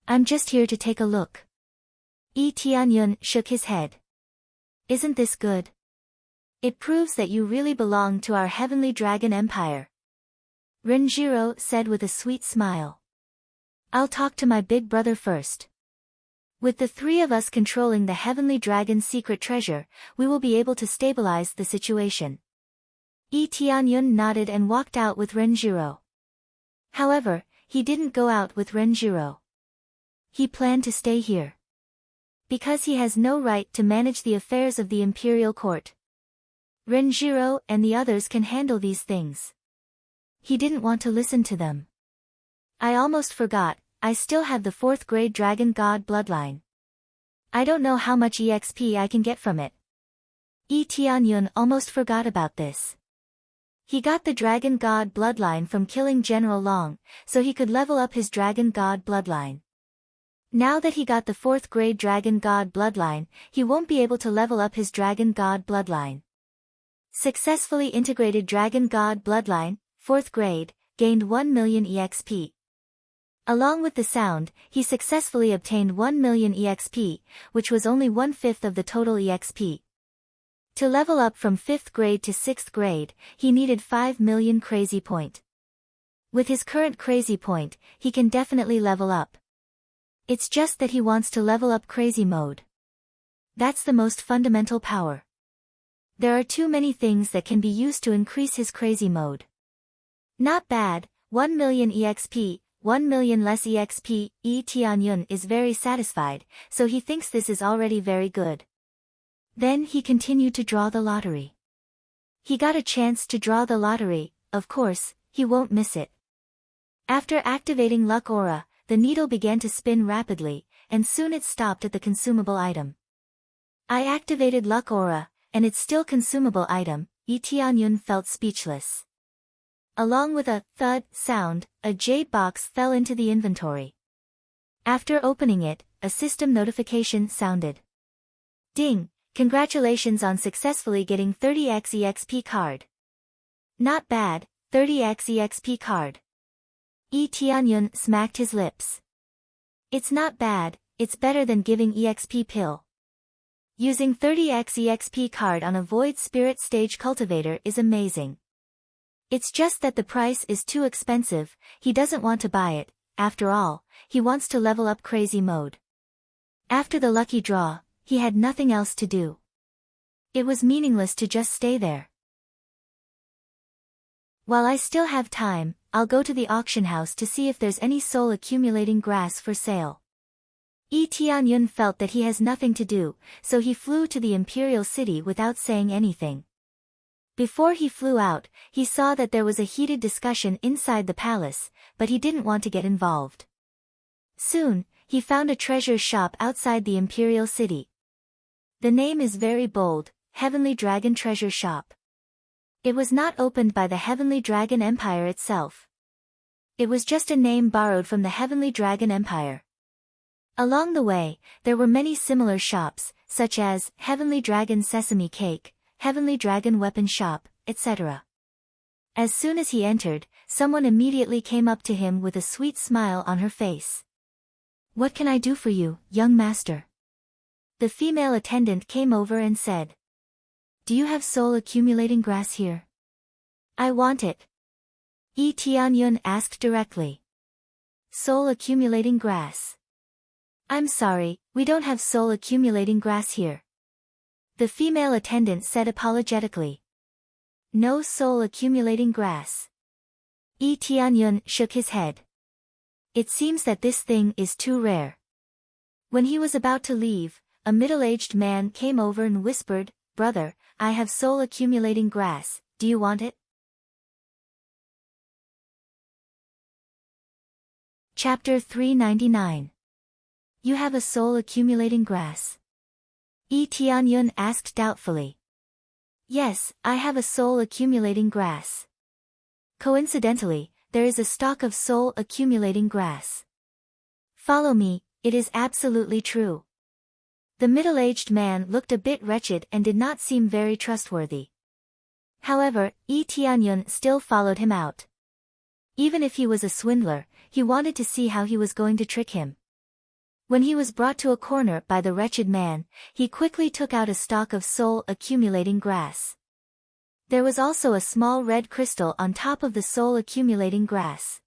I'm just here to take a look. Yi Tianyun shook his head. Isn't this good? It proves that you really belong to our heavenly dragon empire. Renjiro said with a sweet smile. I'll talk to my big brother first. With the 3 of us controlling the heavenly dragon's secret treasure, we will be able to stabilize the situation. Yi Tianyun nodded and walked out with Renjiro. However, he didn't go out with Renjiro. He planned to stay here. Because he has no right to manage the affairs of the imperial court. Renjiro and the others can handle these things. He didn't want to listen to them. I almost forgot, I still have the 4th grade dragon god bloodline. I don't know how much EXP I can get from it. Yi Tianyun almost forgot about this. He got the dragon god bloodline from killing General Long, so he could level up his dragon god bloodline. Now that he got the 4th grade dragon god bloodline, he won't be able to level up his dragon god bloodline. Successfully integrated dragon god bloodline, 4th grade, gained 1 million EXP. Along with the sound, he successfully obtained 1 million EXP, which was only 1/5 of the total EXP. To level up from 5th grade to 6th grade, he needed 5 million crazy point. With his current crazy point, he can definitely level up. It's just that he wants to level up crazy mode. That's the most fundamental power. There are too many things that can be used to increase his crazy mode. Not bad, 1 million EXP, 1 million less EXP, Yi Tianyun is very satisfied, so he thinks this is already very good. Then he continued to draw the lottery. He got a chance to draw the lottery, of course, he won't miss it. After activating Luck Aura, the needle began to spin rapidly, and soon it stopped at the consumable item. I activated Luck Aura, and it's still consumable item. Yi Tianyun felt speechless. Along with a thud sound, a jade box fell into the inventory. After opening it, a system notification sounded. Ding! Congratulations on successfully getting 30x EXP card. Not bad, 30x EXP card. Yi Tianyun smacked his lips. It's not bad, it's better than giving EXP pill. Using 30x EXP card on a Void Spirit Stage Cultivator is amazing. It's just that the price is too expensive, he doesn't want to buy it, after all, he wants to level up crazy mode. After the lucky draw, he had nothing else to do. It was meaningless to just stay there. While I still have time, I'll go to the auction house to see if there's any soul accumulating grass for sale. Yi Tianyun felt that he has nothing to do, so he flew to the imperial city without saying anything. Before he flew out, he saw that there was a heated discussion inside the palace, but he didn't want to get involved. Soon, he found a treasure shop outside the imperial city. The name is very bold, Heavenly Dragon Treasure Shop. It was not opened by the Heavenly Dragon Empire itself. It was just a name borrowed from the Heavenly Dragon Empire. Along the way, there were many similar shops, such as Heavenly Dragon Sesame Cake, Heavenly Dragon Weapon Shop, etc. As soon as he entered, someone immediately came up to him with a sweet smile on her face. What can I do for you, young master? The female attendant came over and said. Do you have soul accumulating grass here? I want it. Yi Tianyun asked directly. Soul accumulating grass. I'm sorry, we don't have soul accumulating grass here. The female attendant said apologetically. No soul accumulating grass. Yi Tianyun shook his head. It seems that this thing is too rare. When he was about to leave, a middle-aged man came over and whispered, Brother, I have soul accumulating grass, do you want it? Chapter 399. You have a soul accumulating grass? Yi Tianyun asked doubtfully. Yes, I have a soul accumulating grass. Coincidentally, there is a stock of soul accumulating grass. Follow me, it is absolutely true. The middle-aged man looked a bit wretched and did not seem very trustworthy. However, Yi Tianyun still followed him out. Even if he was a swindler, he wanted to see how he was going to trick him. When he was brought to a corner by the wretched man, he quickly took out a stalk of soul accumulating grass. There was also a small red crystal on top of the soul accumulating grass.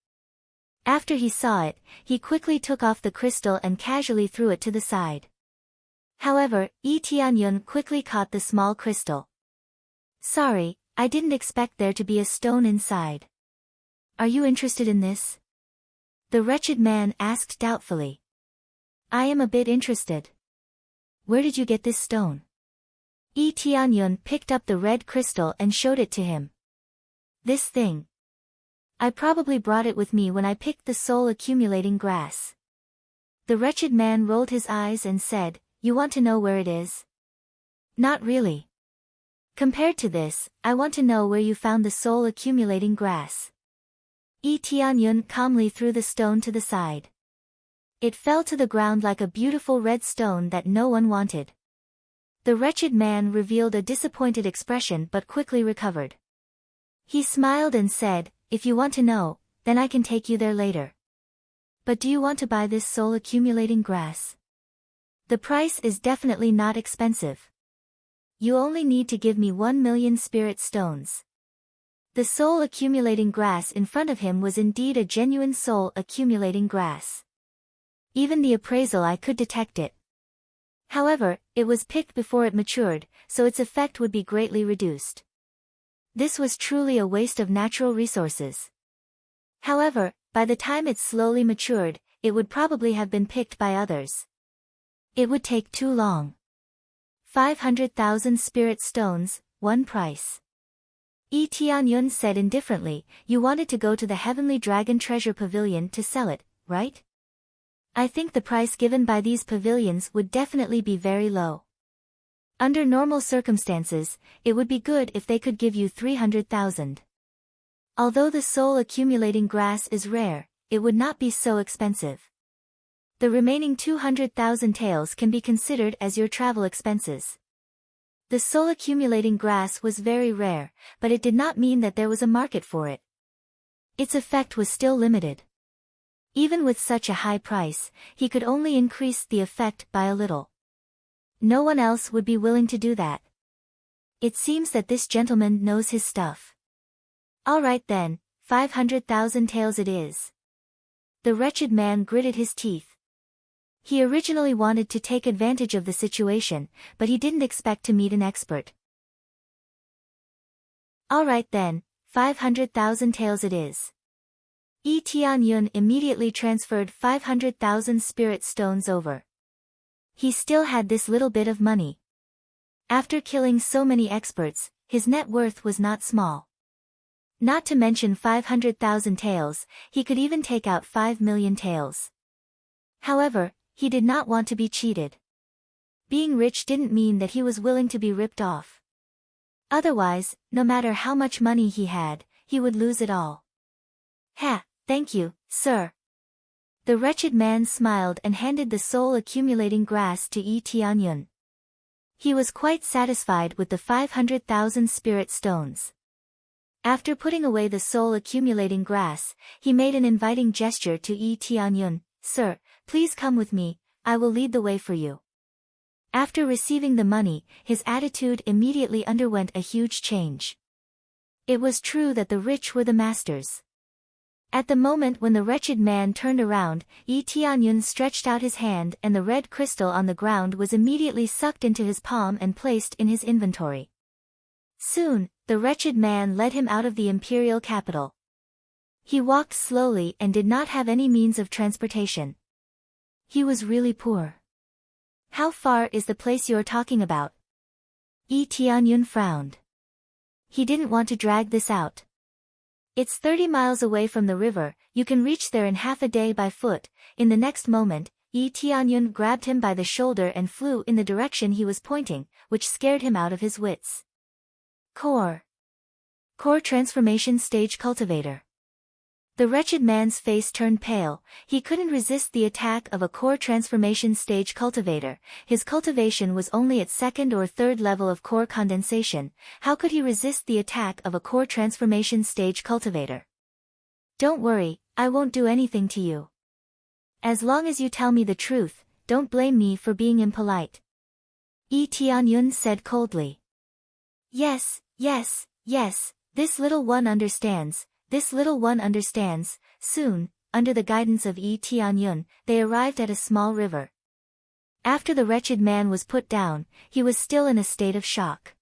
After he saw it, he quickly took off the crystal and casually threw it to the side. However, Yi Tianyun quickly caught the small crystal. Sorry, I didn't expect there to be a stone inside. Are you interested in this? The wretched man asked doubtfully. I am a bit interested. Where did you get this stone? Yi Tianyun picked up the red crystal and showed it to him. This thing. I probably brought it with me when I picked the soul accumulating grass. The wretched man rolled his eyes and said, You want to know where it is? Not really. Compared to this, I want to know where you found the soul accumulating grass. Yi Tianyun calmly threw the stone to the side. It fell to the ground like a beautiful red stone that no one wanted. The wretched man revealed a disappointed expression but quickly recovered. He smiled and said, If you want to know, then I can take you there later. But do you want to buy this soul accumulating grass? The price is definitely not expensive. You only need to give me 1 million spirit stones. The soul accumulating grass in front of him was indeed a genuine soul accumulating grass. Even the appraisal I could detect it. However, it was picked before it matured, so its effect would be greatly reduced. This was truly a waste of natural resources. However, by the time it slowly matured, it would probably have been picked by others. It would take too long. 500,000 spirit stones, one price. Yi Tianyun said indifferently, you wanted to go to the Heavenly Dragon Treasure Pavilion to sell it, right? I think the price given by these pavilions would definitely be very low. Under normal circumstances, it would be good if they could give you 300,000. Although the soul-accumulating grass is rare, it would not be so expensive. The remaining 200,000 taels can be considered as your travel expenses. The soul-accumulating grass was very rare, but it did not mean that there was a market for it. Its effect was still limited. Even with such a high price, he could only increase the effect by a little. No one else would be willing to do that. It seems that this gentleman knows his stuff. All right then, 500,000 taels it is. The wretched man gritted his teeth. He originally wanted to take advantage of the situation, but he didn't expect to meet an expert. All right then, 500,000 taels it is. Yi Tianyun immediately transferred 500,000 spirit stones over. He still had this little bit of money. After killing so many experts, his net worth was not small. Not to mention 500,000 taels, he could even take out 5 million taels. However, he did not want to be cheated. Being rich didn't mean that he was willing to be ripped off. Otherwise, no matter how much money he had, he would lose it all. Ha, thank you, sir. The wretched man smiled and handed the soul-accumulating grass to Yi Tianyun. He was quite satisfied with the 500,000 spirit stones. After putting away the soul-accumulating grass, he made an inviting gesture to Yi Tianyun. Sir, please come with me, I will lead the way for you. After receiving the money, his attitude immediately underwent a huge change. It was true that the rich were the masters. At the moment when the wretched man turned around, Yi Tianyun stretched out his hand and the red crystal on the ground was immediately sucked into his palm and placed in his inventory. Soon, the wretched man led him out of the imperial capital. He walked slowly and did not have any means of transportation. He was really poor. How far is the place you are talking about? Yi Tianyun frowned. He didn't want to drag this out. It's 30 miles away from the river, you can reach there in half a day by foot. In the next moment, Yi Tianyun grabbed him by the shoulder and flew in the direction he was pointing, which scared him out of his wits. Core transformation stage cultivator. The wretched man's face turned pale, he couldn't resist the attack of a core transformation stage cultivator, his cultivation was only at second or third level of core condensation, how could he resist the attack of a core transformation stage cultivator? Don't worry, I won't do anything to you. As long as you tell me the truth, don't blame me for being impolite. Yi Tianyun said coldly. Yes, this little one understands. This little one understands. Soon, under the guidance of Yi Tianyun, they arrived at a small river. After the wretched man was put down, he was still in a state of shock.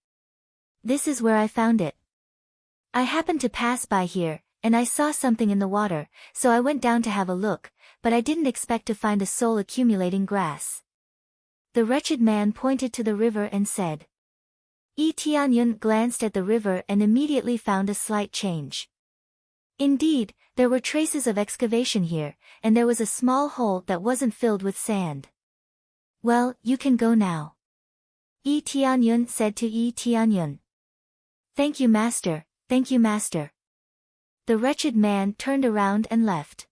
This is where I found it. I happened to pass by here, and I saw something in the water, so I went down to have a look, but I didn't expect to find a soul-accumulating grass. The wretched man pointed to the river and said. Yi Tianyun glanced at the river and immediately found a slight change. Indeed, there were traces of excavation here, and there was a small hole that wasn't filled with sand. Well, you can go now. Yi Tianyun said to Yi Tianyun. Thank you, master, thank you, master. The wretched man turned around and left.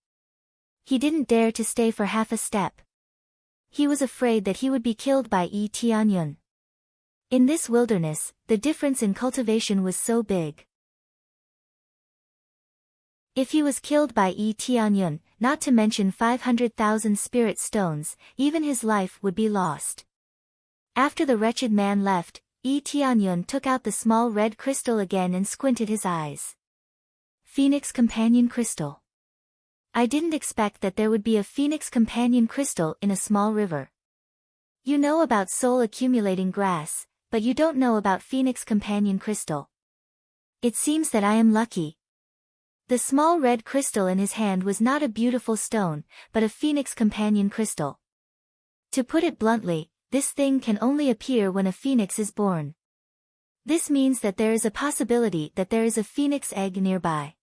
He didn't dare to stay for half a step. He was afraid that he would be killed by Yi Tianyun. In this wilderness, the difference in cultivation was so big. If he was killed by Yi Tianyun, not to mention 500,000 spirit stones, even his life would be lost. After the wretched man left, Yi Tianyun took out the small red crystal again and squinted his eyes. Phoenix Companion Crystal. I didn't expect that there would be a Phoenix Companion Crystal in a small river. You know about soul-accumulating grass, but you don't know about Phoenix Companion Crystal. It seems that I am lucky. The small red crystal in his hand was not a beautiful stone, but a Phoenix Companion Crystal. To put it bluntly, this thing can only appear when a phoenix is born. This means that there is a possibility that there is a phoenix egg nearby.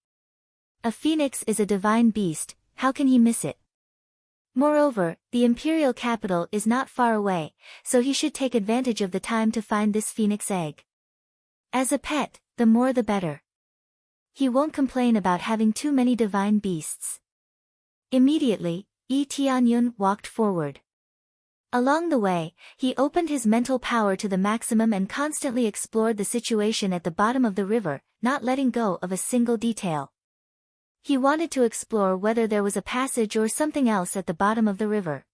A phoenix is a divine beast, how can he miss it? Moreover, the imperial capital is not far away, so he should take advantage of the time to find this phoenix egg. As a pet, the more the better. He won't complain about having too many divine beasts. Immediately, Yi Tianyun walked forward. Along the way, he opened his mental power to the maximum and constantly explored the situation at the bottom of the river, not letting go of a single detail. He wanted to explore whether there was a passage or something else at the bottom of the river.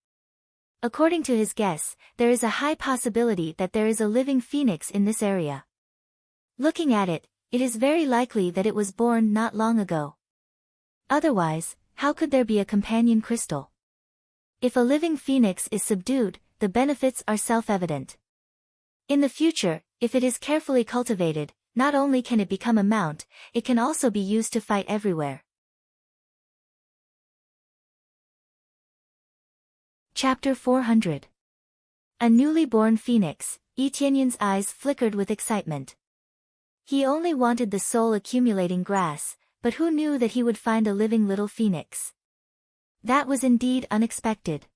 According to his guess, there is a high possibility that there is a living phoenix in this area. Looking at it, it is very likely that it was born not long ago. Otherwise, how could there be a companion crystal? If a living phoenix is subdued, the benefits are self-evident. In the future, if it is carefully cultivated, not only can it become a mount, it can also be used to fight everywhere. Chapter 400. A newly born phoenix. Yi Tianyun's eyes flickered with excitement. He only wanted the soul accumulating grass, but who knew that he would find a living little phoenix? That was indeed unexpected.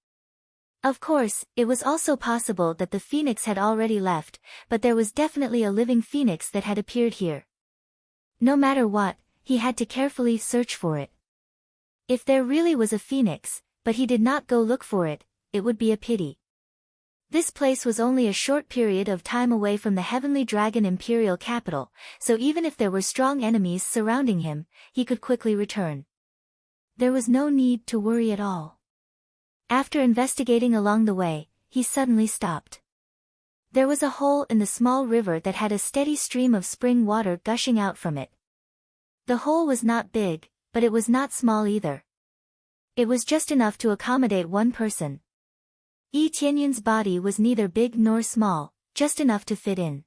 Of course, it was also possible that the phoenix had already left, but there was definitely a living phoenix that had appeared here. No matter what, he had to carefully search for it. If there really was a phoenix, but he did not go look for it, it would be a pity. This place was only a short period of time away from the Heavenly Dragon Imperial capital, so even if there were strong enemies surrounding him, he could quickly return. There was no need to worry at all. After investigating along the way, he suddenly stopped. There was a hole in the small river that had a steady stream of spring water gushing out from it. The hole was not big, but it was not small either. It was just enough to accommodate one person. Yi Tianyun's body was neither big nor small, just enough to fit in.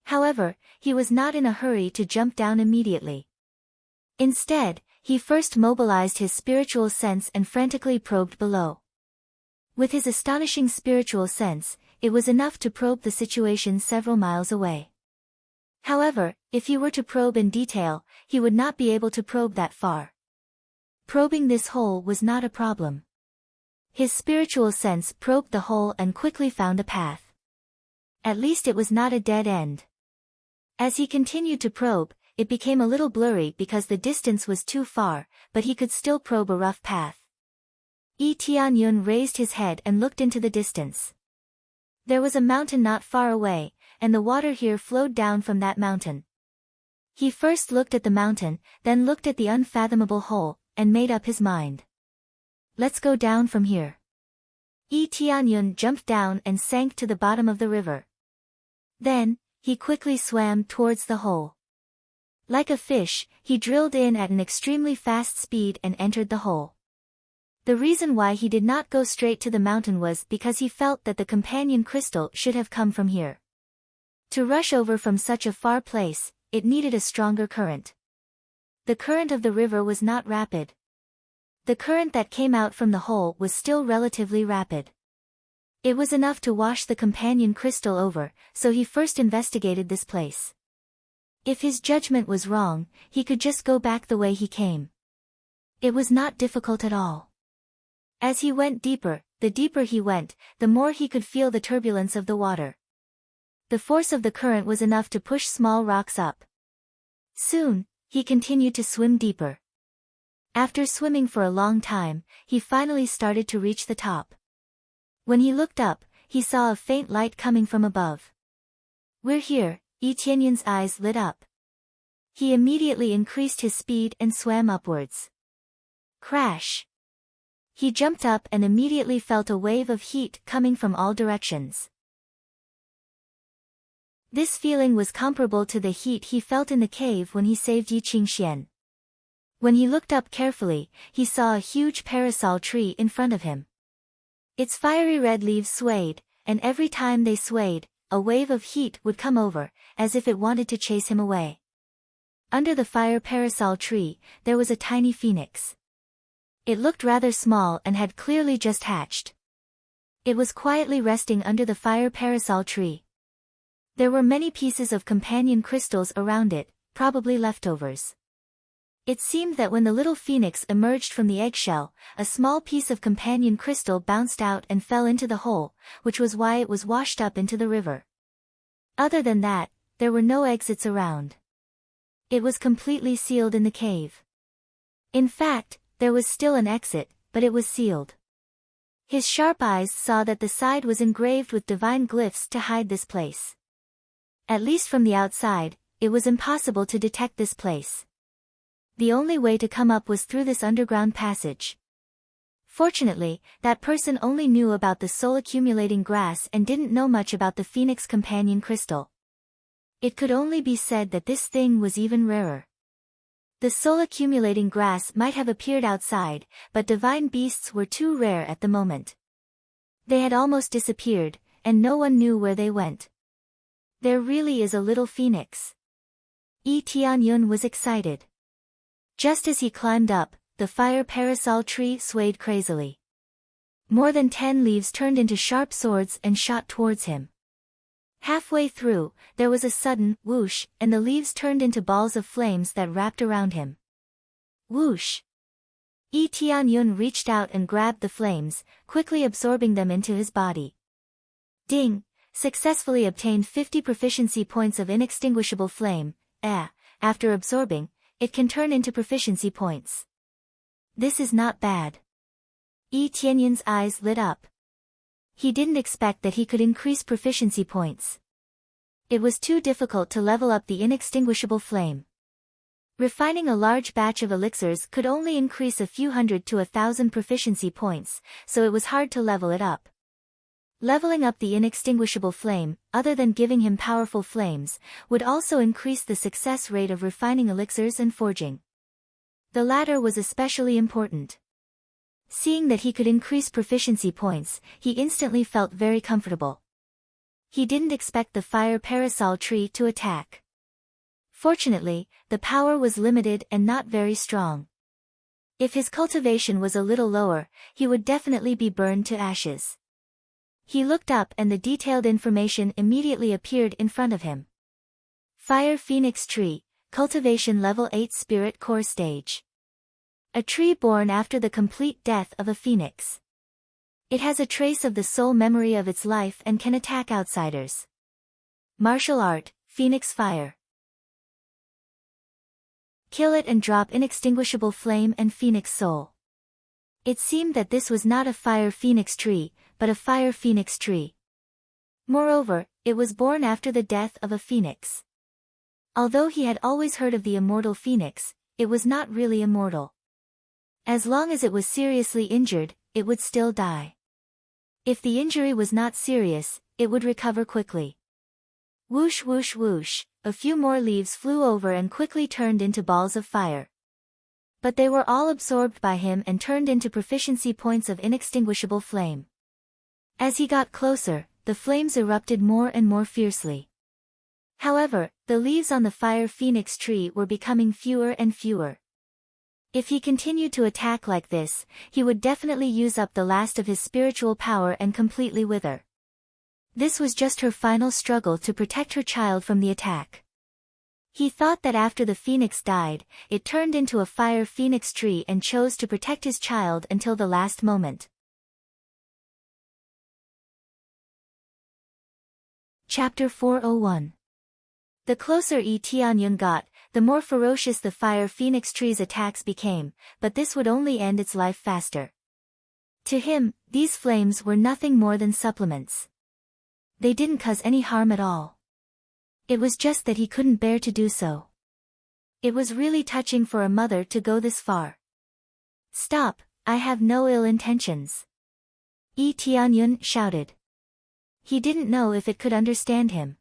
However, he was not in a hurry to jump down immediately. Instead, he first mobilized his spiritual sense and frantically probed below. With his astonishing spiritual sense, it was enough to probe the situation several miles away. However, if he were to probe in detail, he would not be able to probe that far. Probing this hole was not a problem. His spiritual sense probed the hole and quickly found a path. At least it was not a dead end. As he continued to probe, it became a little blurry because the distance was too far, but he could still probe a rough path. Yi Tianyun raised his head and looked into the distance. There was a mountain not far away, and the water here flowed down from that mountain. He first looked at the mountain, then looked at the unfathomable hole, and made up his mind. Let's go down from here. Yi Tianyun jumped down and sank to the bottom of the river. Then, he quickly swam towards the hole. Like a fish, he drilled in at an extremely fast speed and entered the hole. The reason why he did not go straight to the mountain was because he felt that the companion crystal should have come from here. To rush over from such a far place, it needed a stronger current. The current of the river was not rapid. The current that came out from the hole was still relatively rapid. It was enough to wash the companion crystal over, so he first investigated this place. If his judgment was wrong, he could just go back the way he came. It was not difficult at all. As he went deeper, the deeper he went, the more he could feel the turbulence of the water. The force of the current was enough to push small rocks up. Soon, he continued to swim deeper. After swimming for a long time, he finally started to reach the top. When he looked up, he saw a faint light coming from above. "We're here," Yi Tianyun's eyes lit up. He immediately increased his speed and swam upwards. Crash! He jumped up and immediately felt a wave of heat coming from all directions. This feeling was comparable to the heat he felt in the cave when he saved Yi Qingxian. When he looked up carefully, he saw a huge parasol tree in front of him. Its fiery red leaves swayed, and every time they swayed, a wave of heat would come over, as if it wanted to chase him away. Under the fire parasol tree, there was a tiny phoenix. It looked rather small and had clearly just hatched. It was quietly resting under the fire parasol tree. There were many pieces of companion crystals around it, probably leftovers. It seemed that when the little phoenix emerged from the eggshell, a small piece of companion crystal bounced out and fell into the hole, which was why it was washed up into the river. Other than that, there were no exits around. It was completely sealed in the cave. In fact, there was still an exit, but it was sealed. His sharp eyes saw that the side was engraved with divine glyphs to hide this place. At least from the outside, it was impossible to detect this place. The only way to come up was through this underground passage. Fortunately, that person only knew about the soul-accumulating grass and didn't know much about the Phoenix Companion Crystal. It could only be said that this thing was even rarer. The soul-accumulating grass might have appeared outside, but divine beasts were too rare at the moment. They had almost disappeared, and no one knew where they went. There really is a little phoenix. Yi Tianyun was excited. Just as he climbed up, the fire parasol tree swayed crazily. More than 10 leaves turned into sharp swords and shot towards him. Halfway through, there was a sudden whoosh, and the leaves turned into balls of flames that wrapped around him. Whoosh! Yi Tianyun reached out and grabbed the flames, quickly absorbing them into his body. Ding! Successfully obtained 50 proficiency points of inextinguishable flame. After absorbing, it can turn into proficiency points. This is not bad. Yi Tianyun's eyes lit up. He didn't expect that he could increase proficiency points. It was too difficult to level up the inextinguishable flame. Refining a large batch of elixirs could only increase a few hundred to 1,000 proficiency points, so it was hard to level it up. Leveling up the inextinguishable flame, other than giving him powerful flames, would also increase the success rate of refining elixirs and forging. The latter was especially important. Seeing that he could increase proficiency points, he instantly felt very comfortable. He didn't expect the fire parasol tree to attack. Fortunately, the power was limited and not very strong. If his cultivation was a little lower, he would definitely be burned to ashes. He looked up and the detailed information immediately appeared in front of him. Fire Phoenix Tree, Cultivation Level 8 Spirit Core Stage. A tree born after the complete death of a phoenix. It has a trace of the soul memory of its life and can attack outsiders. Martial Art, Phoenix Fire. Kill it and drop inextinguishable flame and phoenix soul. It seemed that this was not a fire phoenix tree, but a fire phoenix tree. Moreover, it was born after the death of a phoenix. Although he had always heard of the immortal phoenix, it was not really immortal. As long as it was seriously injured, it would still die. If the injury was not serious, it would recover quickly. Whoosh whoosh whoosh, a few more leaves flew over and quickly turned into balls of fire. But they were all absorbed by him and turned into proficiency points of inextinguishable flame. As he got closer, the flames erupted more and more fiercely. However, the leaves on the fire phoenix tree were becoming fewer and fewer. If he continued to attack like this, he would definitely use up the last of his spiritual power and completely wither. This was just her final struggle to protect her child from the attack. He thought that after the phoenix died, it turned into a fire phoenix tree and chose to protect his child until the last moment. Chapter 401. The closer Yi Tianyun got, the more ferocious the fire phoenix tree's attacks became, but this would only end its life faster. To him, these flames were nothing more than supplements. They didn't cause any harm at all. It was just that he couldn't bear to do so. It was really touching for a mother to go this far. Stop, I have no ill intentions. Yi Tianyun shouted. He didn't know if it could understand him.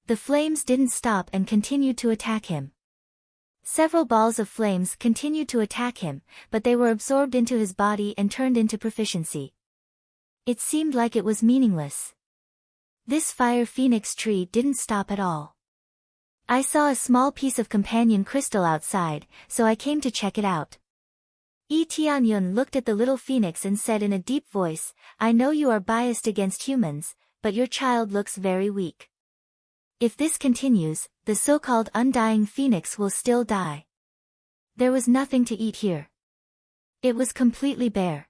The flames didn't stop and continued to attack him. Several balls of flames continued to attack him, but they were absorbed into his body and turned into proficiency. It seemed like it was meaningless. This fire phoenix tree didn't stop at all. I saw a small piece of companion crystal outside, so I came to check it out. Yi Tianyun looked at the little phoenix and said in a deep voice, I know you are biased against humans, but your child looks very weak. If this continues, the so-called undying phoenix will still die. There was nothing to eat here. It was completely bare.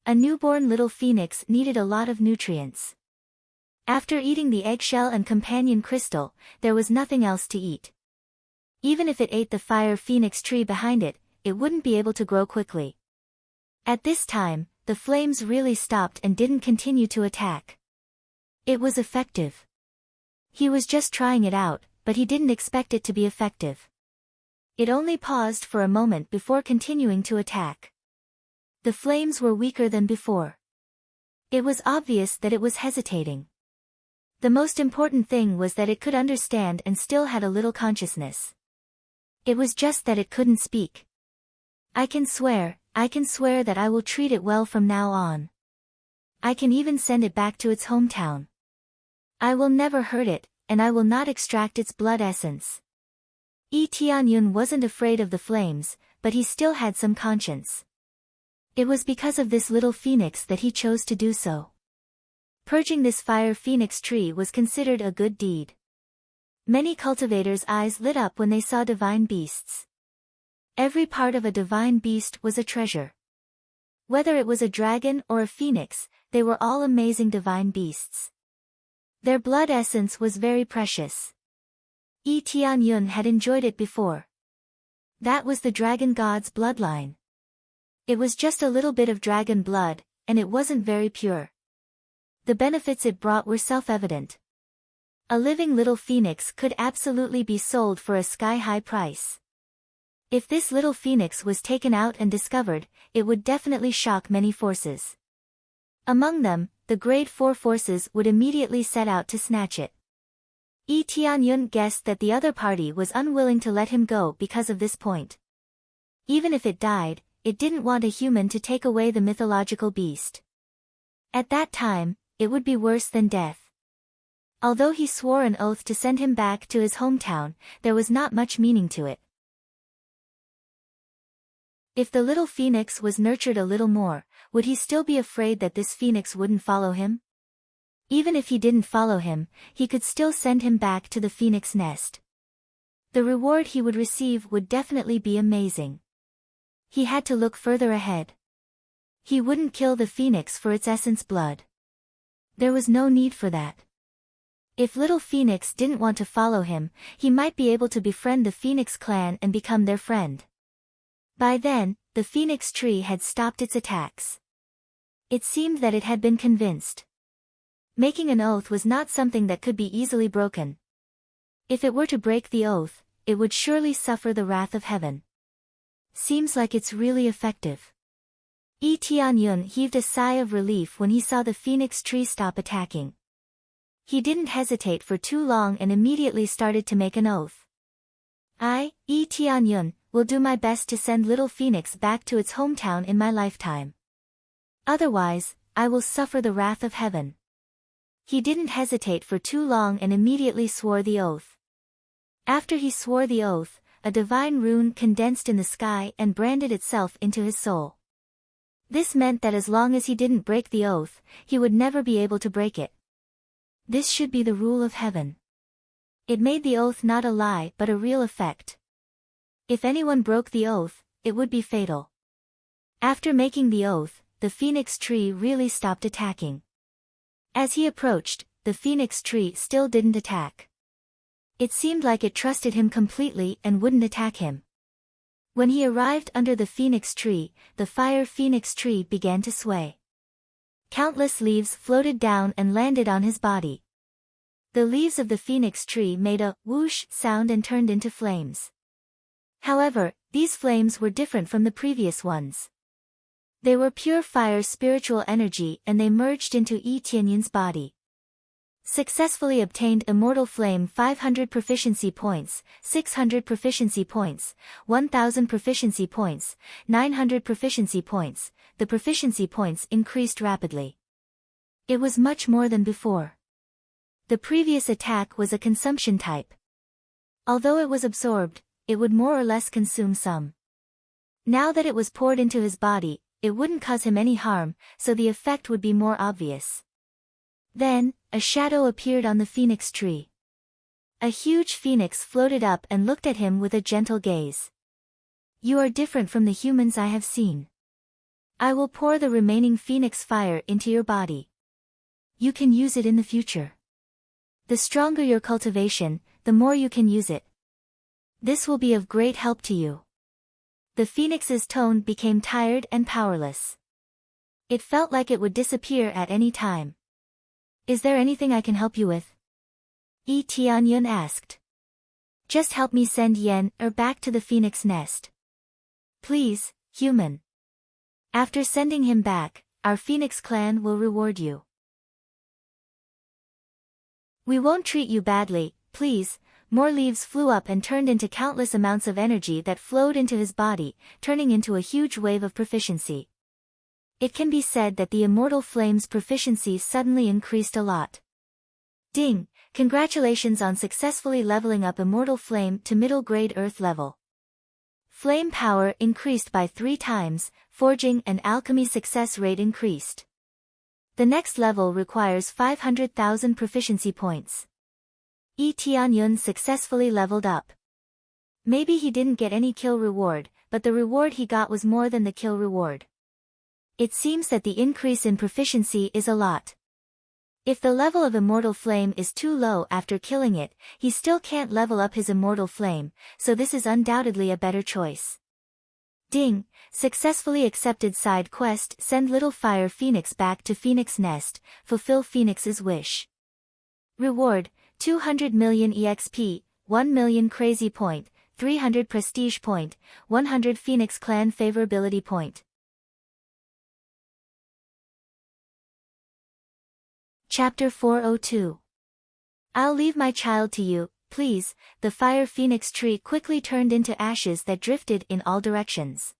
A newborn little phoenix needed a lot of nutrients. After eating the eggshell and companion crystal, there was nothing else to eat. Even if it ate the fire phoenix tree behind it, it wouldn't be able to grow quickly. At this time, the flames really stopped and didn't continue to attack. It was effective. He was just trying it out, but he didn't expect it to be effective. It only paused for a moment before continuing to attack. The flames were weaker than before. It was obvious that it was hesitating. The most important thing was that it could understand and still had a little consciousness. It was just that it couldn't speak. I can swear that I will treat it well from now on. I can even send it back to its hometown. I will never hurt it, and I will not extract its blood essence. Tianyun wasn't afraid of the flames, but he still had some conscience. It was because of this little phoenix that he chose to do so. Purging this fire phoenix tree was considered a good deed. Many cultivators' eyes lit up when they saw divine beasts. Every part of a divine beast was a treasure. Whether it was a dragon or a phoenix, they were all amazing divine beasts. Their blood essence was very precious. Tianyun had enjoyed it before. That was the dragon god's bloodline. It was just a little bit of dragon blood, and it wasn't very pure. The benefits it brought were self-evident. A living little phoenix could absolutely be sold for a sky-high price. If this little phoenix was taken out and discovered, it would definitely shock many forces. Among them, the grade 4 forces would immediately set out to snatch it. Tianyun guessed that the other party was unwilling to let him go because of this point. Even if it died, it didn't want a human to take away the mythological beast. At that time, it would be worse than death. Although he swore an oath to send him back to his hometown, there was not much meaning to it. If the little phoenix was nurtured a little more, would he still be afraid that this phoenix wouldn't follow him? Even if he didn't follow him, he could still send him back to the phoenix nest. The reward he would receive would definitely be amazing. He had to look further ahead. He wouldn't kill the phoenix for its essence blood. There was no need for that. If little phoenix didn't want to follow him, he might be able to befriend the phoenix clan and become their friend. By then, the phoenix tree had stopped its attacks. It seemed that it had been convinced. Making an oath was not something that could be easily broken. If it were to break the oath, it would surely suffer the wrath of heaven. Seems like it's really effective. Tianyun heaved a sigh of relief when he saw the phoenix tree stop attacking. He didn't hesitate for too long and immediately started to make an oath. I, Tianyun, will do my best to send little phoenix back to its hometown in my lifetime. Otherwise, I will suffer the wrath of heaven. He didn't hesitate for too long and immediately swore the oath. After he swore the oath, a divine rune condensed in the sky and branded itself into his soul. This meant that as long as he didn't break the oath, he would never be able to break it. This should be the rule of heaven. It made the oath not a lie but a real effect. If anyone broke the oath, it would be fatal. After making the oath, the phoenix tree really stopped attacking. As he approached, the phoenix tree still didn't attack. It seemed like it trusted him completely and wouldn't attack him. When he arrived under the phoenix tree, the fire phoenix tree began to sway. Countless leaves floated down and landed on his body. The leaves of the phoenix tree made a whoosh sound and turned into flames. However, these flames were different from the previous ones. They were pure fire spiritual energy and they merged into Tianyun's body. Successfully obtained Immortal Flame 500 proficiency points, 600 proficiency points, 1000 proficiency points, 900 proficiency points. The proficiency points increased rapidly. It was much more than before. The previous attack was a consumption type. Although it was absorbed, it would more or less consume some. Now that it was poured into his body, it wouldn't cause him any harm, so the effect would be more obvious. Then, a shadow appeared on the phoenix tree. A huge phoenix floated up and looked at him with a gentle gaze. You are different from the humans I have seen. I will pour the remaining phoenix fire into your body. You can use it in the future. The stronger your cultivation, the more you can use it. This will be of great help to you. The phoenix's tone became tired and powerless. It felt like it would disappear at any time. Is there anything I can help you with? Tianyun asked. Just help me send back to the phoenix nest. Please, human. After sending him back, our phoenix clan will reward you. We won't treat you badly, please. More leaves flew up and turned into countless amounts of energy that flowed into his body, turning into a huge wave of proficiency. It can be said that the immortal flame's proficiency suddenly increased a lot. Ding! Congratulations on successfully leveling up immortal flame to middle grade earth level. Flame power increased by 3 times, forging and alchemy success rate increased. The next level requires 500,000 proficiency points. Tianyun successfully leveled up. Maybe he didn't get any kill reward, but the reward he got was more than the kill reward. It seems that the increase in proficiency is a lot. If the level of immortal flame is too low after killing it, he still can't level up his immortal flame, so this is undoubtedly a better choice. Ding! Successfully accepted side quest. Send little fire phoenix back to phoenix nest, fulfill phoenix's wish. Reward, 200 million EXP, 1 million crazy point, 300 prestige point, 100 phoenix clan favorability point. Chapter 402. I'll leave my child to you, please. The fire phoenix tree quickly turned into ashes that drifted in all directions.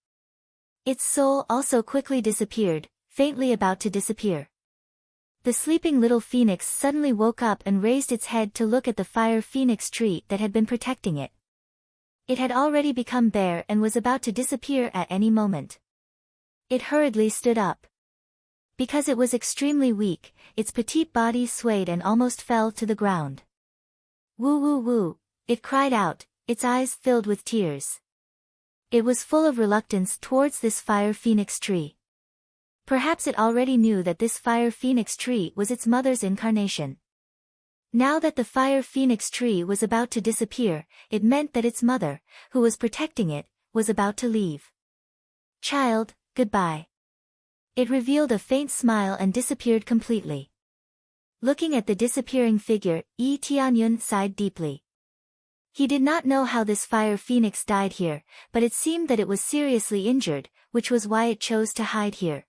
Its soul also quickly disappeared, faintly about to disappear. The sleeping little phoenix suddenly woke up and raised its head to look at the fire phoenix tree that had been protecting it. It had already become bare and was about to disappear at any moment. It hurriedly stood up. Because it was extremely weak, its petite body swayed and almost fell to the ground. Woo woo woo, it cried out, its eyes filled with tears. It was full of reluctance towards this fire phoenix tree. Perhaps it already knew that this fire phoenix tree was its mother's incarnation. Now that the fire phoenix tree was about to disappear, it meant that its mother, who was protecting it, was about to leave. Child, goodbye. It revealed a faint smile and disappeared completely. Looking at the disappearing figure, Tianyun sighed deeply. He did not know how this fire phoenix died here, but it seemed that it was seriously injured, which was why it chose to hide here.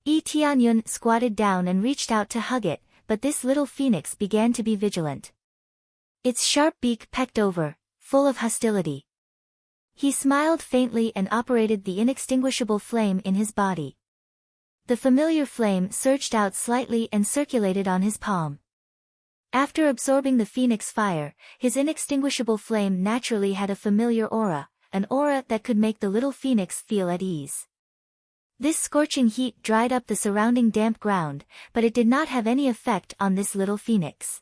Tianyun squatted down and reached out to hug it, but this little phoenix began to be vigilant. Its sharp beak pecked over, full of hostility. He smiled faintly and operated the inextinguishable flame in his body. The familiar flame surged out slightly and circulated on his palm. After absorbing the phoenix fire, his inextinguishable flame naturally had a familiar aura, an aura that could make the little phoenix feel at ease. This scorching heat dried up the surrounding damp ground, but it did not have any effect on this little phoenix.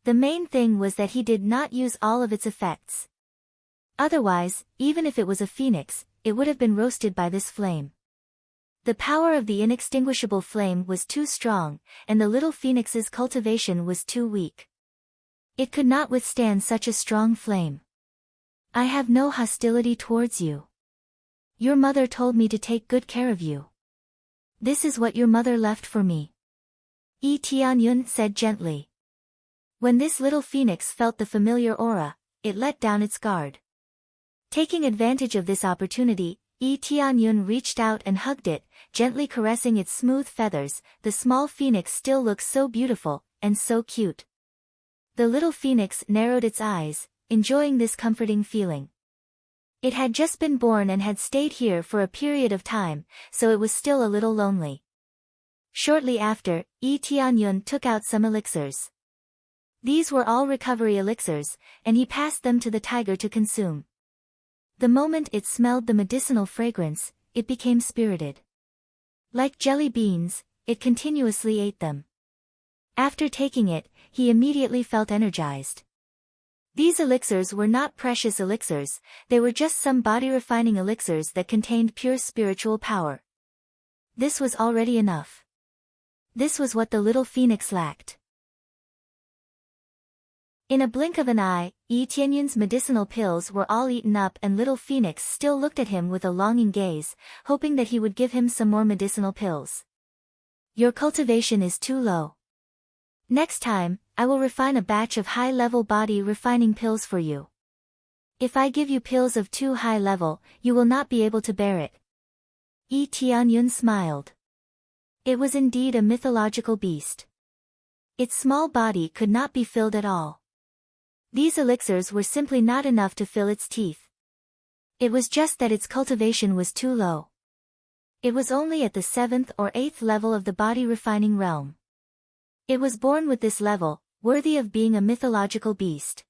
The main thing was that he did not use all of its effects. Otherwise, even if it was a phoenix, it would have been roasted by this flame. The power of the inextinguishable flame was too strong, and the little phoenix's cultivation was too weak. It could not withstand such a strong flame. I have no hostility towards you. Your mother told me to take good care of you. This is what your mother left for me. Tianyun said gently. When this little phoenix felt the familiar aura, it let down its guard. Taking advantage of this opportunity, Tianyun reached out and hugged it, gently caressing its smooth feathers. The small phoenix still looks so beautiful, and so cute. The little phoenix narrowed its eyes, enjoying this comforting feeling. It had just been born and had stayed here for a period of time, so it was still a little lonely. Shortly after, Tianyun took out some elixirs. These were all recovery elixirs, and he passed them to the tiger to consume. The moment it smelled the medicinal fragrance, it became spirited. Like jelly beans, it continuously ate them. After taking it, he immediately felt energized. These elixirs were not precious elixirs, they were just some body-refining elixirs that contained pure spiritual power. This was already enough. This was what the little phoenix lacked. In a blink of an eye, Yi Tianyun's medicinal pills were all eaten up and little phoenix still looked at him with a longing gaze, hoping that he would give him some more medicinal pills. Your cultivation is too low. Next time, I will refine a batch of high-level body refining pills for you. If I give you pills of too high level, you will not be able to bear it. Yi Tianyun smiled. It was indeed a mythological beast. Its small body could not be filled at all. These elixirs were simply not enough to fill its teeth. It was just that its cultivation was too low. It was only at the 7th or 8th level of the body refining realm. It was born with this level, worthy of being a mythological beast.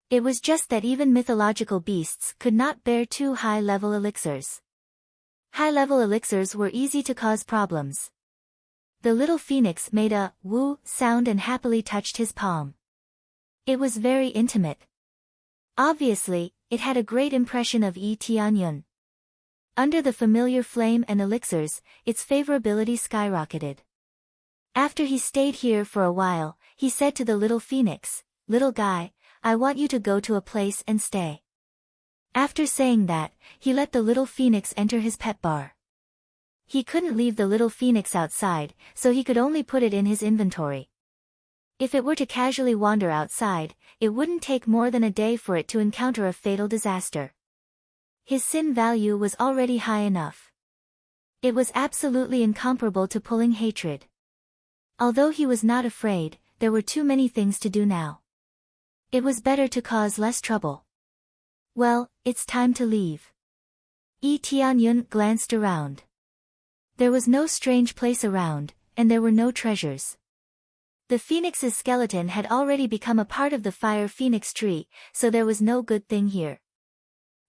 It was just that even mythological beasts could not bear too high-level elixirs. High-level elixirs were easy to cause problems. The little phoenix made a woo sound and happily touched his palm. It was very intimate. Obviously, it had a great impression of Yi Tianyun. Under the familiar flame and elixirs, its favorability skyrocketed. After he stayed here for a while, he said to the little phoenix, "Little guy, I want you to go to a place and stay." After saying that, he let the little phoenix enter his pet bar. He couldn't leave the little phoenix outside, so he could only put it in his inventory. If it were to casually wander outside, it wouldn't take more than a day for it to encounter a fatal disaster. His sin value was already high enough. It was absolutely incomparable to pulling hatred. Although he was not afraid, there were too many things to do now. It was better to cause less trouble. Well, it's time to leave. Yi Tianyun glanced around. There was no strange place around, and there were no treasures. The phoenix's skeleton had already become a part of the fire phoenix tree, so there was no good thing here.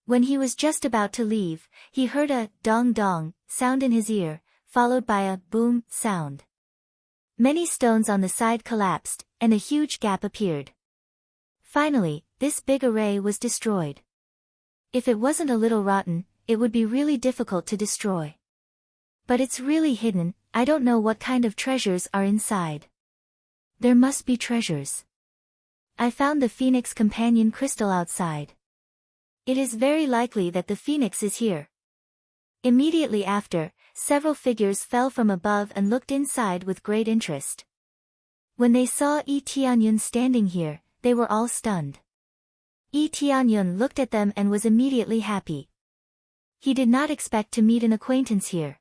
When he was just about to leave, he heard a dong-dong sound in his ear, followed by a boom sound. Many stones on the side collapsed, and a huge gap appeared. Finally, this big array was destroyed. If it wasn't a little rotten, it would be really difficult to destroy. But it's really hidden, I don't know what kind of treasures are inside. There must be treasures. I found the phoenix companion crystal outside. It is very likely that the phoenix is here. Immediately after, several figures fell from above and looked inside with great interest. When they saw Yi Tianyun standing here, they were all stunned. Yi Tianyun looked at them and was immediately happy. He did not expect to meet an acquaintance here.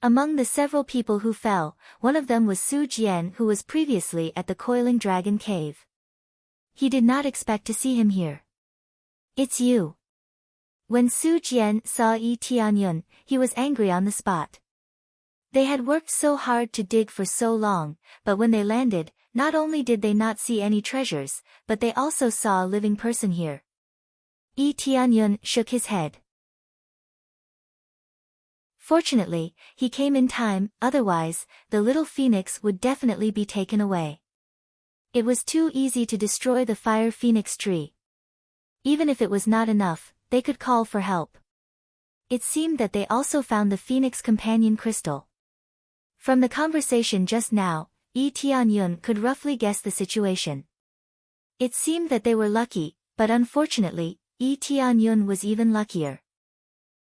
Among the several people who fell, one of them was Su Jian, who was previously at the Coiling Dragon Cave. He did not expect to see him here. "It's you." When Su Jian saw Yi Tianyun, he was angry on the spot. They had worked so hard to dig for so long, but when they landed, not only did they not see any treasures, but they also saw a living person here. Yi Tianyun shook his head. Fortunately, he came in time, otherwise, the little phoenix would definitely be taken away. It was too easy to destroy the fire phoenix tree. Even if it was not enough, they could call for help. It seemed that they also found the phoenix companion crystal. From the conversation just now, Yi Tianyun could roughly guess the situation. It seemed that they were lucky, but unfortunately, Yi Tianyun was even luckier.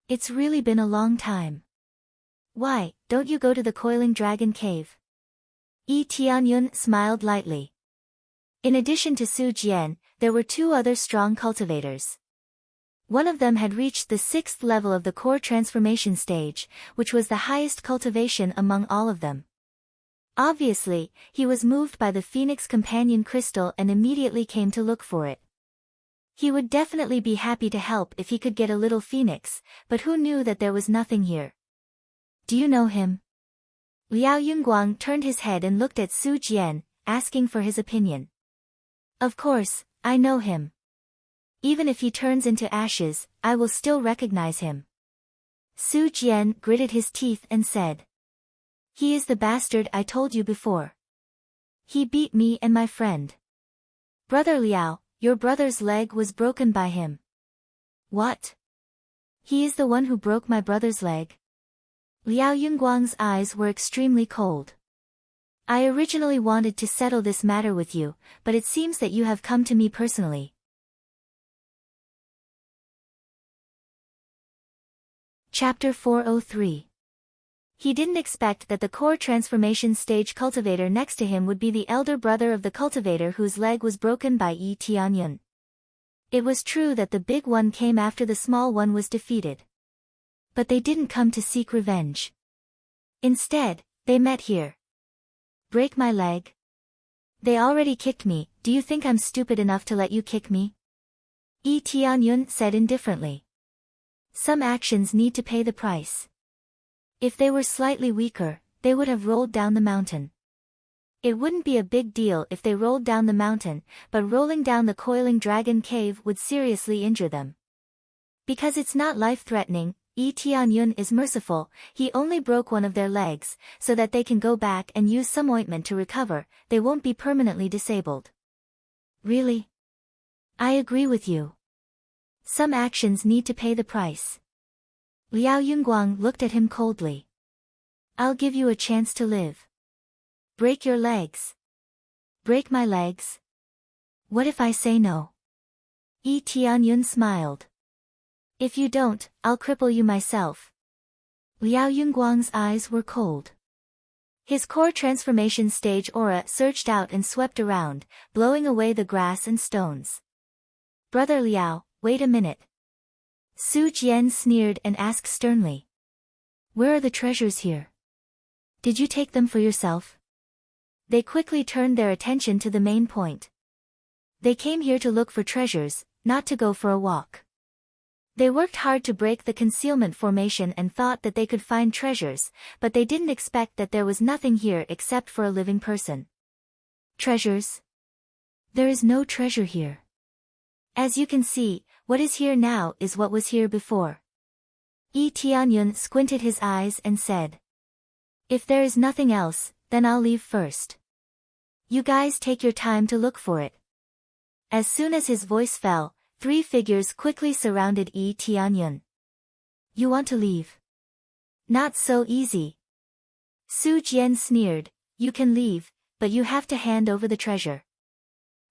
It's really been a long time. Why, don't you go to the Coiling Dragon Cave? Yi Tianyun smiled lightly. In addition to Su Jian, there were two other strong cultivators. One of them had reached the 6th level of the core transformation stage, which was the highest cultivation among all of them. Obviously, he was moved by the Phoenix Companion Crystal and immediately came to look for it. He would definitely be happy to help if he could get a little phoenix, but who knew that there was nothing here? Do you know him? Liao Yunguang turned his head and looked at Su Jian, asking for his opinion. Of course, I know him. Even if he turns into ashes, I will still recognize him. Su Jian gritted his teeth and said. He is the bastard I told you before. He beat me and my friend. Brother Liao, Your brother's leg was broken by him. What? He is the one who broke my brother's leg? Liao Yunguang's eyes were extremely cold. I originally wanted to settle this matter with you, but it seems that you have come to me personally. Chapter 403. He didn't expect that the core transformation stage cultivator next to him would be the elder brother of the cultivator whose leg was broken by Yi Tianyun. It was true that the big one came after the small one was defeated. But they didn't come to seek revenge. Instead, they met here. Break my leg? They already kicked me, do you think I'm stupid enough to let you kick me? Yi Tianyun said indifferently. Some actions need to pay the price. If they were slightly weaker, they would have rolled down the mountain. It wouldn't be a big deal if they rolled down the mountain, but rolling down the coiling dragon cave would seriously injure them. Because it's not life-threatening, Yi Tianyun is merciful, he only broke one of their legs, so that they can go back and use some ointment to recover, they won't be permanently disabled. Really? I agree with you. Some actions need to pay the price. Liao Yunguang looked at him coldly. I'll give you a chance to live. Break your legs. Break my legs? What if I say no? Yi Tianyun smiled. If you don't, I'll cripple you myself. Liao Yunguang's eyes were cold. His core transformation stage aura surged out and swept around, blowing away the grass and stones. Brother Liao, wait a minute. Su Jian sneered and asked sternly. Where are the treasures here? Did you take them for yourself? They quickly turned their attention to the main point. They came here to look for treasures, not to go for a walk. They worked hard to break the concealment formation and thought that they could find treasures, but they didn't expect that there was nothing here except for a living person. Treasures? There is no treasure here. As you can see, what is here now is what was here before. Yi Tianyun squinted his eyes and said. If there is nothing else, then I'll leave first. You guys take your time to look for it. As soon as his voice fell, 3 figures quickly surrounded Yi Tianyun. You want to leave? Not so easy. Su Jian sneered, you can leave, but you have to hand over the treasure.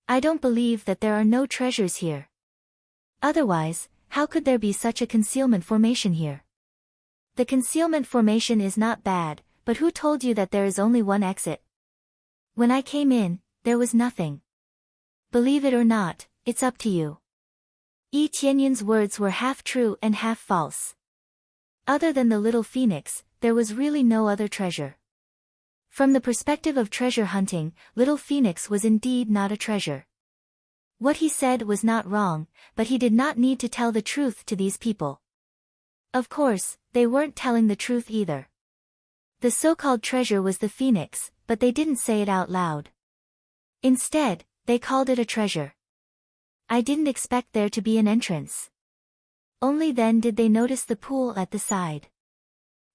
I don't believe that there are no treasures here. Otherwise, how could there be such a concealment formation here? The concealment formation is not bad, but who told you that there is only one exit? When I came in, there was nothing. Believe it or not, it's up to you. Yi Tianyun's words were half true and half false. Other than the little phoenix, there was really no other treasure. From the perspective of treasure hunting, little phoenix was indeed not a treasure. What he said was not wrong, but he did not need to tell the truth to these people. Of course, they weren't telling the truth either. The so-called treasure was the phoenix, but they didn't say it out loud. Instead, they called it a treasure. I didn't expect there to be an entrance. Only then did they notice the pool at the side.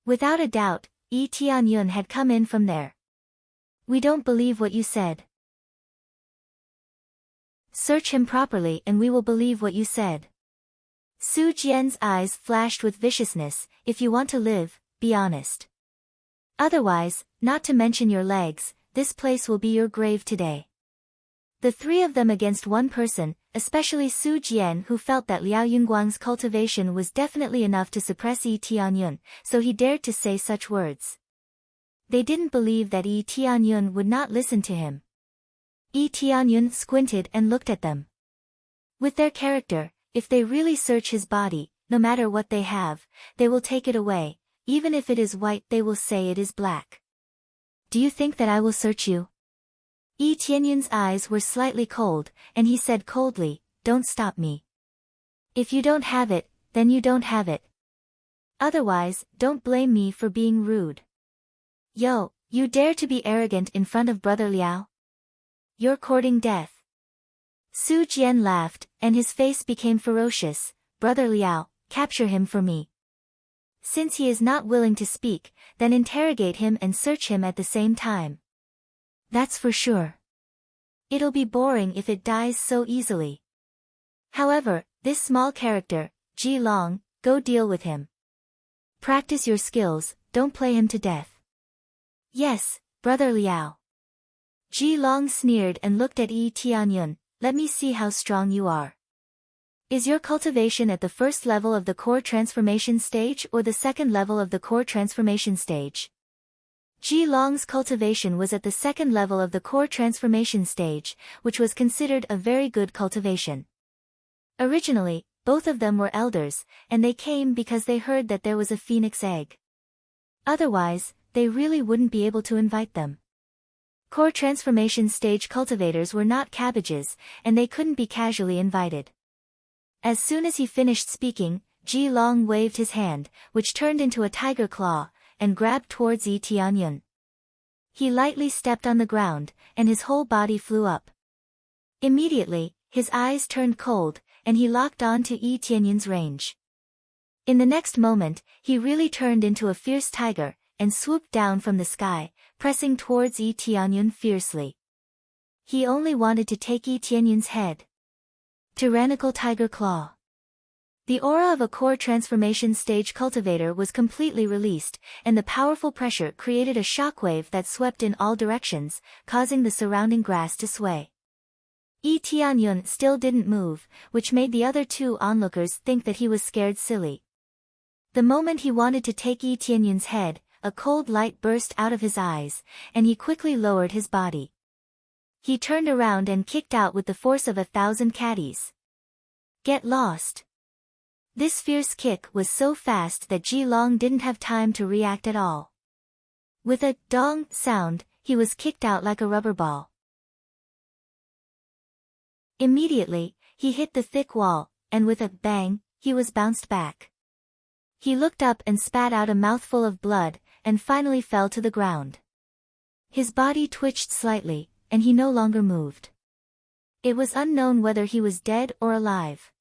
Without a doubt, Yi Tianyun had come in from there. We don't believe what you said. Search him properly and we will believe what you said. Su Jian's eyes flashed with viciousness, if you want to live, be honest. Otherwise, not to mention your legs, this place will be your grave today. The 3 of them against one person, especially Su Jian who felt that Liao Yunguang's cultivation was definitely enough to suppress Yi Tianyun, so he dared to say such words. They didn't believe that Yi Tianyun would not listen to him. Yi Tianyun squinted and looked at them. With their character, if they really search his body, no matter what they have, they will take it away, even if it is white they will say it is black. Do you think that I will search you? Yi Tianyun's eyes were slightly cold, and he said coldly, don't stop me. If you don't have it, then you don't have it. Otherwise, don't blame me for being rude. Yo, you dare to be arrogant in front of Brother Liao? You're courting death. Su Jian laughed, and his face became ferocious. Brother Liao, capture him for me. Since he is not willing to speak, then interrogate him and search him at the same time. That's for sure. It'll be boring if it dies so easily. However, this small character, Ji Long, go deal with him. Practice your skills, don't play him to death. Yes, Brother Liao. Ji Long sneered and looked at Yi Tianyun. Let me see how strong you are. Is your cultivation at the first level of the core transformation stage or the second level of the core transformation stage? Ji Long's cultivation was at the second level of the core transformation stage, which was considered a very good cultivation. Originally, both of them were elders, and they came because they heard that there was a phoenix egg. Otherwise, they really wouldn't be able to invite them. Core transformation stage cultivators were not cabbages, and they couldn't be casually invited. As soon as he finished speaking, Ji Long waved his hand, which turned into a tiger claw, and grabbed towards Yi Tianyun. He lightly stepped on the ground, and his whole body flew up. Immediately, his eyes turned cold, and he locked on to Yi Tianyun's range. In the next moment, he really turned into a fierce tiger, and swooped down from the sky, pressing towards Yi Tianyun fiercely. He only wanted to take Yi Tianyun's head. Tyrannical Tiger Claw. The aura of a core transformation stage cultivator was completely released, and the powerful pressure created a shockwave that swept in all directions, causing the surrounding grass to sway. Yi Tianyun still didn't move, which made the other two onlookers think that he was scared silly. The moment he wanted to take Yi Tianyun's head, a cold light burst out of his eyes, and he quickly lowered his body. He turned around and kicked out with the force of 1,000 caddies. Get lost. This fierce kick was so fast that Ji Long didn't have time to react at all. With a dong sound, he was kicked out like a rubber ball. Immediately, he hit the thick wall, and with a bang, he was bounced back. He looked up and spat out a mouthful of blood, and finally fell to the ground. His body twitched slightly, and he no longer moved. It was unknown whether he was dead or alive.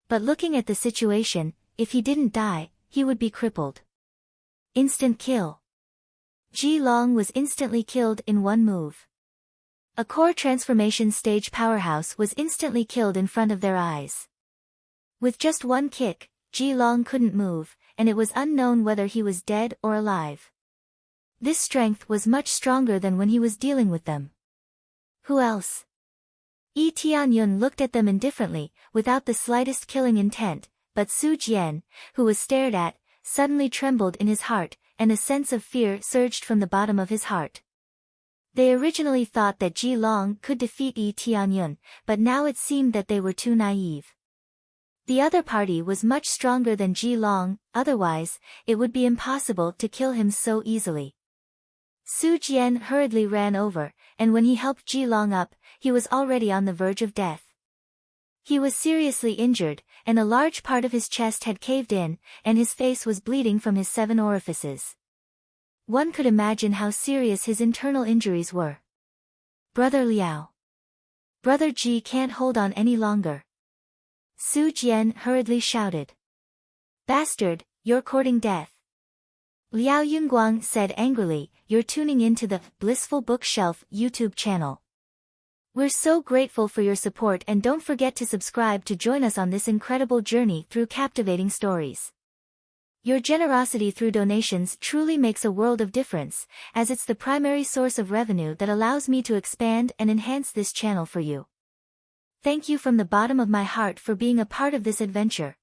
But looking at the situation, if he didn't die, he would be crippled. Instant kill. Ji Long was instantly killed in one move. A core transformation stage powerhouse was instantly killed in front of their eyes. With just one kick, Ji Long couldn't move, and it was unknown whether he was dead or alive. This strength was much stronger than when he was dealing with them. Who else? Yi Tianyun looked at them indifferently, without the slightest killing intent, but Su Jian, who was stared at, suddenly trembled in his heart, and a sense of fear surged from the bottom of his heart. They originally thought that Ji Long could defeat Yi Tianyun, but now it seemed that they were too naive. The other party was much stronger than Ji Long, otherwise, it would be impossible to kill him so easily. Su Jian hurriedly ran over, and when he helped Ji Long up, he was already on the verge of death. He was seriously injured, and a large part of his chest had caved in, and his face was bleeding from his 7 orifices. One could imagine how serious his internal injuries were. Brother Liao. Brother Ji can't hold on any longer. Su Jian hurriedly shouted. Bastard, you're courting death. Liao Yunguang said angrily, you're tuning into the Blissful Bookshelf YouTube channel. We're so grateful for your support, and don't forget to subscribe to join us on this incredible journey through captivating stories. Your generosity through donations truly makes a world of difference, as it's the primary source of revenue that allows me to expand and enhance this channel for you. Thank you from the bottom of my heart for being a part of this adventure.